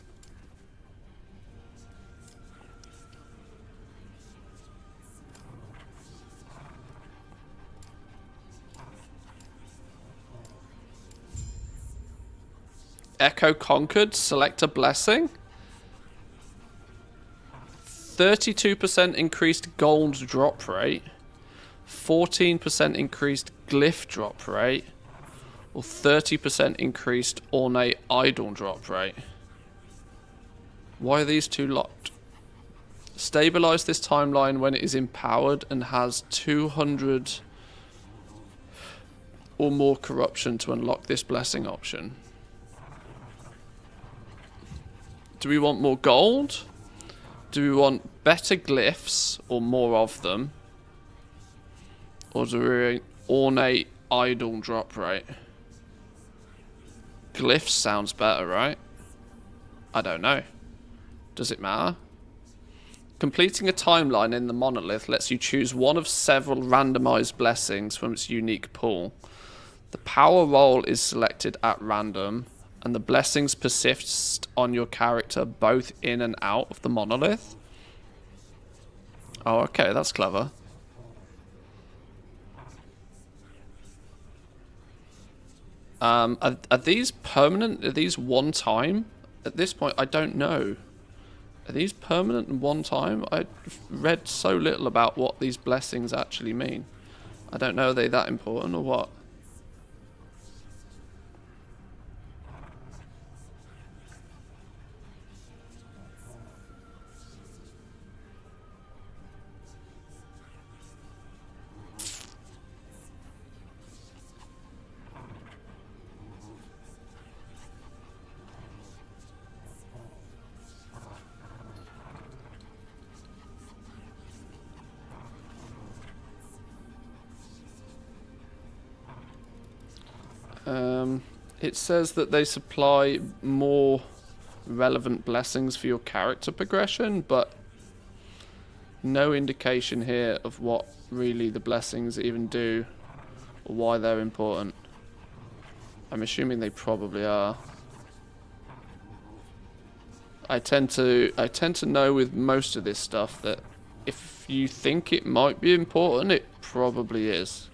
Echo conquered. Select a blessing. 32% increased gold drop rate. 14% increased glyph drop rate. Or 30% increased ornate idol drop rate. Why are these two locked? Stabilize this timeline when it is empowered and has 200 or more corruption to unlock this blessing option. Do we want more gold? Do we want better glyphs or more of them? Or do we ornate idol drop rate? Glyphs sounds better, right? I don't know. Does it matter? Completing a timeline in the monolith lets you choose one of several randomized blessings from its unique pool. The power roll is selected at random, and the blessings persist on your character both in and out of the monolith. Oh, okay, that's clever. Are these permanent? Are these one time? At this point, I don't know. Are these permanent and one time? I read so little about what these blessings actually mean. I don't know, are they that important or what? It says that they supply more relevant blessings for your character progression, but no indication here of what really the blessings even do or why they're important. I'm assuming they probably are. I tend to know with most of this stuff that if you think it might be important, it probably is.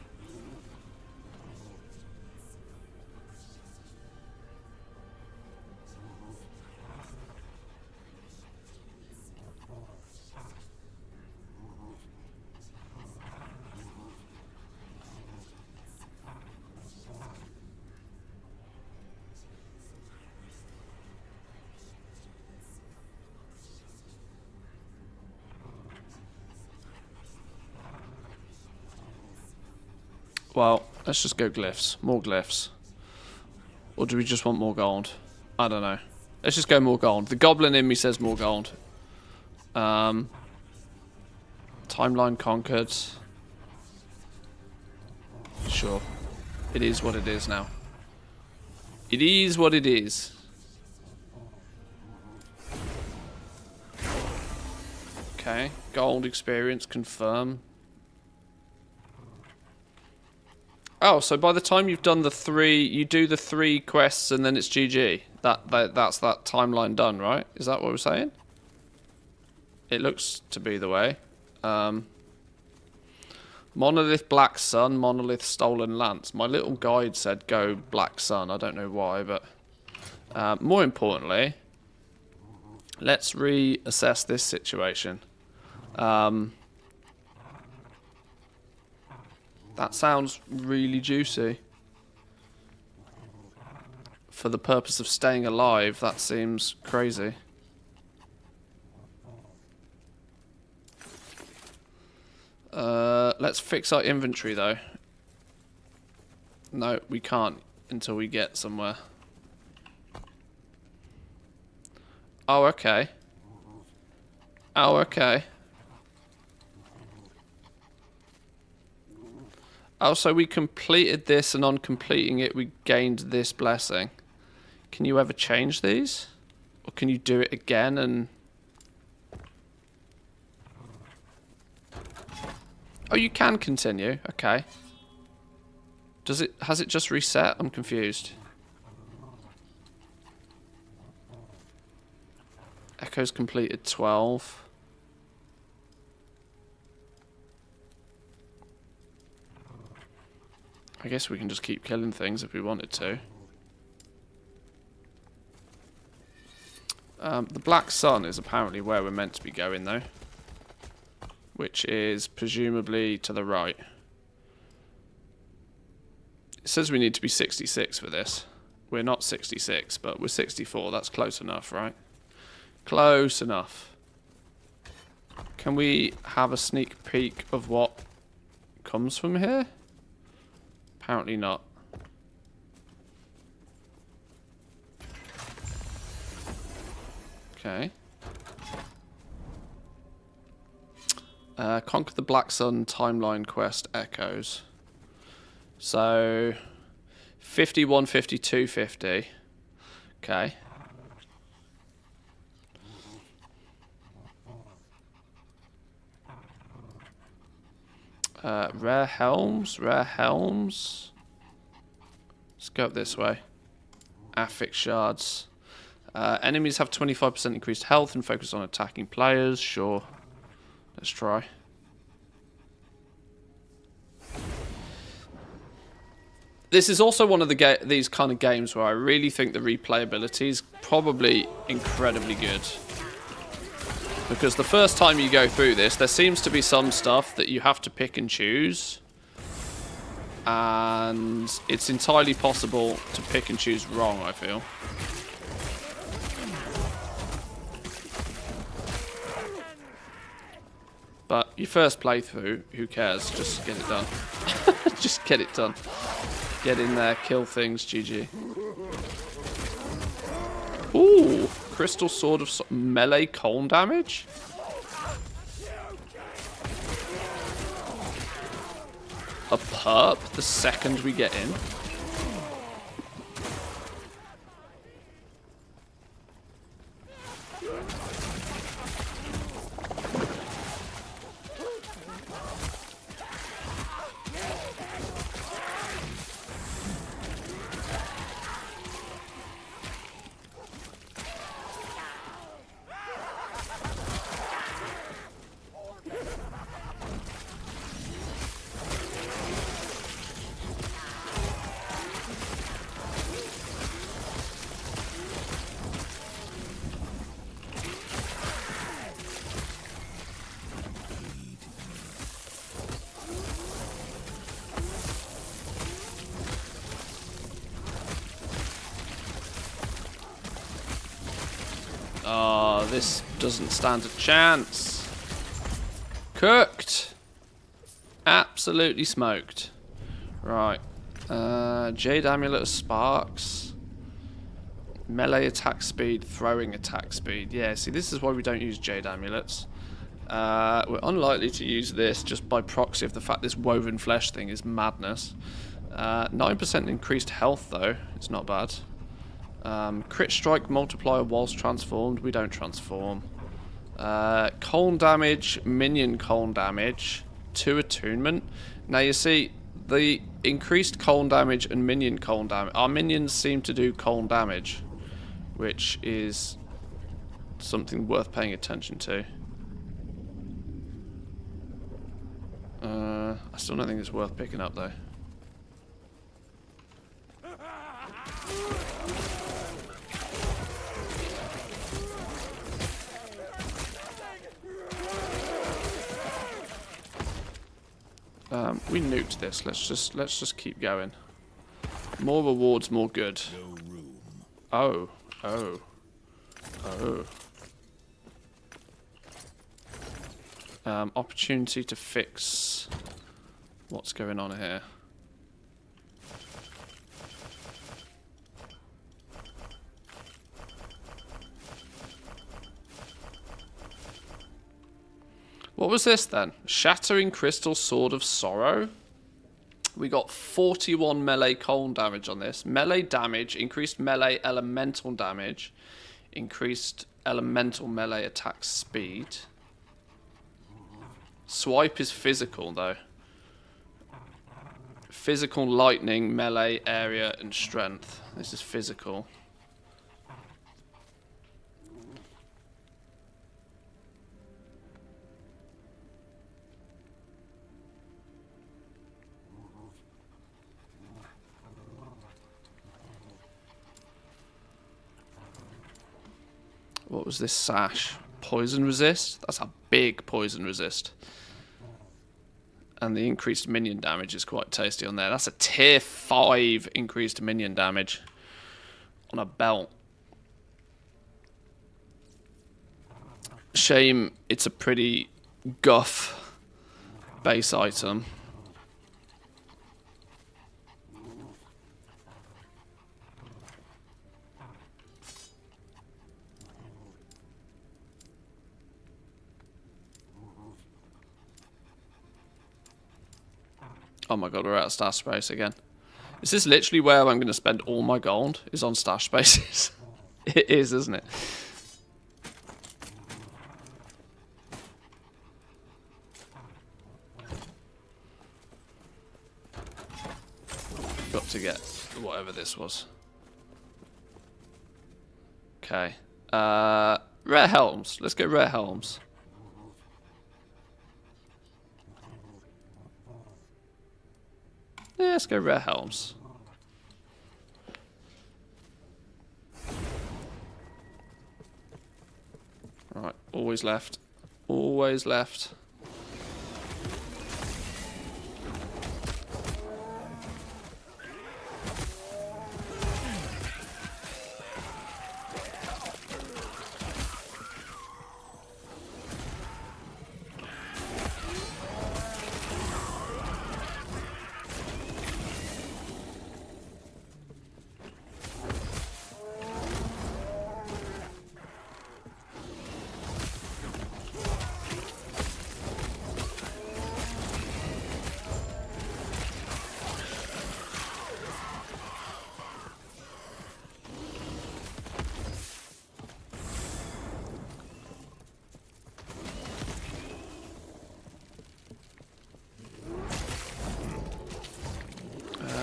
Well, let's just go glyphs. More glyphs. Or do we just want more gold? I don't know. Let's just go more gold. The goblin in me says more gold. Timeline conquered. Sure. It is what it is now. It is what it is. Okay. Gold experience confirm. Oh, so by the time you've done the 3, you do the 3 quests and then it's GG. That's that timeline done, right? Is that what we're saying? It looks to be the way. Monolith Black Sun, Monolith Stolen Lance. My little guide said go Black Sun. I don't know why, but more importantly, let's reassess this situation. That sounds really juicy. For the purpose of staying alive, that seems crazy. Let's fix our inventory though. No, we can't until we get somewhere. Oh, okay. Oh, okay. Oh, so we completed this and on completing it we gained this blessing. Can you ever change these? Or can you do it again and... Oh, you can continue. Okay. Has it just reset? I'm confused. Echo's completed 12. I guess we can just keep killing things if we wanted to. The Black Sun is apparently where we're meant to be going though. Which is presumably to the right. It says we need to be 66 for this. We're not 66, but we're 64. That's close enough, right? Close enough. Can we have a sneak peek of what comes from here? Apparently not. Okay. Conquer the Black Sun timeline quest echoes. So 51, 52, 50. Okay. Rare helms, rare helms. Let's go up this way. Affix shards. Enemies have 25% increased health and focus on attacking players. Sure. Let's try. This is also one of these kind of games where I really think the replayability is probably incredibly good. Because the first time you go through this, there seems to be some stuff that you have to pick and choose. And it's entirely possible to pick and choose wrong, I feel. But your first playthrough, who cares? Just get it done. Just get it done. Get in there, kill things, GG. Ooh, crystal sword of melee cold damage. A perp the second we get in. Oh, this doesn't stand a chance. Cooked. Absolutely smoked. Right. Jade Amulet of Sparks. Melee attack speed, throwing attack speed. Yeah, see, this is why we don't use Jade Amulets. We're unlikely to use this just by proxy of the fact this woven flesh thing is madness. 9% increased health, though. It's not bad. Crit strike multiplier whilst transformed. We don't transform. Cold damage, minion cold damage, 2 attunement. Now, you see, the increased cold damage and minion cold damage. Our minions seem to do cold damage, which is something worth paying attention to. I still don't think it's worth picking up, though. We nuked this. Let's just keep going. More rewards, more good. Oh. Opportunity to fix what's going on here. What was this then? Shattering Crystal Sword of Sorrow. We got 41 melee cold damage on this. Melee damage, increased melee elemental damage, increased elemental melee attack speed. Swipe is physical though. Physical lightning, melee, area, and strength. This is physical. What was this sash? Poison resist? That's a big poison resist. And the increased minion damage is quite tasty on there. That's a tier 5 increased minion damage on a belt. Shame it's a pretty guff base item. Oh my god, we're out of stash space again. Is this literally where I'm going to spend all my gold? Is on stash spaces? It is, isn't it? Got to get whatever this was. Okay. Rare helms. Let's get rare helms. Yeah, let's go rare helms. Right, always left. Always left.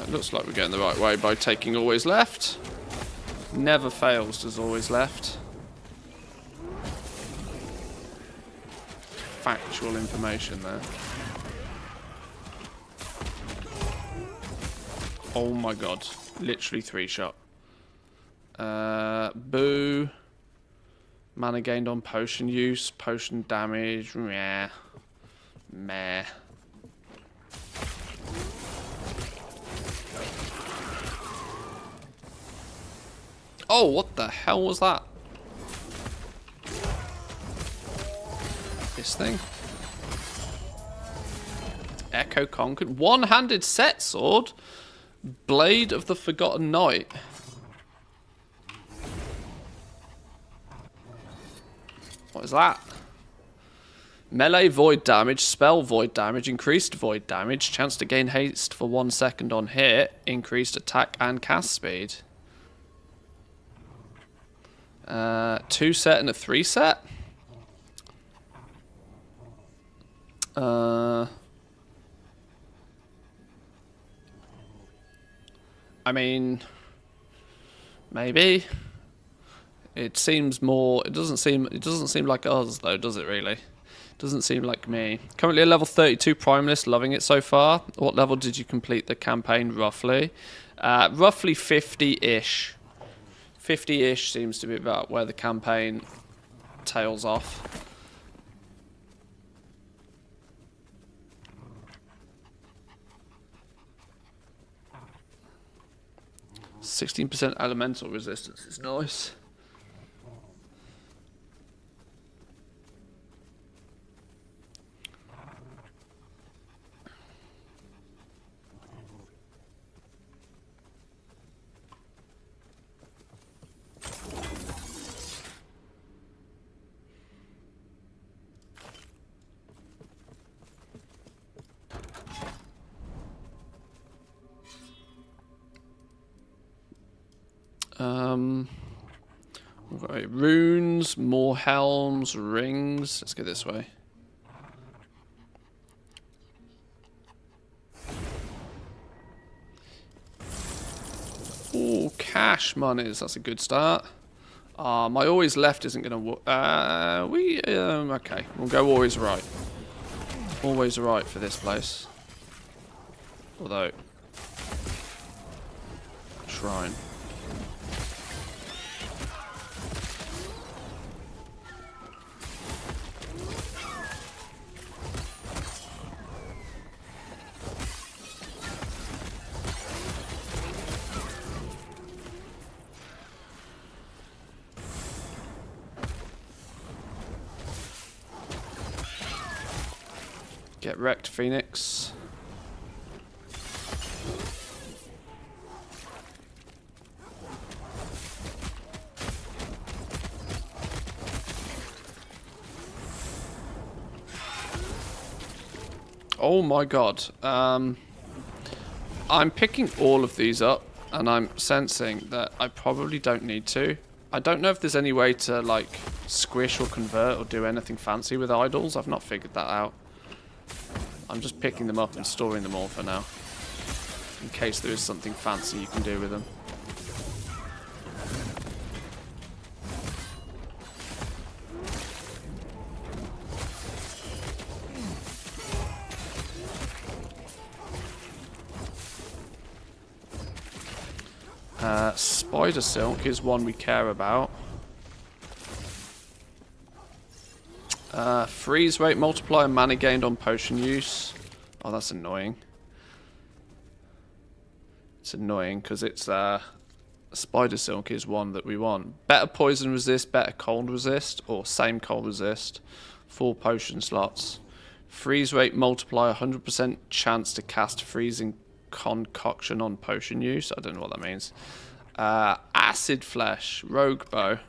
Looks like we're going the right way by taking always left. Never fails, does always left. Factual information there. Oh my god. Literally 3-shot. Boo. Mana gained on potion use. Potion damage. Meh. Meh. Oh, what the hell was that? This thing? Echo Conquered. One-handed set sword. Blade of the Forgotten Knight. What is that? Melee void damage, spell void damage, increased void damage, chance to gain haste for 1 second on hit, increased attack and cast speed. 2 set and a 3 set. I mean, maybe. It seems more. It doesn't seem like us though, does it? Really, doesn't seem like me. Currently a level 32 primalist, loving it so far. What level did you complete the campaign roughly? Roughly 50-ish. 50-ish seems to be about where the campaign tails off. %16 elemental resistance is nice. We've got runes, more helms, rings. Let's go this way. Ooh, cash monies. That's a good start. My always left isn't going to... okay, we'll go always right. Always right for this place. Although... Shrine. Get wrecked, Phoenix. Oh my god. I'm picking all of these up, and I'm sensing that I probably don't need to. I don't know if there's any way to, like, squish or convert or do anything fancy with idols. I've not figured that out. I'm just picking them up and storing them all for now, in case there is something fancy you can do with them. Spider Silk is one we care about. Freeze rate multiplier, mana gained on potion use. Oh, that's annoying. It's annoying because it's Spider Silk is one that we want. Better poison resist, better cold resist, or same cold resist. 4 potion slots. Freeze rate multiplier, 100% chance to cast freezing concoction on potion use. I don't know what that means. Acid flesh, rogue bow.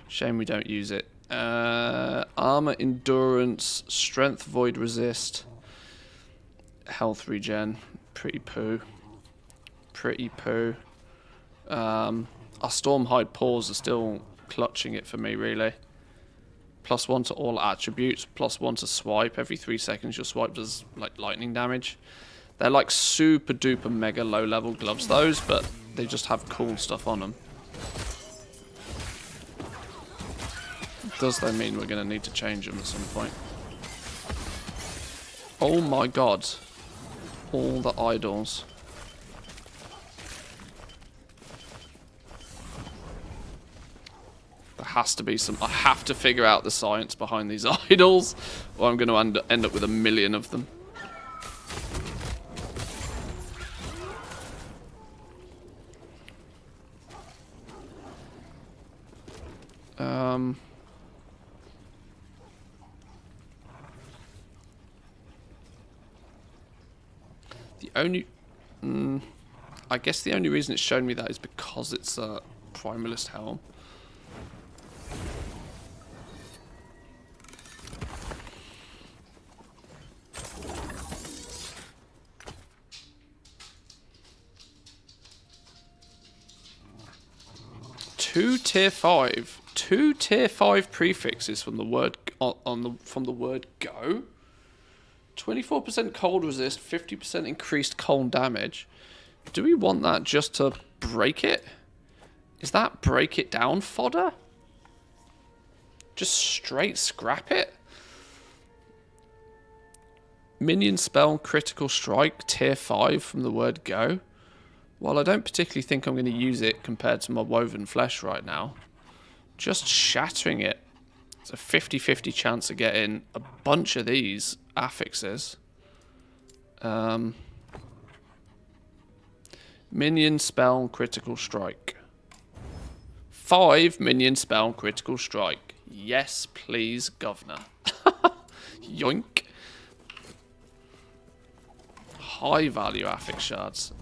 Shame we don't use it. Armor endurance, strength void resist, health regen. Pretty poo. Pretty poo. Our Stormhide paws are still clutching it for me, really. +1 to all attributes, +1 to swipe. Every 3 seconds your swipe does like lightning damage. They're like super duper mega low level gloves, those, but they just have cool stuff on them. Does that mean we're going to need to change them at some point? Oh my god. All the idols. There has to be some... I have to figure out the science behind these idols, or I'm going to end up with a million of them. The only... I guess the only reason it's shown me that is because it's a Primalist Helm. Two tier 5 prefixes from the word from the word go. 24% cold resist, 50% increased cold damage. Do we want that just to break it? Is that break it down fodder? Just straight scrap it? Minion spell critical strike tier 5 from the word go. Well, I don't particularly think I'm going to use it compared to my woven flesh right now. Just shattering it. It's a 50-50 chance of getting a bunch of these affixes. Minion spell critical strike. 5 minion spell critical strike. Yes, please, governor. Yoink. High value affix shards.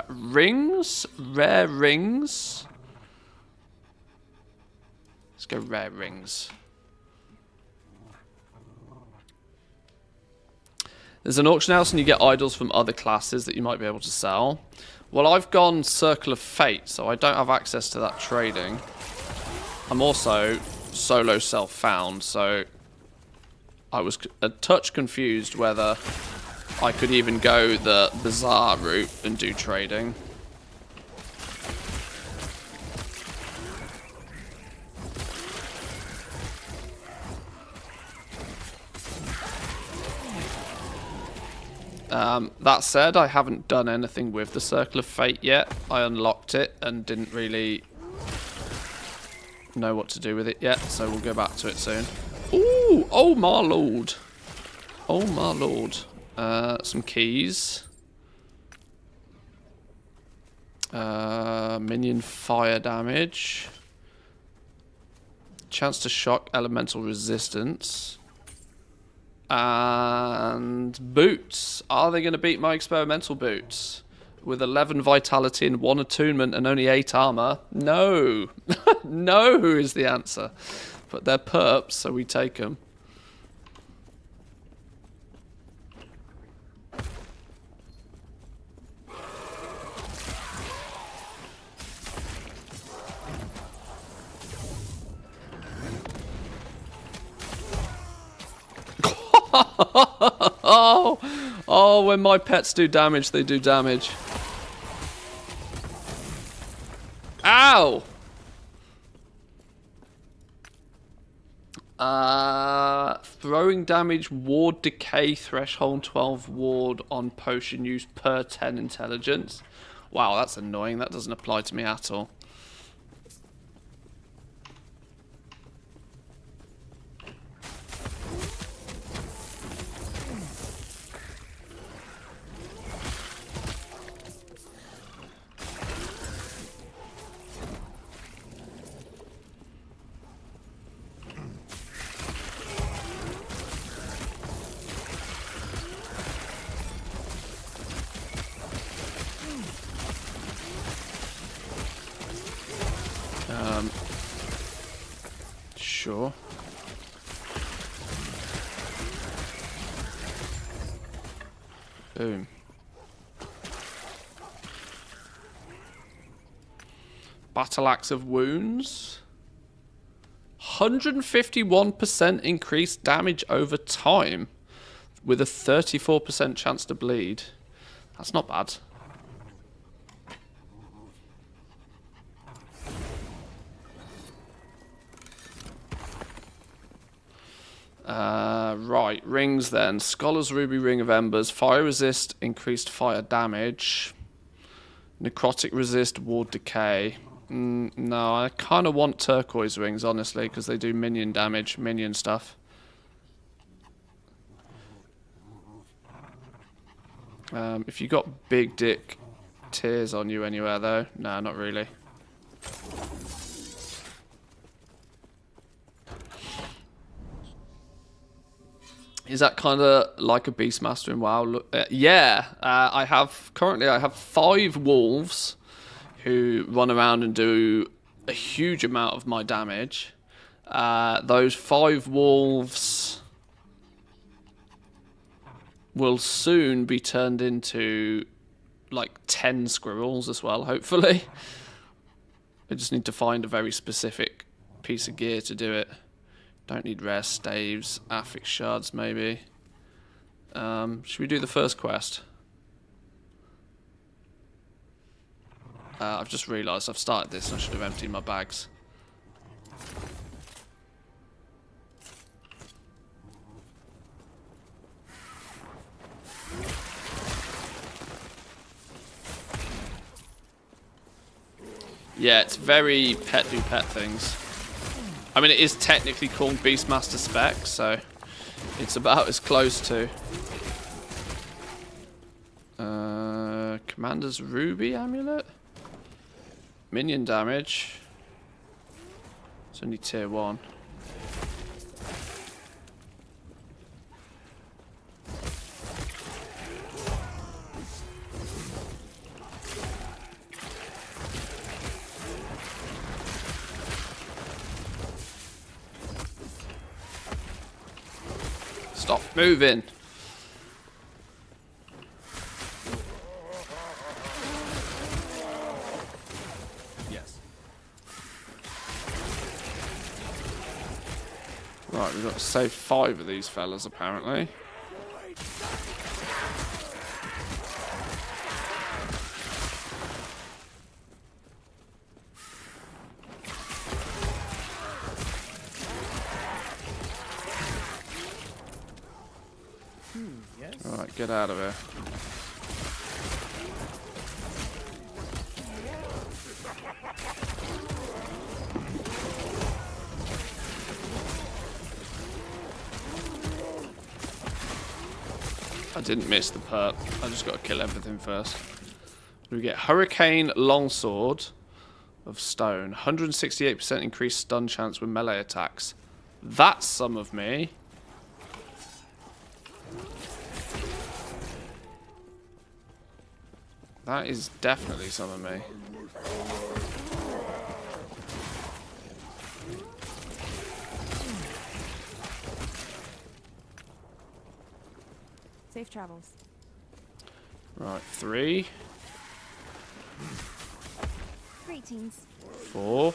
Rings? Rare rings? Let's go rare rings. There's an auction house and you get idols from other classes that you might be able to sell. Well, I've gone Circle of Fate, so I don't have access to that trading. I'm also solo self-found, so I was a touch confused whether I could even go the Bazaar route and do trading. That said, I haven't done anything with the Circle of Fate yet. I unlocked it and didn't really know what to do with it yet, so we'll go back to it soon. Ooh! Oh my lord! Oh my lord. Some keys. Minion fire damage. Chance to shock elemental resistance. And boots. Are they going to beat my experimental boots? With 11 vitality and 1 attunement and only 8 armor? No. No is the answer. But they're perps, so we take them. Oh, when my pets do damage, they do damage. Ow! Throwing damage, ward decay, threshold 12 ward on potion use per 10 intelligence. Wow, that's annoying. That doesn't apply to me at all. Sure. Boom. Battle Axe of Wounds. 151% increased damage over time with a 34% chance to bleed. That's not bad. Right, rings then. Scholar's Ruby Ring of Embers. Fire resist, increased fire damage. Necrotic resist, ward decay. No, I kind of want turquoise rings, honestly, because they do minion damage, minion stuff. If you got big dick tears on you anywhere, though? No, not really. Is that kind of like a Beastmaster in WoW? Yeah, I have 5 wolves who run around and do a huge amount of my damage. Those 5 wolves will soon be turned into like 10 squirrels as well, hopefully. I just need to find a very specific piece of gear to do it. Don't need rare staves, affix shards maybe. Should we do the first quest? I've just realised I've started this and I should have emptied my bags. Yeah, it's very pet do pet things. I mean, it is technically called Beastmaster spec, so it's about as close to. Commander's Ruby Amulet? Minion damage. It's only tier 1. Stop moving. Yes. Right, we've got to save 5 of these fellas apparently. Yes. Alright, get out of here. I didn't miss the perp. I just got to kill everything first. We get Hurricane Longsword of Stone. 168% increased stun chance with melee attacks. That's some of me. That is definitely some of me. Safe travels. Right, 3, Greetings. 4.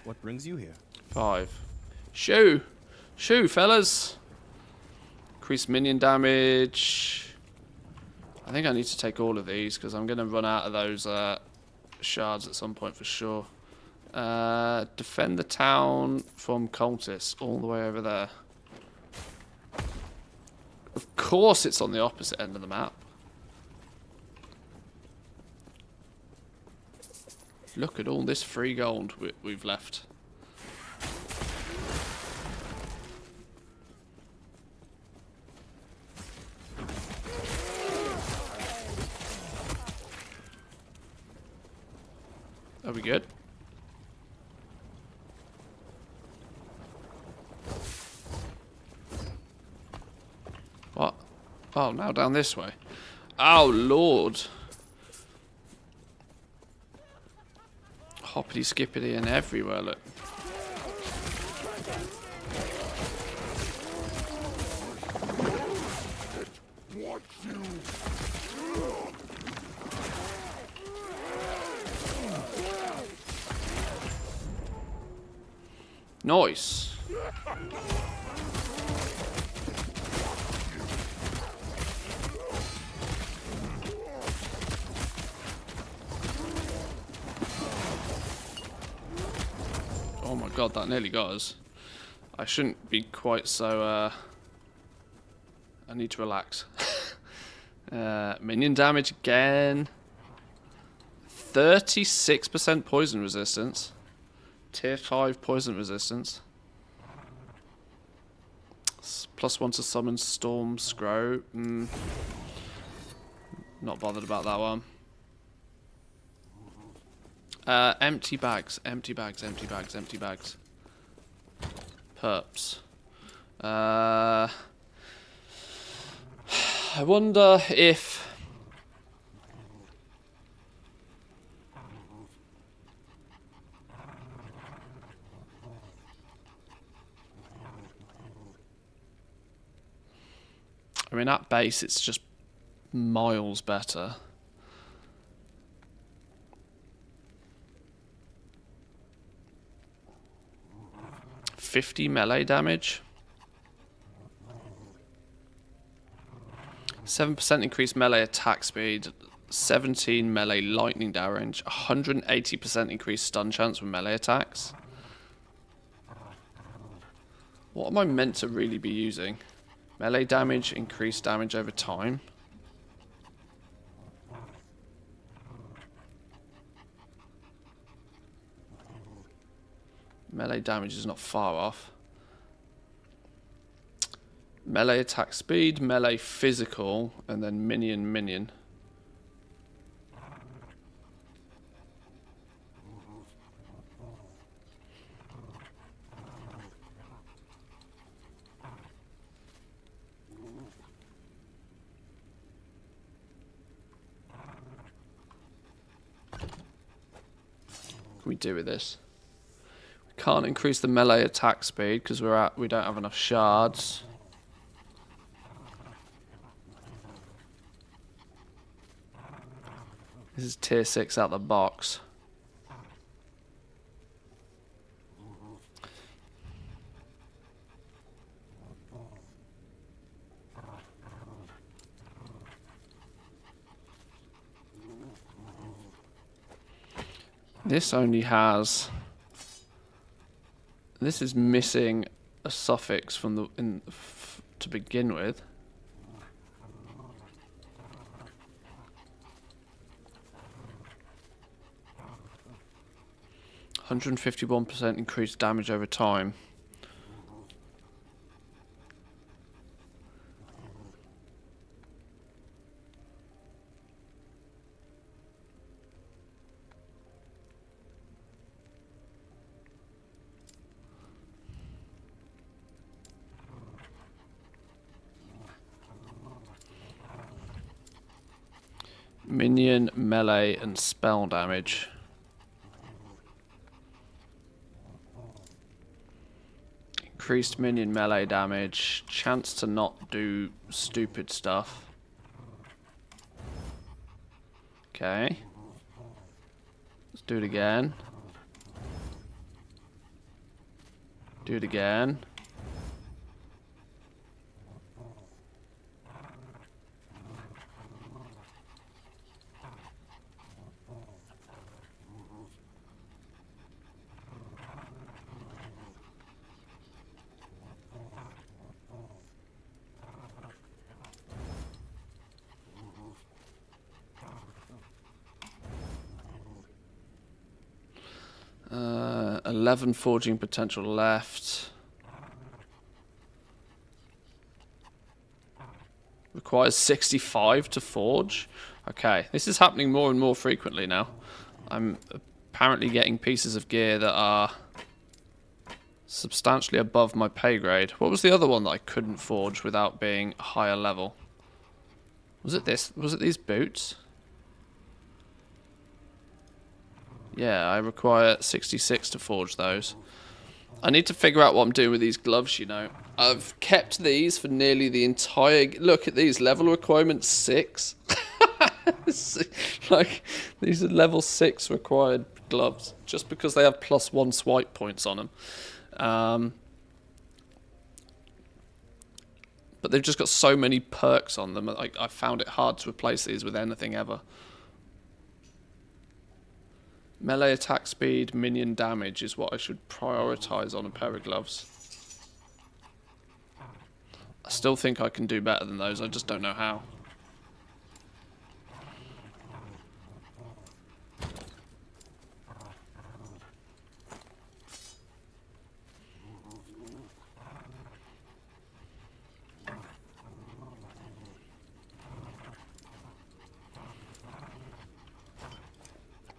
What brings you here? 5. Shoo! Shoo, fellas! Increase minion damage. I think I need to take all of these because I'm going to run out of those shards at some point for sure. Defend the town from cultists all the way over there. Of course it's on the opposite end of the map. Look at all this free gold we've left. Are we good? What? Oh, now down this way. Oh, Lord. Hoppity skippity and everywhere, look. Nice. Oh my god, that nearly got us. I shouldn't be quite so, I need to relax. Minion damage again. 36% poison resistance. Tier 5 poison resistance. +1 to summon Storm Scrow. Not bothered about that one. Empty bags, empty bags, empty bags, empty bags. Perps. I wonder if... I mean, at base, it's just miles better. $50 melee damage. 7% increased melee attack speed. 17 melee lightning damage. 180% increased stun chance with melee attacks. What am I meant to really be using? Melee damage, increased damage over time. Melee damage is not far off. Melee attack speed, melee physical, and then minion. What can we do with this? We can't increase the melee attack speed because we don't have enough shards. This is tier 6 out the box. This only has... This is missing a suffix from the to begin with. %151% increased damage over time. Minion, melee, and spell damage. Increased minion melee damage. Chance to not do stupid stuff. Okay. Let's do it again. Do it again. Uh, 11 forging potential left. Requires 65 to forge. Okay, this is happening more and more frequently now. I'm apparently getting pieces of gear that are substantially above my pay grade. What was the other one that I couldn't forge without being a higher level? Was it this? Was it these boots? Yeah, I require 66 to forge those. I need to figure out what I'm doing with these gloves, you know. I've kept these for nearly the entire... Look at these, level requirement 6. Like, these are level 6 required gloves, just because they have +1 swipe points on them. But they've just got so many perks on them, I found it hard to replace these with anything ever. Melee attack speed, minion damage is what I should prioritize on a pair of gloves. I still think I can do better than those, I just don't know how.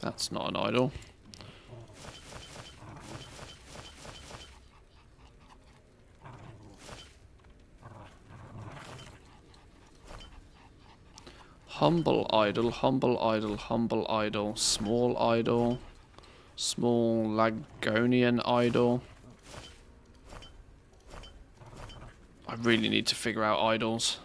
That's not an idol. Humble idol, humble idol, humble idol, small idol, small Lagonian idol. I really need to figure out idols.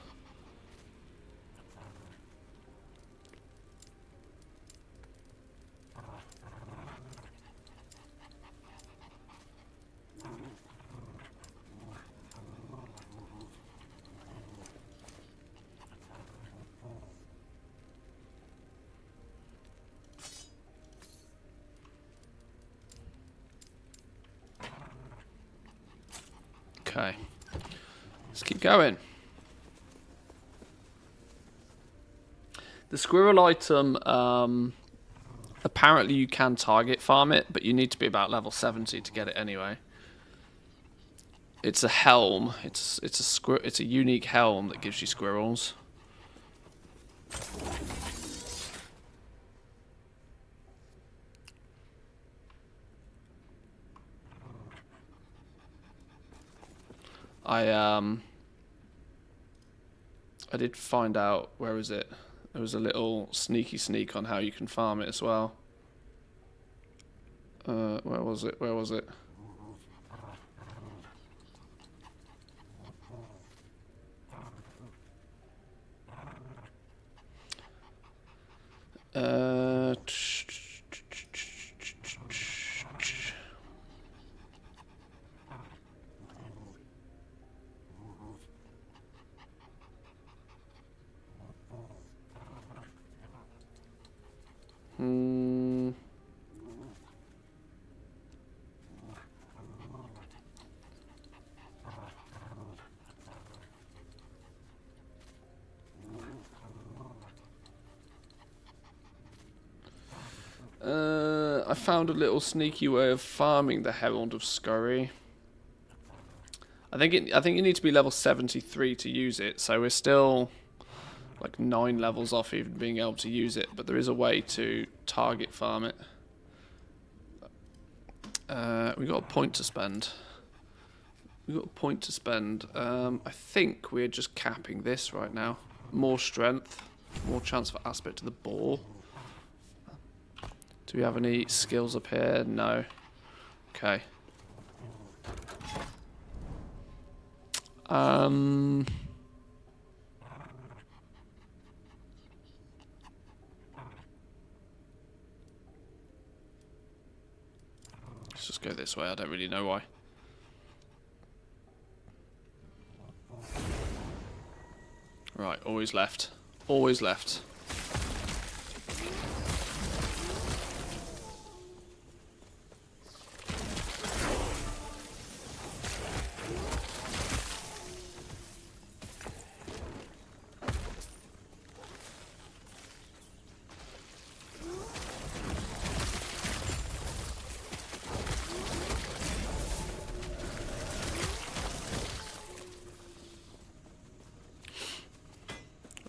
Okay, let's keep going. The squirrel item, apparently you can target farm it, but you need to be about level 70 to get it anyway. It's a helm. It's a unique helm that gives you squirrels. I did find out, where is it? There was a little sneak on how you can farm it as well. Where was it? Where was it? I found a little sneaky way of farming the Herald of Scurry. I think you need to be level 73 to use it, so we're still like 9 levels off even being able to use it, but there is a way to target farm it. We got a point to spend. I think we're just capping this right now. More strength, more chance for aspect to the ball. Do we have any skills up here? No. Okay. Let's just go this way. I don't really know why. Right, always left. Always left.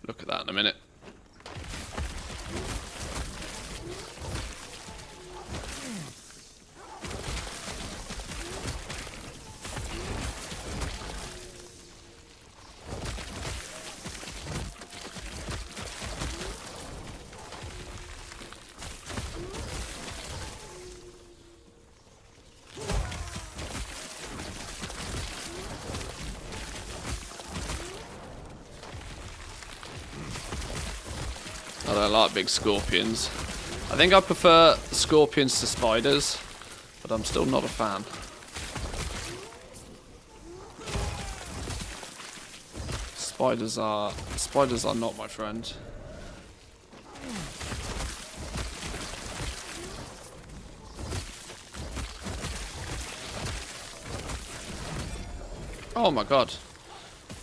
Look at that in a minute. I don't like big scorpions. I think I prefer scorpions to spiders, but I'm still not a fan. Spiders are not my friend. Oh my god.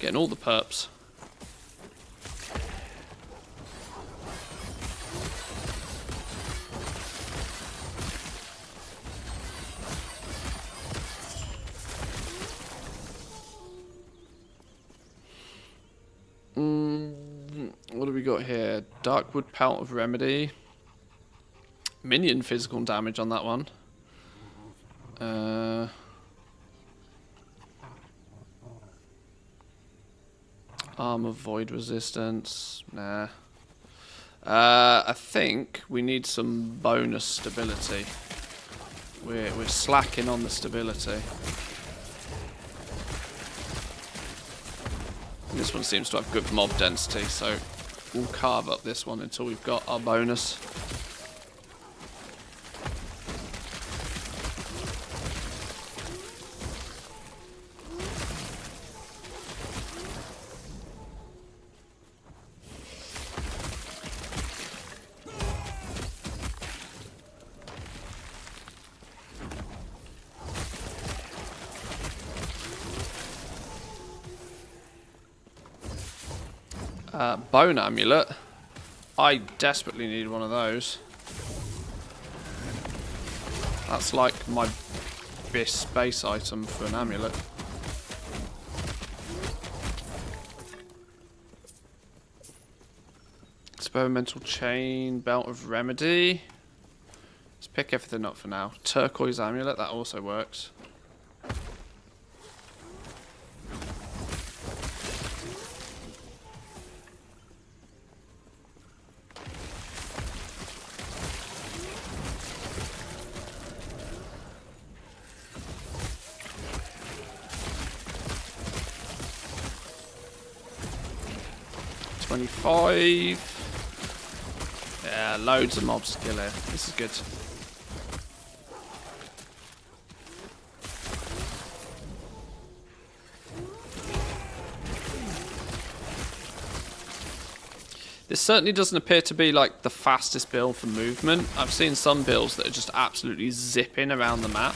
Getting all the perps. What do we got here? Darkwood Pelt of Remedy. minion physical damage on that one. Armor void resistance. Nah. I think we need some bonus stability. We're slacking on the stability. This one seems to have good mob density, so we'll carve up this one until we've got our bonus. Bone amulet. I desperately need one of those. That's like my base item for an amulet. Experimental chain, belt of remedy. Let's pick everything up for now. Turquoise amulet, that also works. Yeah, loads of mobs to kill here. This is good. This certainly doesn't appear to be like the fastest build for movement. I've seen some builds that are just absolutely zipping around the map.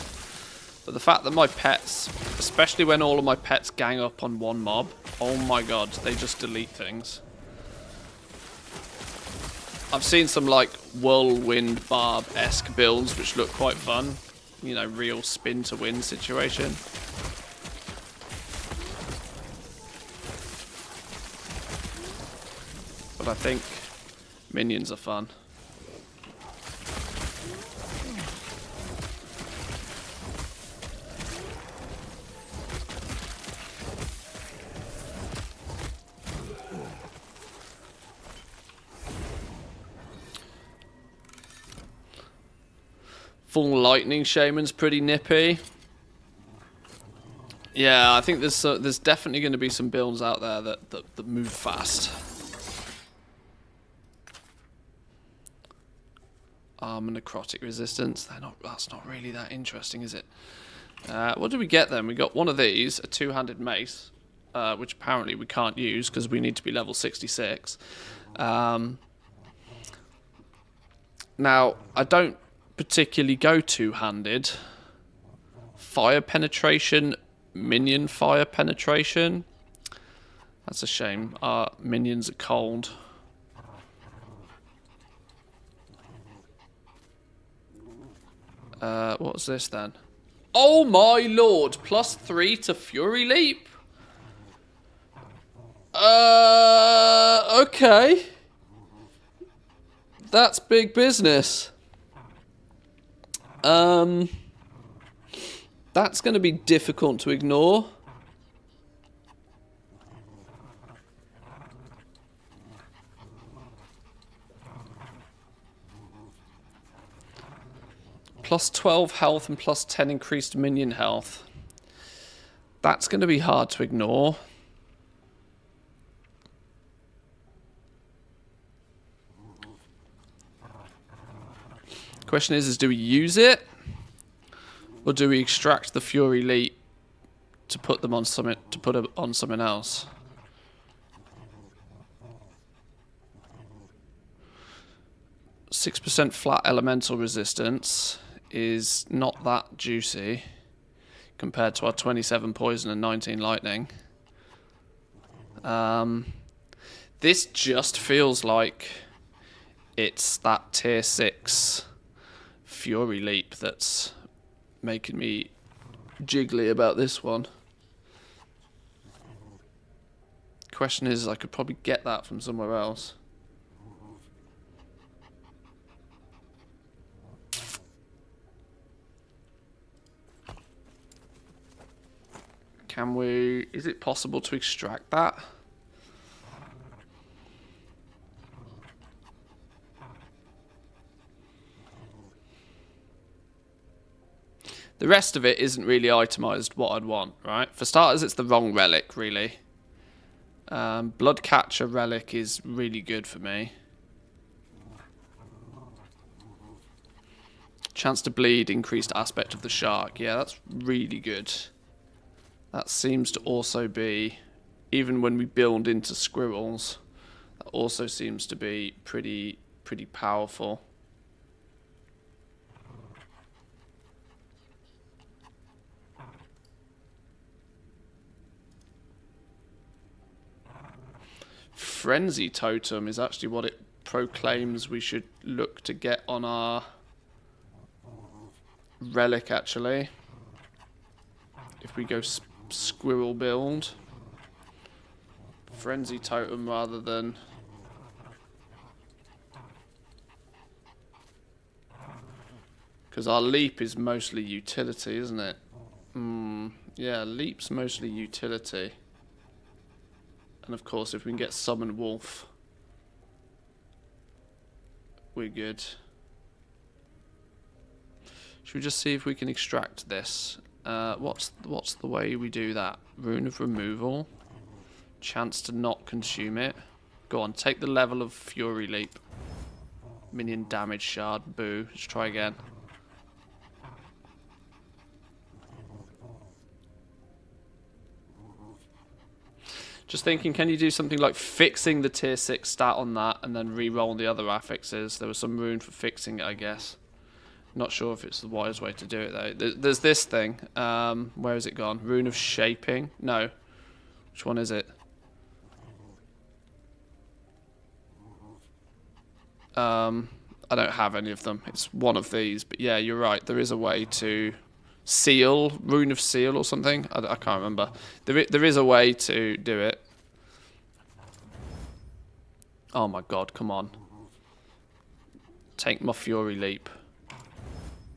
But the fact that my pets, especially when all of my pets gang up on one mob, oh my god, they just delete things. I've seen some like whirlwind barb-esque builds which look quite fun. You know, real spin to win situation. But I think minions are fun. Full lightning shaman's pretty nippy. Yeah, I think there's definitely going to be some builds out there that move fast. Armor necrotic resistance. That's not really that interesting, is it? What did we get then? We got one of these, a two-handed mace, which apparently we can't use because we need to be level 66. Now, I don't particularly go two-handed. Fire penetration, minion fire penetration. That's a shame. Our minions are cold. What's this then? Oh my lord! +3 to Fury Leap? Okay. That's big business. That's going to be difficult to ignore. +12 health and +10 increased minion health. That's going to be hard to ignore. Question is do we use it? Or do we extract the Fury Leap to put them on something, to put it on something else? %flat elemental resistance is not that juicy compared to our 27 poison and 19 lightning. This just feels like it's that tier 6 Fury Leap that's making me jiggly about this one. Question is, I could probably get that from somewhere else. Can we... Is it possible to extract that? The rest of it isn't really itemized what I'd want, right? For starters, it's the wrong relic, really. Bloodcatcher relic is really good for me. Chance to bleed, increased aspect of the shark. Yeah, that's really good. That seems to also be, even when we build into squirrels, that also seems to be pretty powerful. Frenzy totem is actually what it proclaims we should look to get on our relic, actually. If we go squirrel build. Frenzy totem rather than... Because our leap is mostly utility, isn't it? Yeah, leap's mostly utility. And of course, if we can get summon wolf, we're good. Should we just see if we can extract this? What's the way we do that? Rune of removal. Chance to not consume it. Go on, take the level of Fury Leap. Minion damage shard. Boo. Let's try again. Just thinking, can you do something like fixing the tier 6 stat on that and then re-roll the other affixes? There was some rune for fixing it, I guess. Not sure if it's the wise way to do it, though. There's this thing. Where has it gone? Rune of shaping? No. Which one is it? I don't have any of them. It's one of these. But yeah, you're right. There is a way to seal. Rune of seal or something. I can't remember. There is a way to do it. Oh my god, come on. Take my Fury Leap.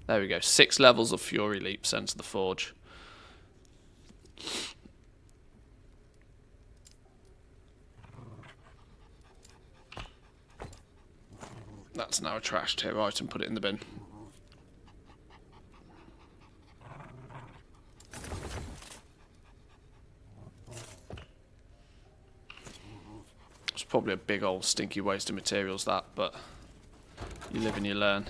There we go. 6 levels of Fury Leap sent to the Forge. That's now a trash tier item. Put it in the bin. It's probably a big old stinky waste of materials, that, but you live and you learn.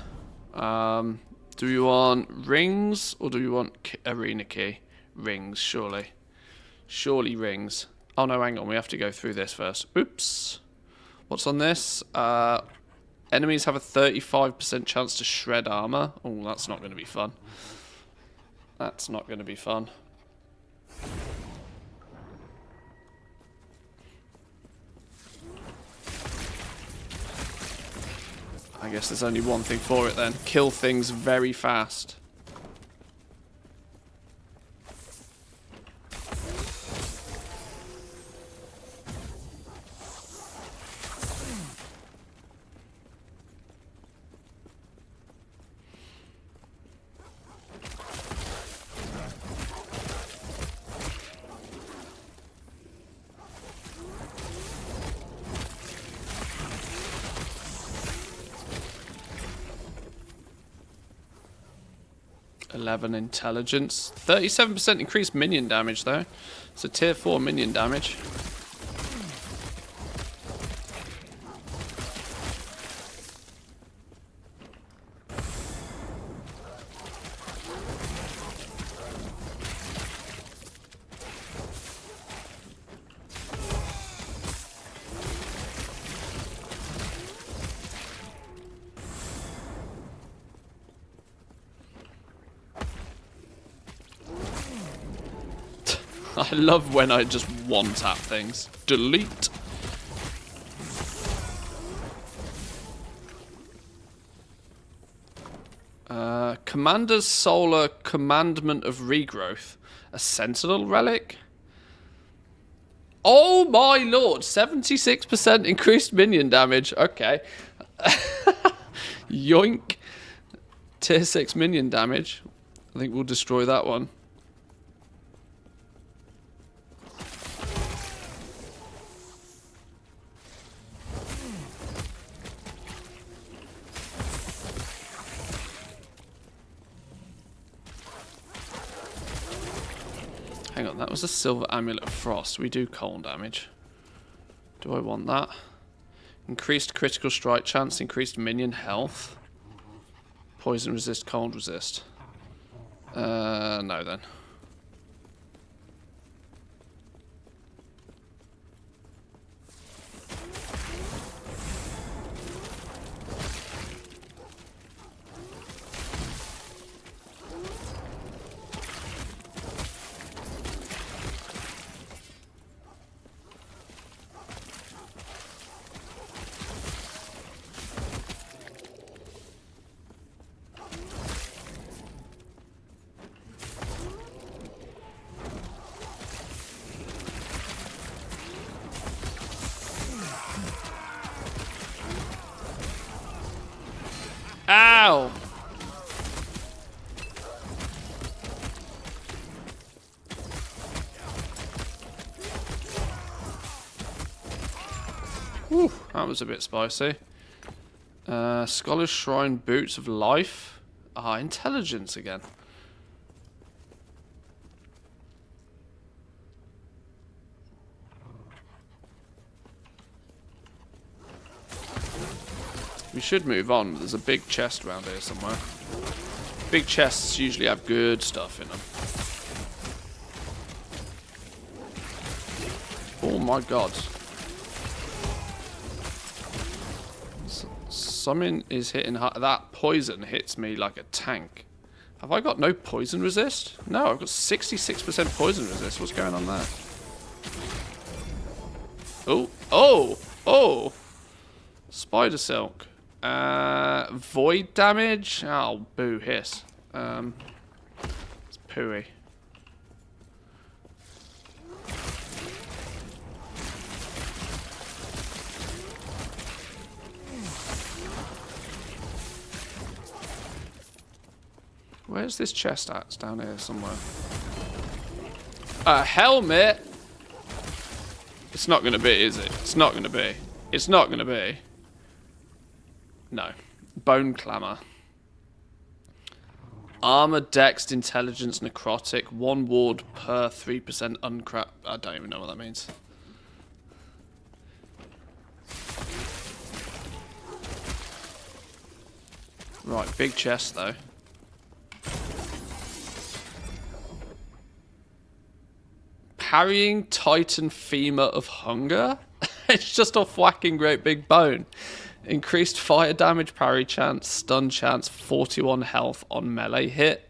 Do we want rings or do we want arena key? Rings, surely. Surely rings. Oh no, hang on, we have to go through this first. Oops. What's on this? Enemies have a 35% chance to shred armor. Oh, that's not going to be fun. That's not going to be fun. I guess there's only one thing for it then. Kill things very fast. Intelligence. 37% increased minion damage though. It's a tier 4 minion damage. I love when I just one-tap things. Delete. Commander's Solar Commandment of Regrowth. A Sentinel Relic? Oh my lord! 76% increased minion damage. Okay. Yoink. Tier 6 minion damage. I think we'll destroy that one. Hang on, that was a silver amulet of frost. We do cold damage. Do I want that? Increased critical strike chance, increased minion health. Poison resist, cold resist. No then. Ow! Whew, that was a bit spicy. Scholar's Shrine, Boots of Life. Ah, intelligence again. We should move on, but there's a big chest around here somewhere. Big chests usually have good stuff in them. Oh my god. Something is hitting hard. That poison hits me like a tank. Have I got no poison resist? No, I've got 66% poison resist. What's going on there? Oh, oh, oh! Spider silk. Void damage? Oh, boo, hiss. It's pooey. Where's this chest at? It's down here somewhere. A helmet? It's not going to be, is it? It's not going to be. It's not going to be. No. Bone Clamor. Armor, Dex, Intelligence, Necrotic. 1 ward per 3% uncrap. I don't even know what that means. Right, big chest though. Parrying Titan Femur of Hunger? It's just off whacking great big bone. Increased fire damage, parry chance, stun chance, 41 health on melee hit.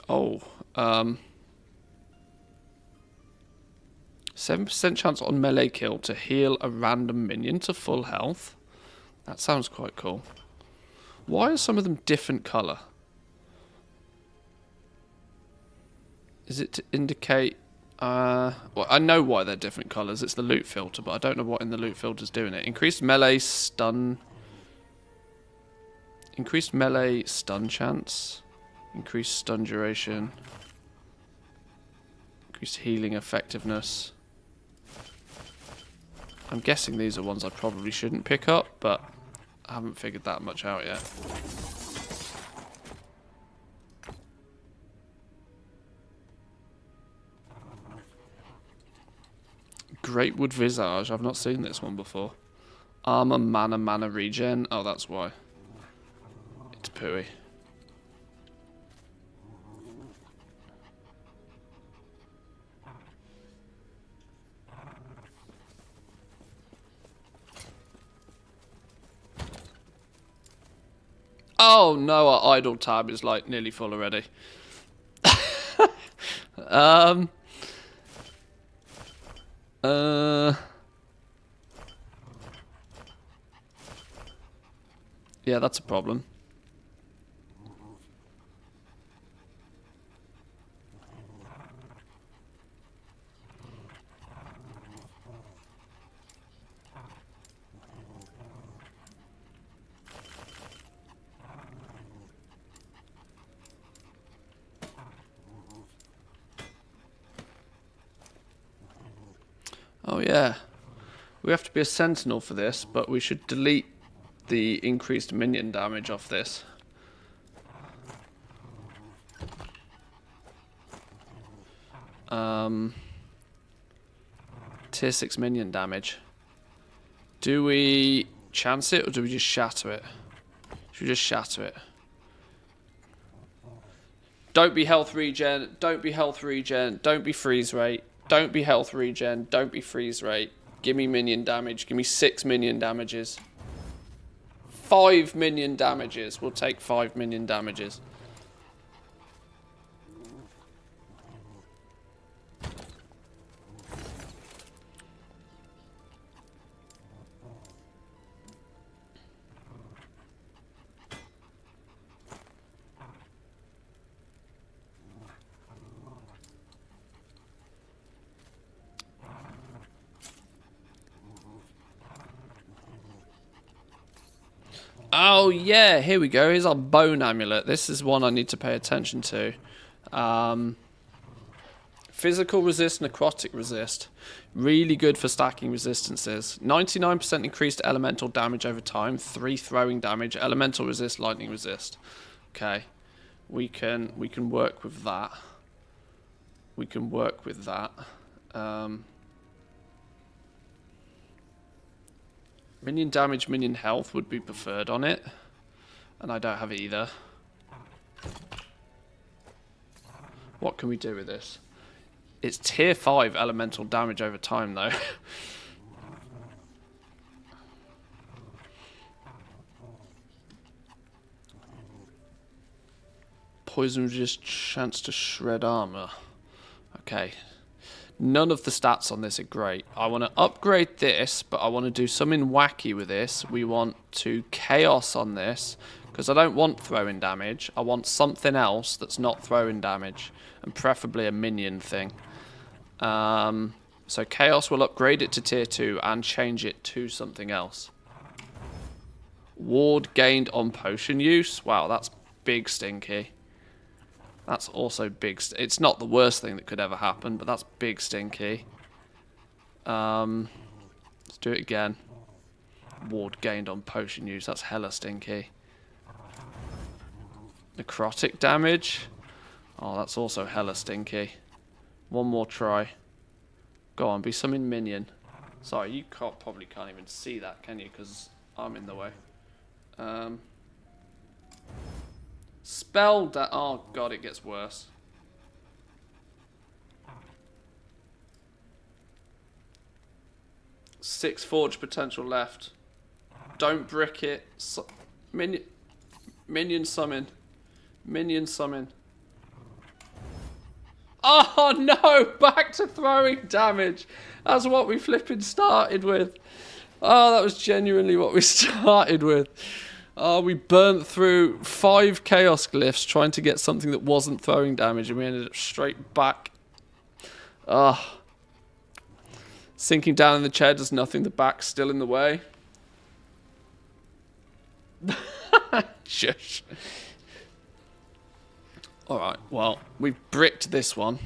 Oh, 7% chance on melee kill to heal a random minion to full health. That sounds quite cool. Why are some of them different colour? Is it to indicate... well, I know why they're different colours. It's the loot filter, but I don't know what in the loot filter is doing it. Increased melee stun... Increased melee stun chance. Increased stun duration. Increased healing effectiveness. I'm guessing these are ones I probably shouldn't pick up, but I haven't figured that much out yet. Greatwood Visage. I've not seen this one before. Armor, mana regen. Oh, that's why. It's pooey. Oh no, our idle tab is like nearly full already. Yeah, that's a problem. Oh yeah. We have to be a sentinel for this, but we should delete the increased minion damage off this. Tier 6 minion damage. Do we chance it or do we just shatter it? Should we just shatter it? Don't be health regen, don't be health regen, don't be freeze rate, don't be health regen, don't be freeze rate. Give me minion damage, give me 6 minion damages. 5 minion damages, we'll take 5 minion damages. Oh yeah, here we go. Here's our bone amulet. This is one I need to pay attention to. Physical resist, necrotic resist. Really good for stacking resistances. 99% increased elemental damage over time. 3 throwing damage. Elemental resist, lightning resist. Okay. We can work with that. We can work with that. Minion damage, minion health would be preferred on it. And I don't have either. What can we do with this? It's tier 5 elemental damage over time though. Poison resist, chance to shred armor. Okay. None of the stats on this are great. I want to upgrade this, but I want to do something wacky with this. We want to chaos on this, because I don't want throwing damage. I want something else that's not throwing damage, and preferably a minion thing. So chaos will upgrade it to tier 2 and change it to something else. Ward gained on potion use. Wow, that's big stinky. That's also big. It's not the worst thing that could ever happen, but that's big stinky. Let's do it again. Ward gained on potion use. That's hella stinky. Necrotic damage. Oh, that's also hella stinky. One more try. Go on, be something minion. Sorry, you probably can't even see that, can you? Because I'm in the way. Spell that. Oh god, it gets worse. Six forge potential left. Don't brick it. Minion summon. Minion summon. Oh no! Back to throwing damage. That's what we flipping started with. Oh, that was genuinely what we started with. Oh, we burnt through 5 chaos glyphs trying to get something that wasn't throwing damage, and we ended up straight back. Ah. Sinking down in the chair does nothing. The back's still in the way. Shush. Alright, well, we've bricked this one.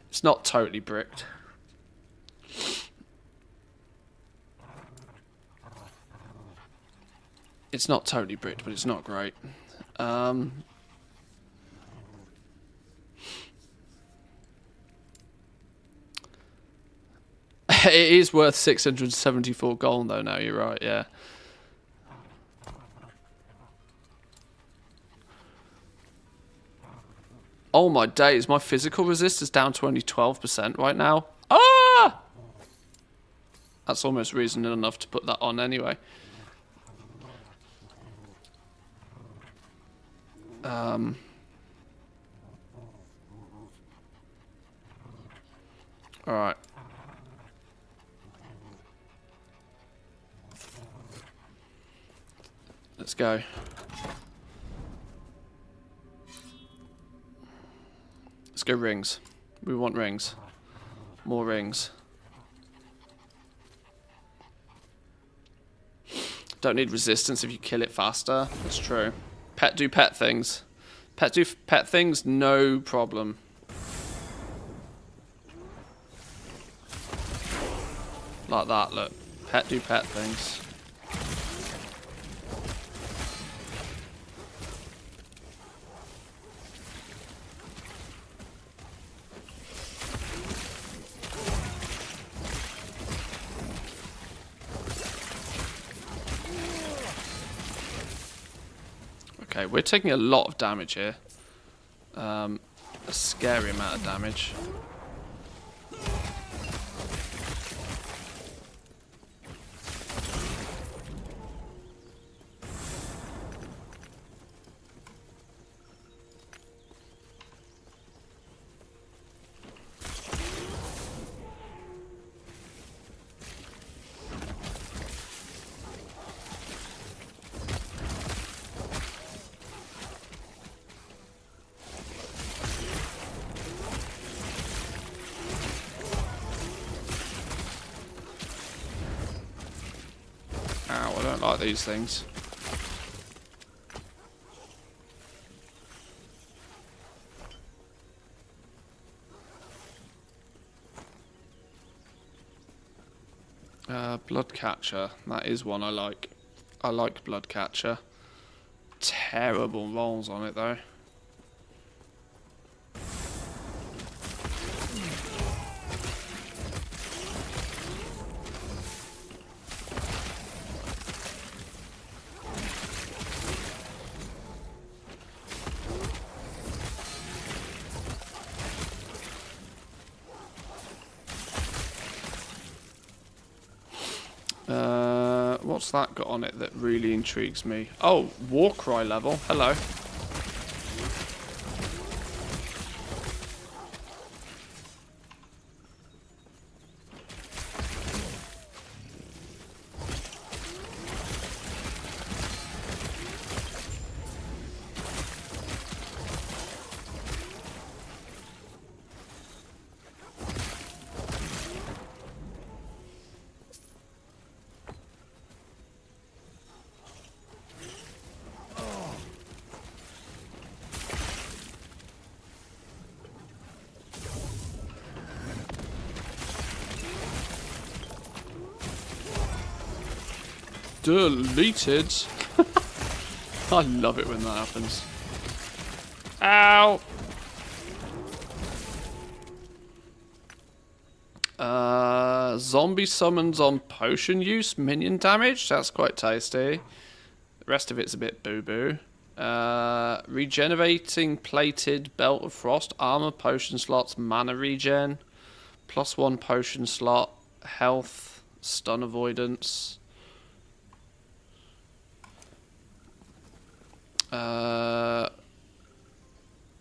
It's not totally bricked. It's not totally bricked, but it's not great. It is worth 674 gold though now, you're right, yeah. Oh my days, my physical resist is down to only 12% right now. Ah! That's almost reason enough to put that on anyway. Alright. Let's go. Let's go rings. We want rings. More rings. Don't need resistance if you kill it faster. That's true. Do pet things. Pet do pet things, no problem. Like that, look. Pet do pet things. Okay, we're taking a lot of damage here. A scary amount of damage. Ow, I don't like these things. Bloodcatcher. That is one I like. I like Bloodcatcher. Terrible rolls on it though. What's that got on it that really intrigues me? Oh, Warcry level. Hello. Deleted. I love it when that happens. Ow! Zombie summons on potion use, minion damage. That's quite tasty. The rest of it's a bit boo-boo. Regenerating plated belt of frost, armor, potion slots, mana regen, +1 potion slot, health, stun avoidance.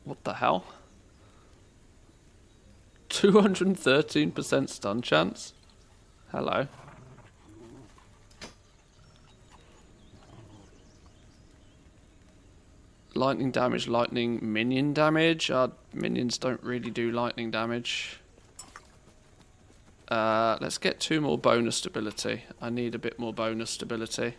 What the hell? 213% stun chance? Hello. Lightning damage, lightning minion damage. Minions don't really do lightning damage. Let's get 2 more bonus stability. I need a bit more bonus stability.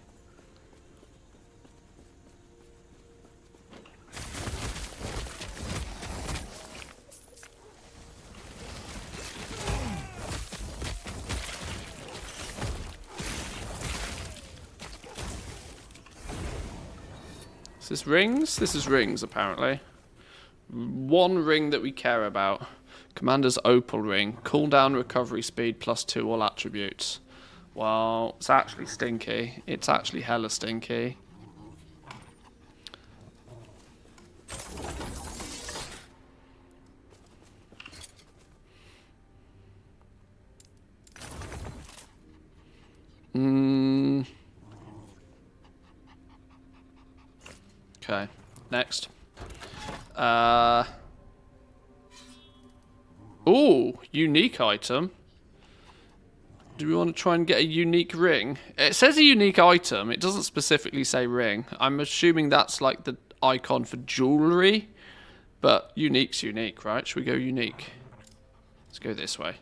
Is this rings? This is rings, apparently. 1 ring that we care about. Commander's Opal Ring. Cooldown recovery speed +2 all attributes. Well, it's actually stinky. It's actually hella stinky. Okay, next. Ooh, unique item. Do we want to try and get a unique ring? It says a unique item. It doesn't specifically say ring. I'm assuming that's like the icon for jewelry. But unique's unique, right? Should we go unique? Let's go this way.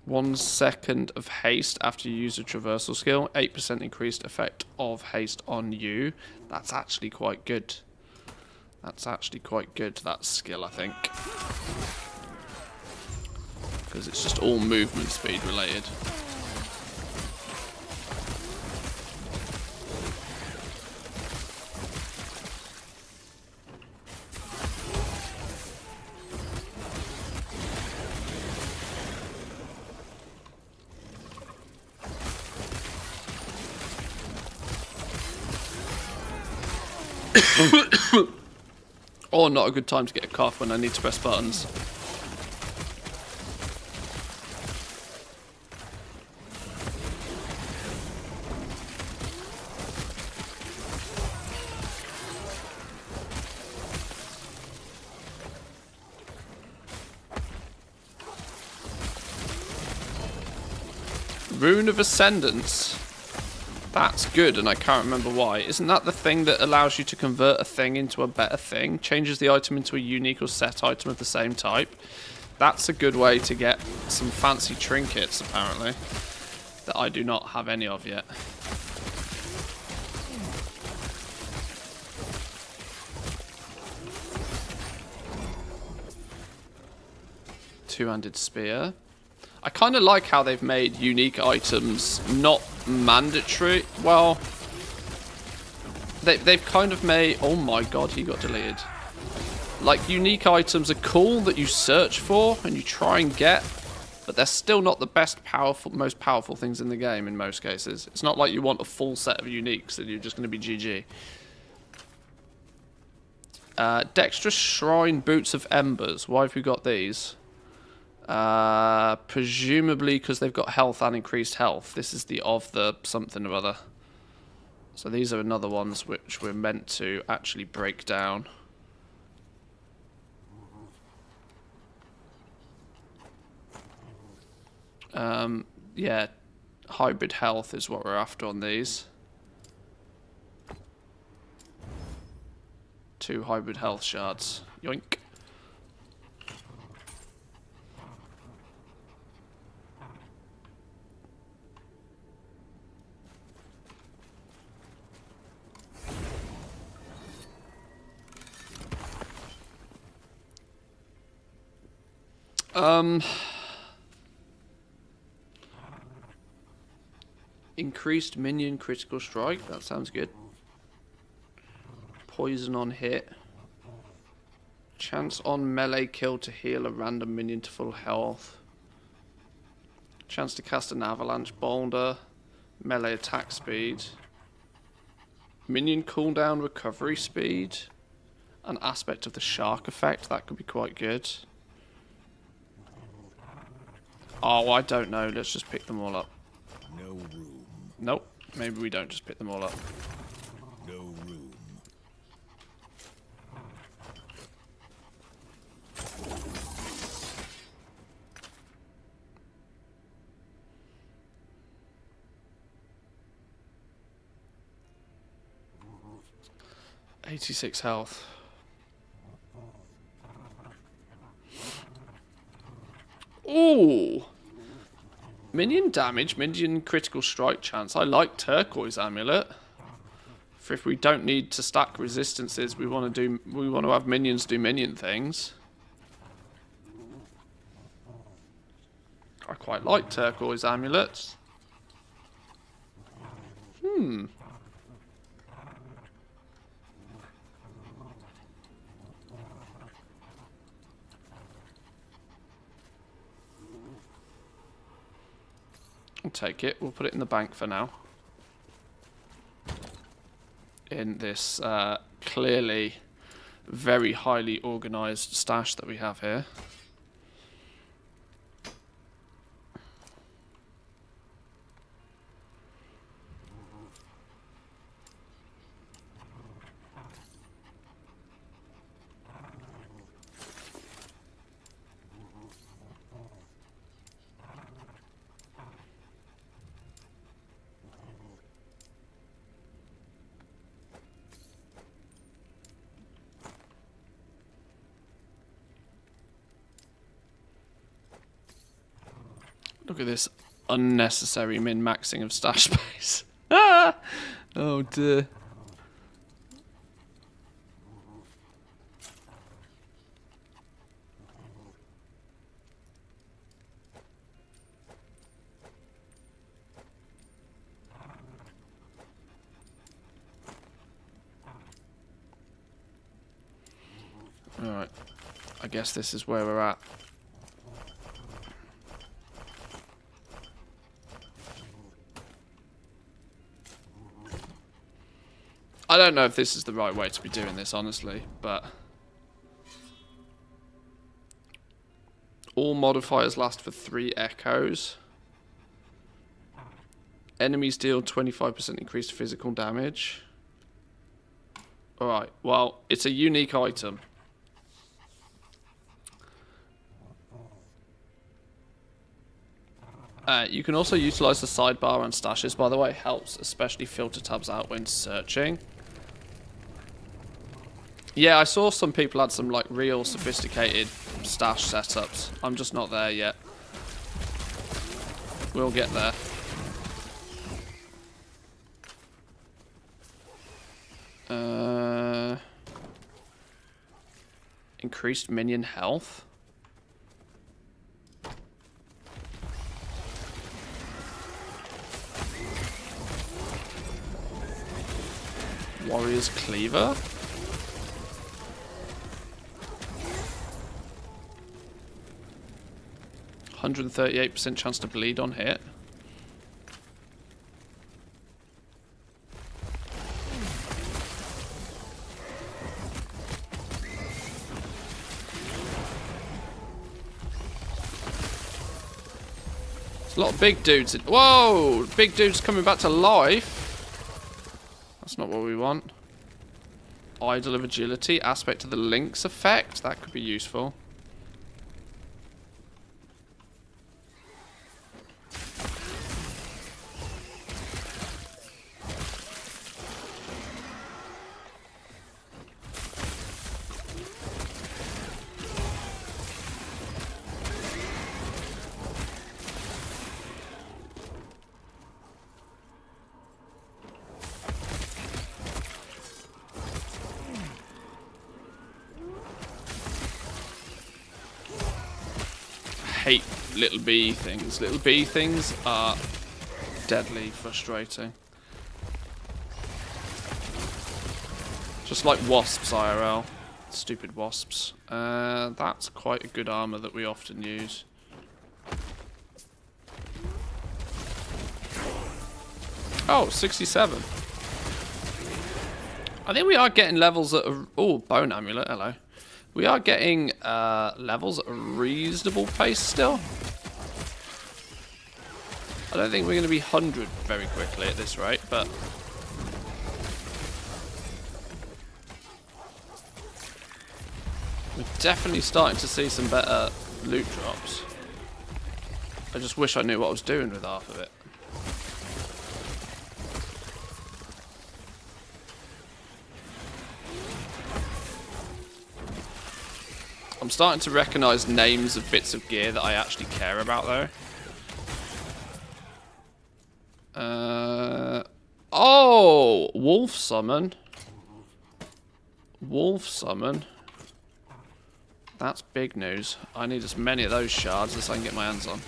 1 second of haste after you use a traversal skill. 8% increased effect of haste on you. That's actually quite good. That's actually quite good, that skill, I think. Because it's just all movement speed related. Or not a good time to get a cough when I need to press buttons. Rune of Ascendance. That's good, and I can't remember why. Isn't that the thing that allows you to convert a thing into a better thing? Changes the item into a unique or set item of the same type. That's a good way to get some fancy trinkets, apparently, that I do not have any of yet. Two-handed spear. I kind of like how they've made unique items not mandatory. Well, they've kind of made... Oh my god, he got deleted. Like, unique items are cool that you search for and you try and get, but they're still not the most powerful things in the game in most cases. It's not like you want a full set of uniques and you're just going to be GG. Dexterous Shrine Boots of Embers. Why have we got these? Presumably because they've got health and increased health. This is the something or other. So these are another ones which we're meant to actually break down. Yeah, hybrid health is what we're after on these. 2 hybrid health shards. Yoink. Increased minion critical strike. That sounds good. Poison on hit. Chance on melee kill to heal a random minion to full health. Chance to cast an avalanche boulder. Melee attack speed. Minion cooldown recovery speed. An aspect of the shark effect. That could be quite good. Oh, I don't know. Let's just pick them all up. No room. Nope. Maybe we don't just pick them all up. No room. $86 health. Ooh. Minion damage, minion critical strike chance. I like Turquoise Amulet. For if we don't need to stack resistances, we want to have minions do minion things. I quite like Turquoise Amulets. I'll take it. We'll put it in the bank for now. In this clearly very highly organised stash that we have here. Look at this unnecessary min-maxing of stash space. Ah! Oh dear. Alright. I guess this is where we're at. I don't know if this is the right way to be doing this, honestly, but... All modifiers last for 3 echoes. Enemies deal 25% increased physical damage. Alright, well, it's a unique item. You can also utilize the sidebar and stashes, by the way. Helps, especially filter tabs out when searching. Yeah, I saw some people had some like real sophisticated stash setups. I'm just not there yet. We'll get there. Increased minion health. Warrior's Cleaver. %38% chance to bleed on hit. There's a lot of big dudes. Whoa! Big dudes coming back to life. That's not what we want. Idol of Agility. Aspect of the Lynx effect. That could be useful. Hate little bee things. Little bee things are deadly frustrating. Just like wasps IRL. Stupid wasps. That's quite a good armor that we often use. Oh, 67. I think we are getting levels at a... Oh, bone amulet, hello. We are getting levels at a reasonable pace still. I don't think we're going to be 100 very quickly at this rate, but... We're definitely starting to see some better loot drops. I just wish I knew what I was doing with half of it. I'm starting to recognise names of bits of gear that I actually care about, though. Oh! Wolf Summon. Wolf Summon. That's big news. I need as many of those shards as I can get my hands on.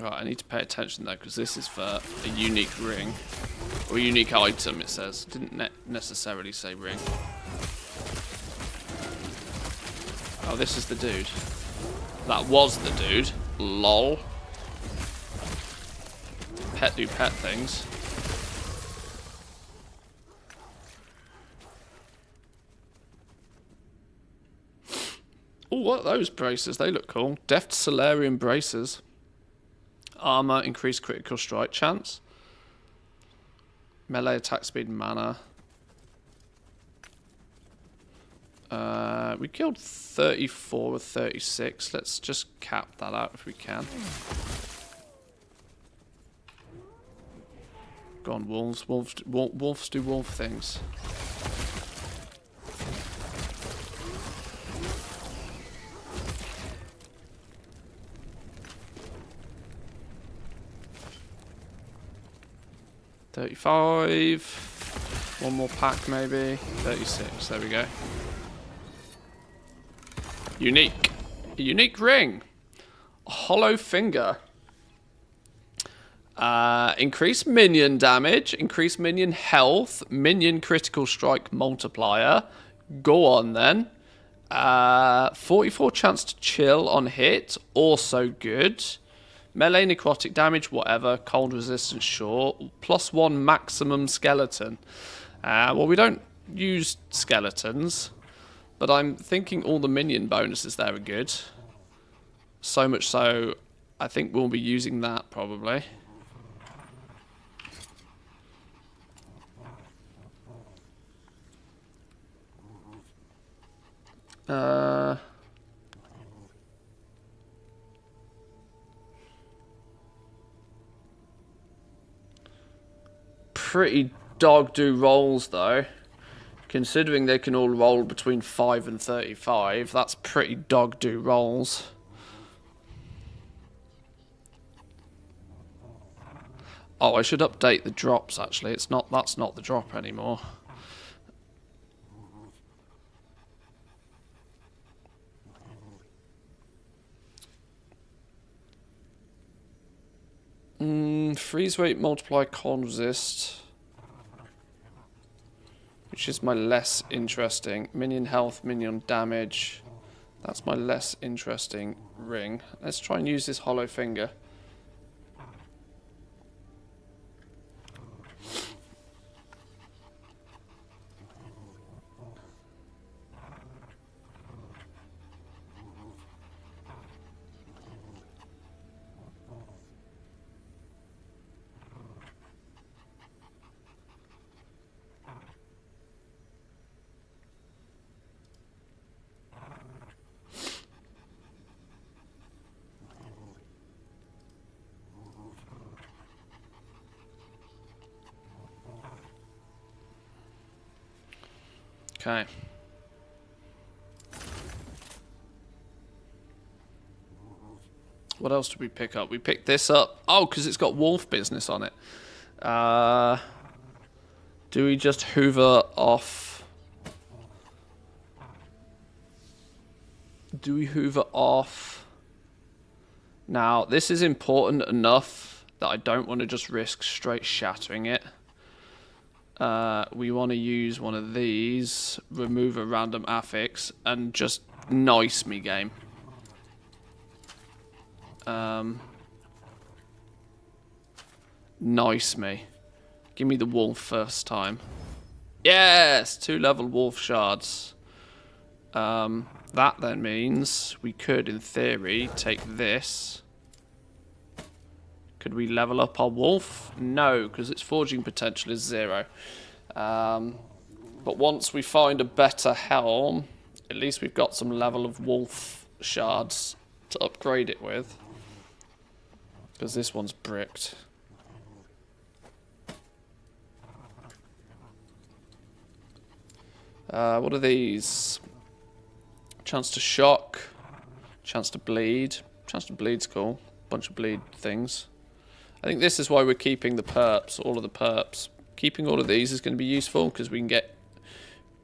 Right, I need to pay attention though, because this is for a unique ring. Or a unique item, it says. Didn't necessarily say ring. Oh, this is the dude. That was the dude. Lol. Pet do pet things. Oh, what are those braces? They look cool. Deft Solarium braces. Armor, increased critical strike chance. Melee attack speed and mana. We killed 34 or 36. Let's just cap that out if we can. Go on, wolves. Wolves do wolf things. $35. One more pack maybe. 36. There we go. Unique. A unique ring. A hollow finger. Increased minion damage. Increased minion health. Minion critical strike multiplier. Go on then. 44 chance to chill on hit. Also good. Melee necrotic damage, whatever. Cold resistance, sure. +1 maximum skeleton. Well, we don't use skeletons. But I'm thinking all the minion bonuses there are good. So much so, I think we'll be using that probably. Pretty dog-do rolls though. Considering they can all roll between 5 and 35, that's pretty dog-do rolls. Oh, I should update the drops actually. That's not the drop anymore. Freeze rate, multiply, con resist. Which is my less interesting. Minion health, minion damage. That's my less interesting ring. Let's try and use this hollow finger. Okay. What else did we pick up? We picked this up. Oh, because it's got wolf business on it. Do we just hoover off? Do we hoover off? Now, this is important enough that I don't want to just risk straight shattering it. We want to use one of these, remove a random affix, and just nice me game. Nice me. Give me the wolf first time. Yes! 2 level wolf shards. That then means we could, in theory, take this. Could we level up our wolf? No, because its forging potential is 0. But once we find a better helm, at least we've got some level of wolf shards to upgrade it with. Because this one's bricked. What are these? Chance to shock. Chance to bleed. Chance to bleed's cool. Bunch of bleed things. I think this is why we're keeping the perps, all of the perps. Keeping all of these is going to be useful because we can get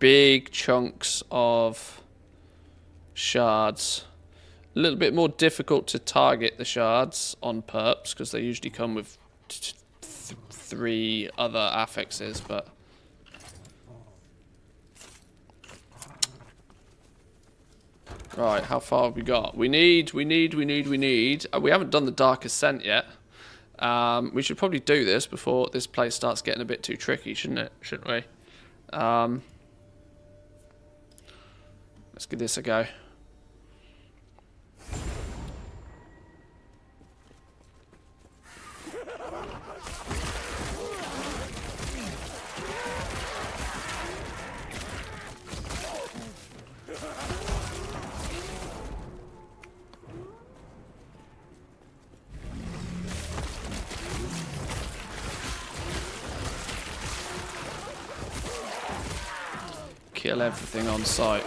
big chunks of shards. A little bit more difficult to target the shards on perps because they usually come with 3 other affixes, but... Right, how far have we got? We need. We haven't done the Dark Ascent yet. We should probably do this before this place starts getting a bit too tricky, shouldn't we? Let's give this a go. kill everything on sight.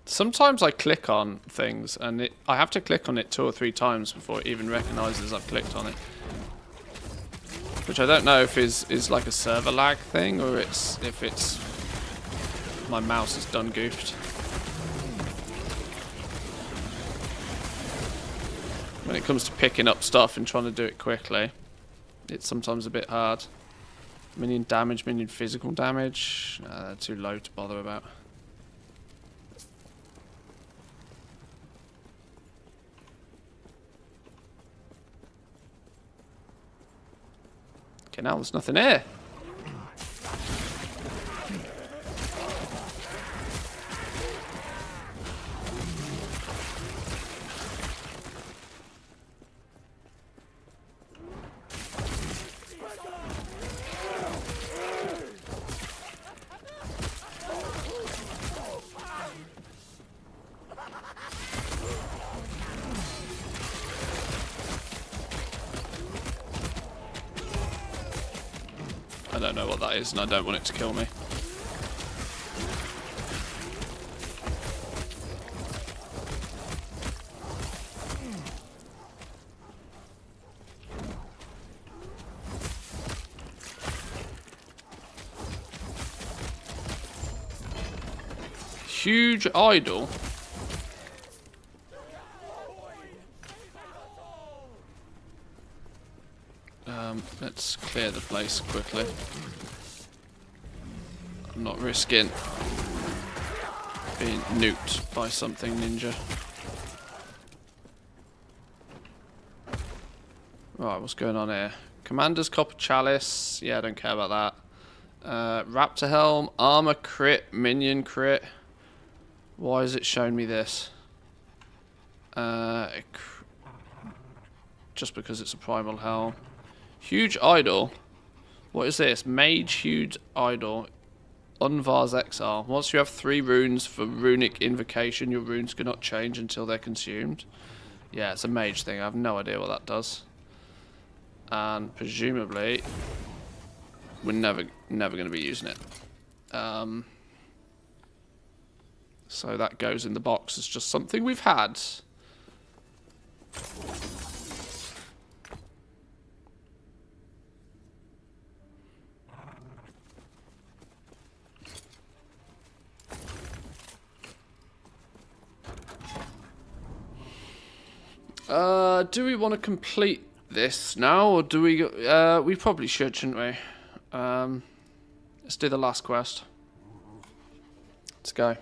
Sometimes I click on things and I have to click on it 2 or 3 times before it even recognizes I've clicked on it. Which I don't know if is like a server lag thing or if it's my mouse is done goofed. When it comes to picking up stuff and trying to do it quickly, it's sometimes a bit hard. Minion damage, minion physical damage, too low to bother about. Okay, now there's nothing here. I don't know what that is and I don't want it to kill me. Huge idol. Let's clear the place quickly. I'm not risking being nuked by something ninja. Right, what's going on here? Commander's Copper Chalice. Yeah, I don't care about that. Raptor Helm, Armor Crit, Minion Crit. Why has it shown me this? Just because it's a Primal Helm. Huge Idol. What is this? Mage Huge Idol. Unvar's Exile. Once you have 3 runes for Runic Invocation, your runes cannot change until they're consumed. Yeah, it's a mage thing. I have no idea what that does. And presumably, we're never going to be using it. So that goes in the box as just something we've had. Do we want to complete this now, or do we? We probably should, shouldn't we? Let's do the last quest. Let's go.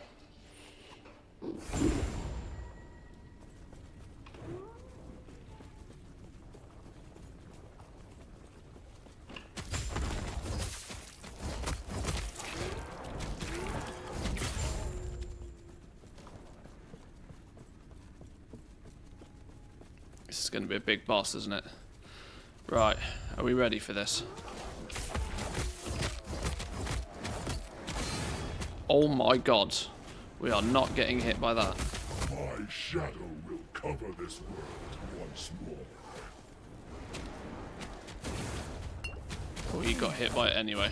This is going to be a big boss, isn't it? Right, are we ready for this? Oh my god, we are not getting hit by that. My shadow will cover this world once more. Oh, you got hit by it anyway.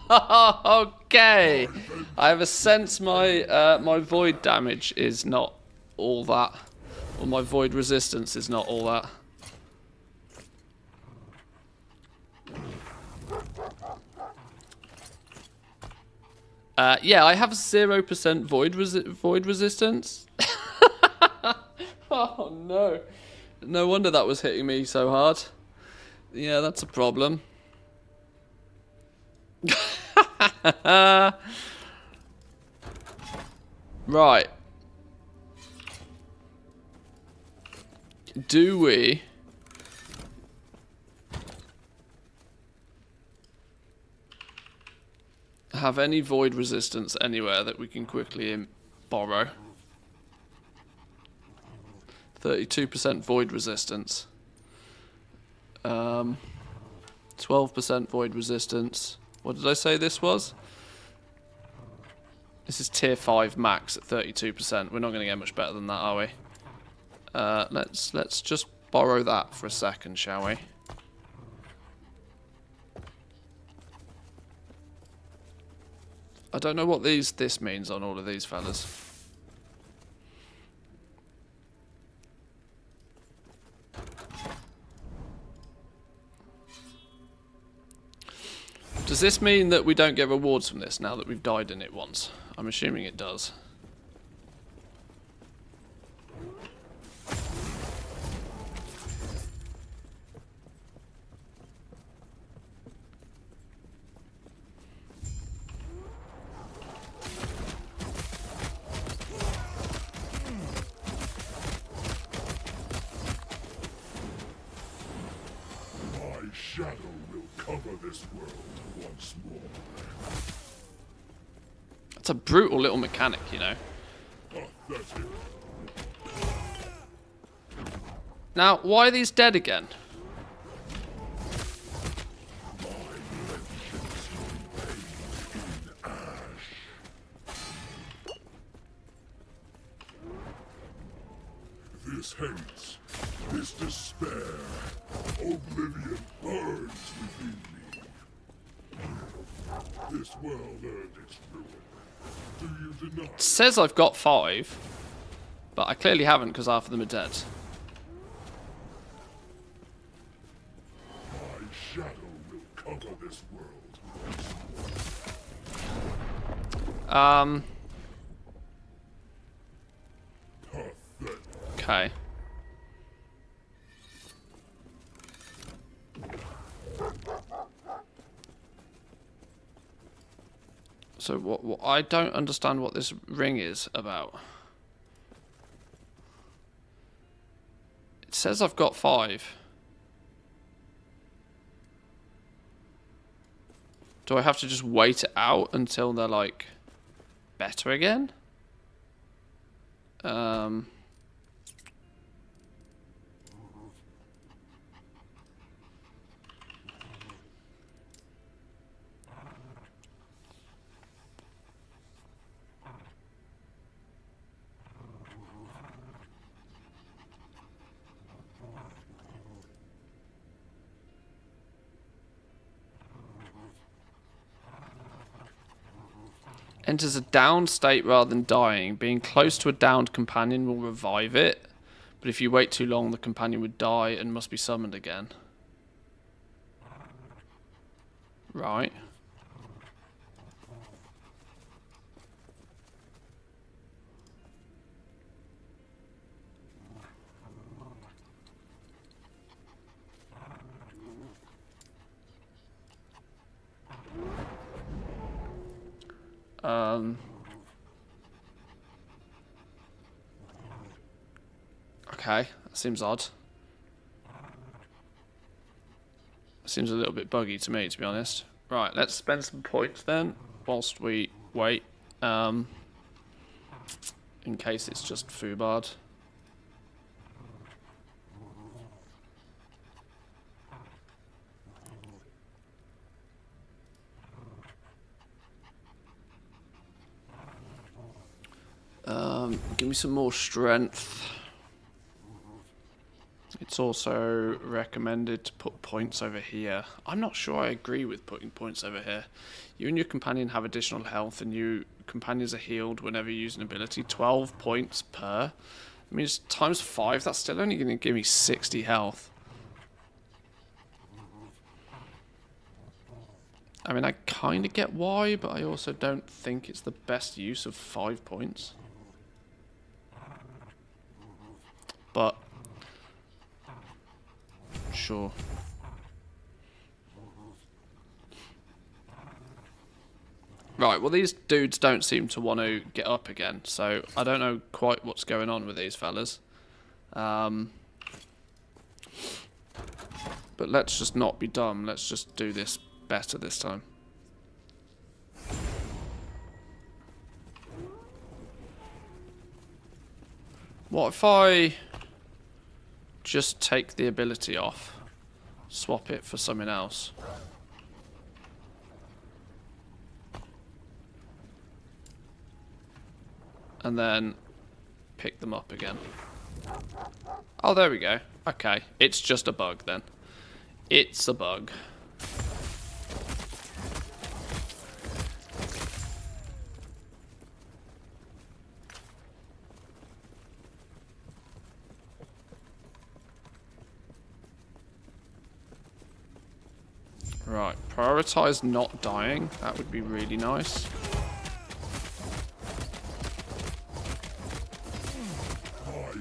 Okay, I have a sense my my void damage is not all that, or my void resistance is not all that. Yeah, I have 0% void resistance. Oh no. No wonder that was hitting me so hard. Yeah, that's a problem. Right. Do we... have any void resistance anywhere that we can quickly borrow? 32% void resistance. 12% void resistance. What did I say this was? This is tier 5 max at 32%. We're not going to get much better than that, are we? Let's just borrow that for a second, shall we? I don't know what this means on all of these fellas. Does this mean that we don't get rewards from this now that we've died in it once? I'm assuming it does. My shadow will cover this world once more. It's a brutal little mechanic, you know. Pathetic. Now, why are these dead again? This hate, this despair, oblivion burns within me. This world earned its ruin. Do you deny? It says I've got 5, but I clearly haven't because half of them are dead. My shadow will cover this world. Pathetic. Okay. So what I don't understand what this ring is about. It says I've got 5. Do I have to just wait it out until they're like better again? Enters a downed state rather than dying. Being close to a downed companion will revive it, but if you wait too long, the companion would die and must be summoned again. Right. Okay, that seems odd. Seems a little bit buggy to me, to be honest. Right, let's spend some points then, whilst we wait. In case it's just foobard. Give me some more strength. It's also recommended to put points over here. I'm not sure I agree with putting points over here. You and your companion have additional health, and you companions are healed whenever you use an ability. 12 points per. I mean, it's times 5. That's still only going to give me 60 health. I mean, I kind of get why, but I also don't think it's the best use of 5 points. but sure. Right, well these dudes don't seem to want to get up again, so I don't know quite what's going on with these fellas. But let's just not be dumb, let's just do this better this time. What if I just take the ability off, swap it for something else? And then pick them up again. Oh, there we go. Okay, it's just a bug then. It's a bug. Right, prioritize not dying. That would be really nice.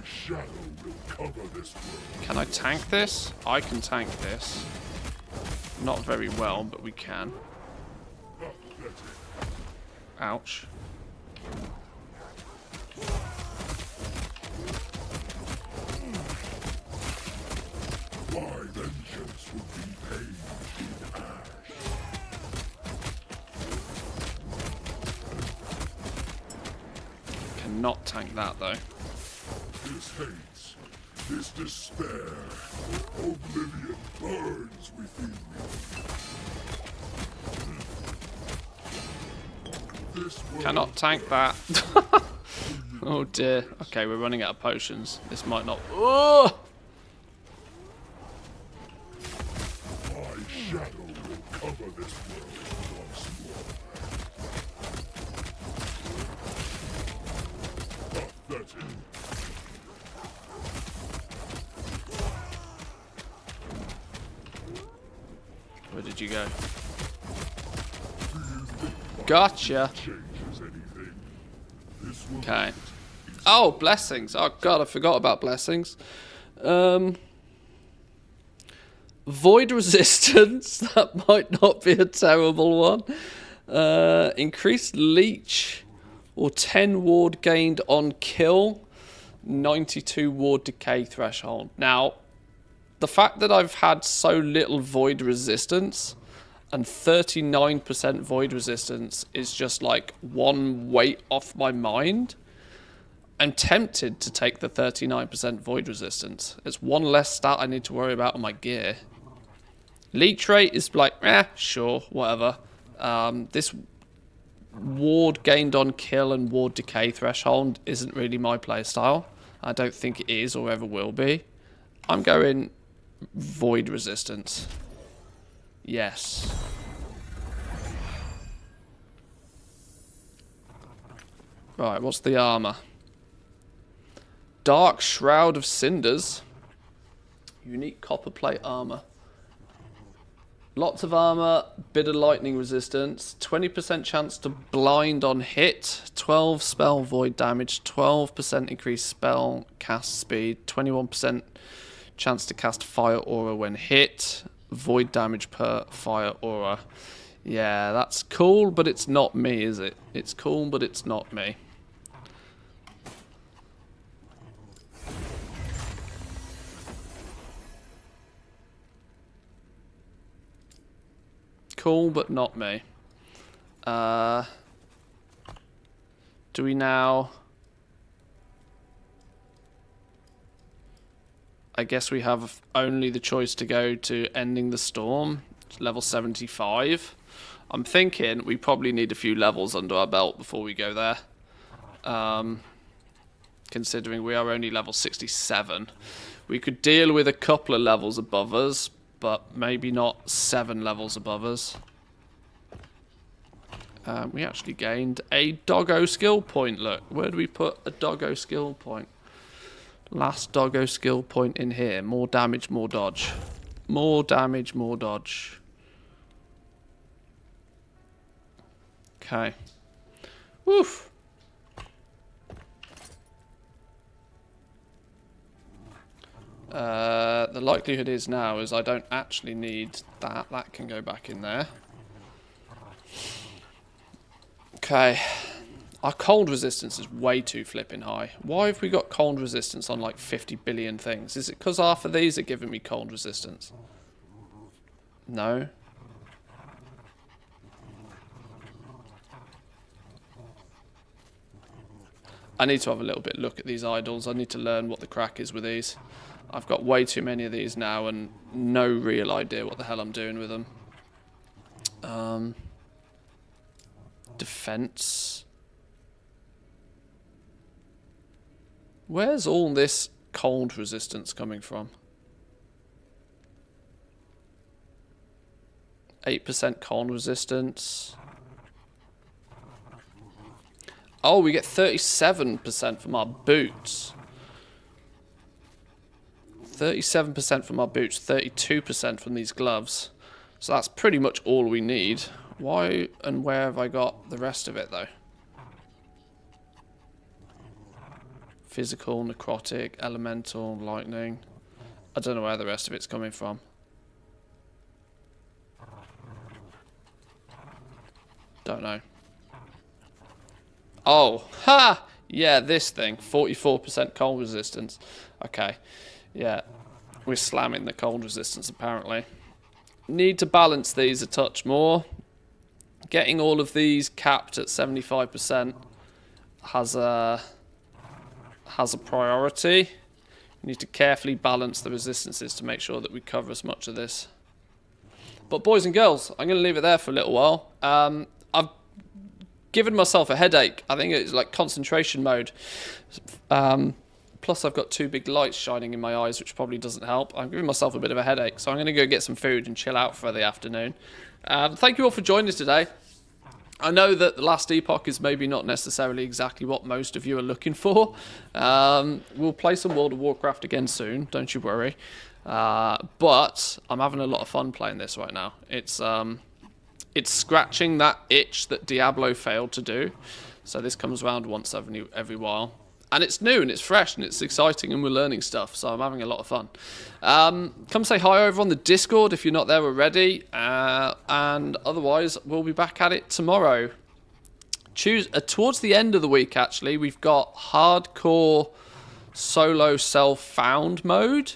Shadow will cover this world. Can I tank this? I can tank this. Not very well, but we can. Ouch. My vengeance will be paid in ash. Cannot tank that though. This hates, this despair, oblivion burns within me. This world Cannot tank that. Oh dear. Okay, we're running out of potions. This might not. Oh! my shadow will cover this world once more. Pathetic. Where did you go? Gotcha. Changes anything. This world Okay. Oh, blessings. Oh god, I forgot about blessings. Void resistance. That might not be a terrible one. Increased leech or 10 ward gained on kill. 92 ward decay threshold. Now, the fact that I've had so little void resistance and 39% void resistance is just like one weight off my mind. I'm tempted to take the 39% void resistance. It's one less stat I need to worry about on my gear. Leech rate is like, sure, whatever. This ward gained on kill and ward decay threshold isn't really my playstyle. I don't think it is or ever will be. I'm going void resistance. Yes. Right, what's the armor? Dark Shroud of Cinders. Unique copper plate armor. Lots of armor, bit of lightning resistance, 20% chance to blind on hit, 12 spell void damage, 12% increased spell cast speed, 21% chance to cast fire aura when hit, void damage per fire aura. Yeah, that's cool, but it's not me, is it? It's cool, but it's not me. Cool, but not me. Do we now... I guess we have only the choice to go to Ending the Storm, level 75. I'm thinking we probably need a few levels under our belt before we go there. Considering we are only level 67. We could deal with a couple of levels above us, but maybe not 7 levels above us. We actually gained a doggo skill point. Look, where do we put a doggo skill point? Last doggo skill point in here. More damage, more dodge. More damage, more dodge. Okay. Woof. The likelihood is now is I don't actually need that. That can go back in there. Okay. Our cold resistance is way too flipping high. Why have we got cold resistance on like 50 billion things? Is it because half of these are giving me cold resistance? No. I need to have a little bit look at these idols. I need to learn what the crack is with these. I've got way too many of these now and no real idea what the hell I'm doing with them. Defense. Where's all this cold resistance coming from? 8% cold resistance. Oh, we get 37% from our boots. 37% from our boots, 32% from these gloves. So that's pretty much all we need. Why and where have I got the rest of it, though? Physical, necrotic, elemental, lightning. I don't know where the rest of it's coming from. Don't know. Oh, ha! Yeah, this thing. 44% cold resistance. Okay. Yeah. We're slamming the cold resistance, apparently. Need to balance these a touch more. Getting all of these capped at 75% has a priority. We need to carefully balance the resistances to make sure that we cover as much of this. But boys and girls, I'm going to leave it there for a little while. I've given myself a headache. I think it's like concentration mode. Plus I've got two big lights shining in my eyes, which probably doesn't help. I'm giving myself a bit of a headache, so I'm going to go get some food and chill out for the afternoon. Thank you all for joining us today. I know that the last Epoch is maybe not necessarily exactly what most of you are looking for. We'll play some World of Warcraft again soon, don't you worry. But I'm having a lot of fun playing this right now. It's scratching that itch that Diablo failed to do. So this comes around once every while. And it's new and it's fresh and it's exciting and we're learning stuff. So I'm having a lot of fun. Come say hi over on the Discord if you're not there already. And otherwise, we'll be back at it tomorrow. Towards the end of the week, actually, we've got hardcore solo self-found mode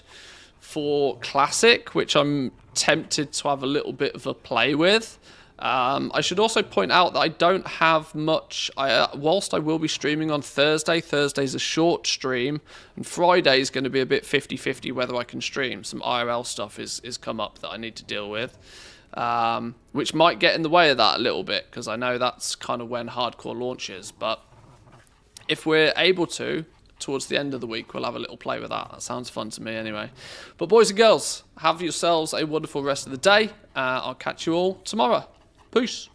for Classic, which I'm tempted to have a little bit of a play with. I should also point out that I don't have much, whilst I will be streaming on Thursday. Thursday's a short stream, and Friday's going to be a bit 50-50 whether I can stream. Some IRL stuff is come up that I need to deal with, which might get in the way of that a little bit, because I know that's kind of when hardcore launches. But if we're able to, towards the end of the week, we'll have a little play with that. That sounds fun to me anyway. But boys and girls, have yourselves a wonderful rest of the day. I'll catch you all tomorrow. Peace.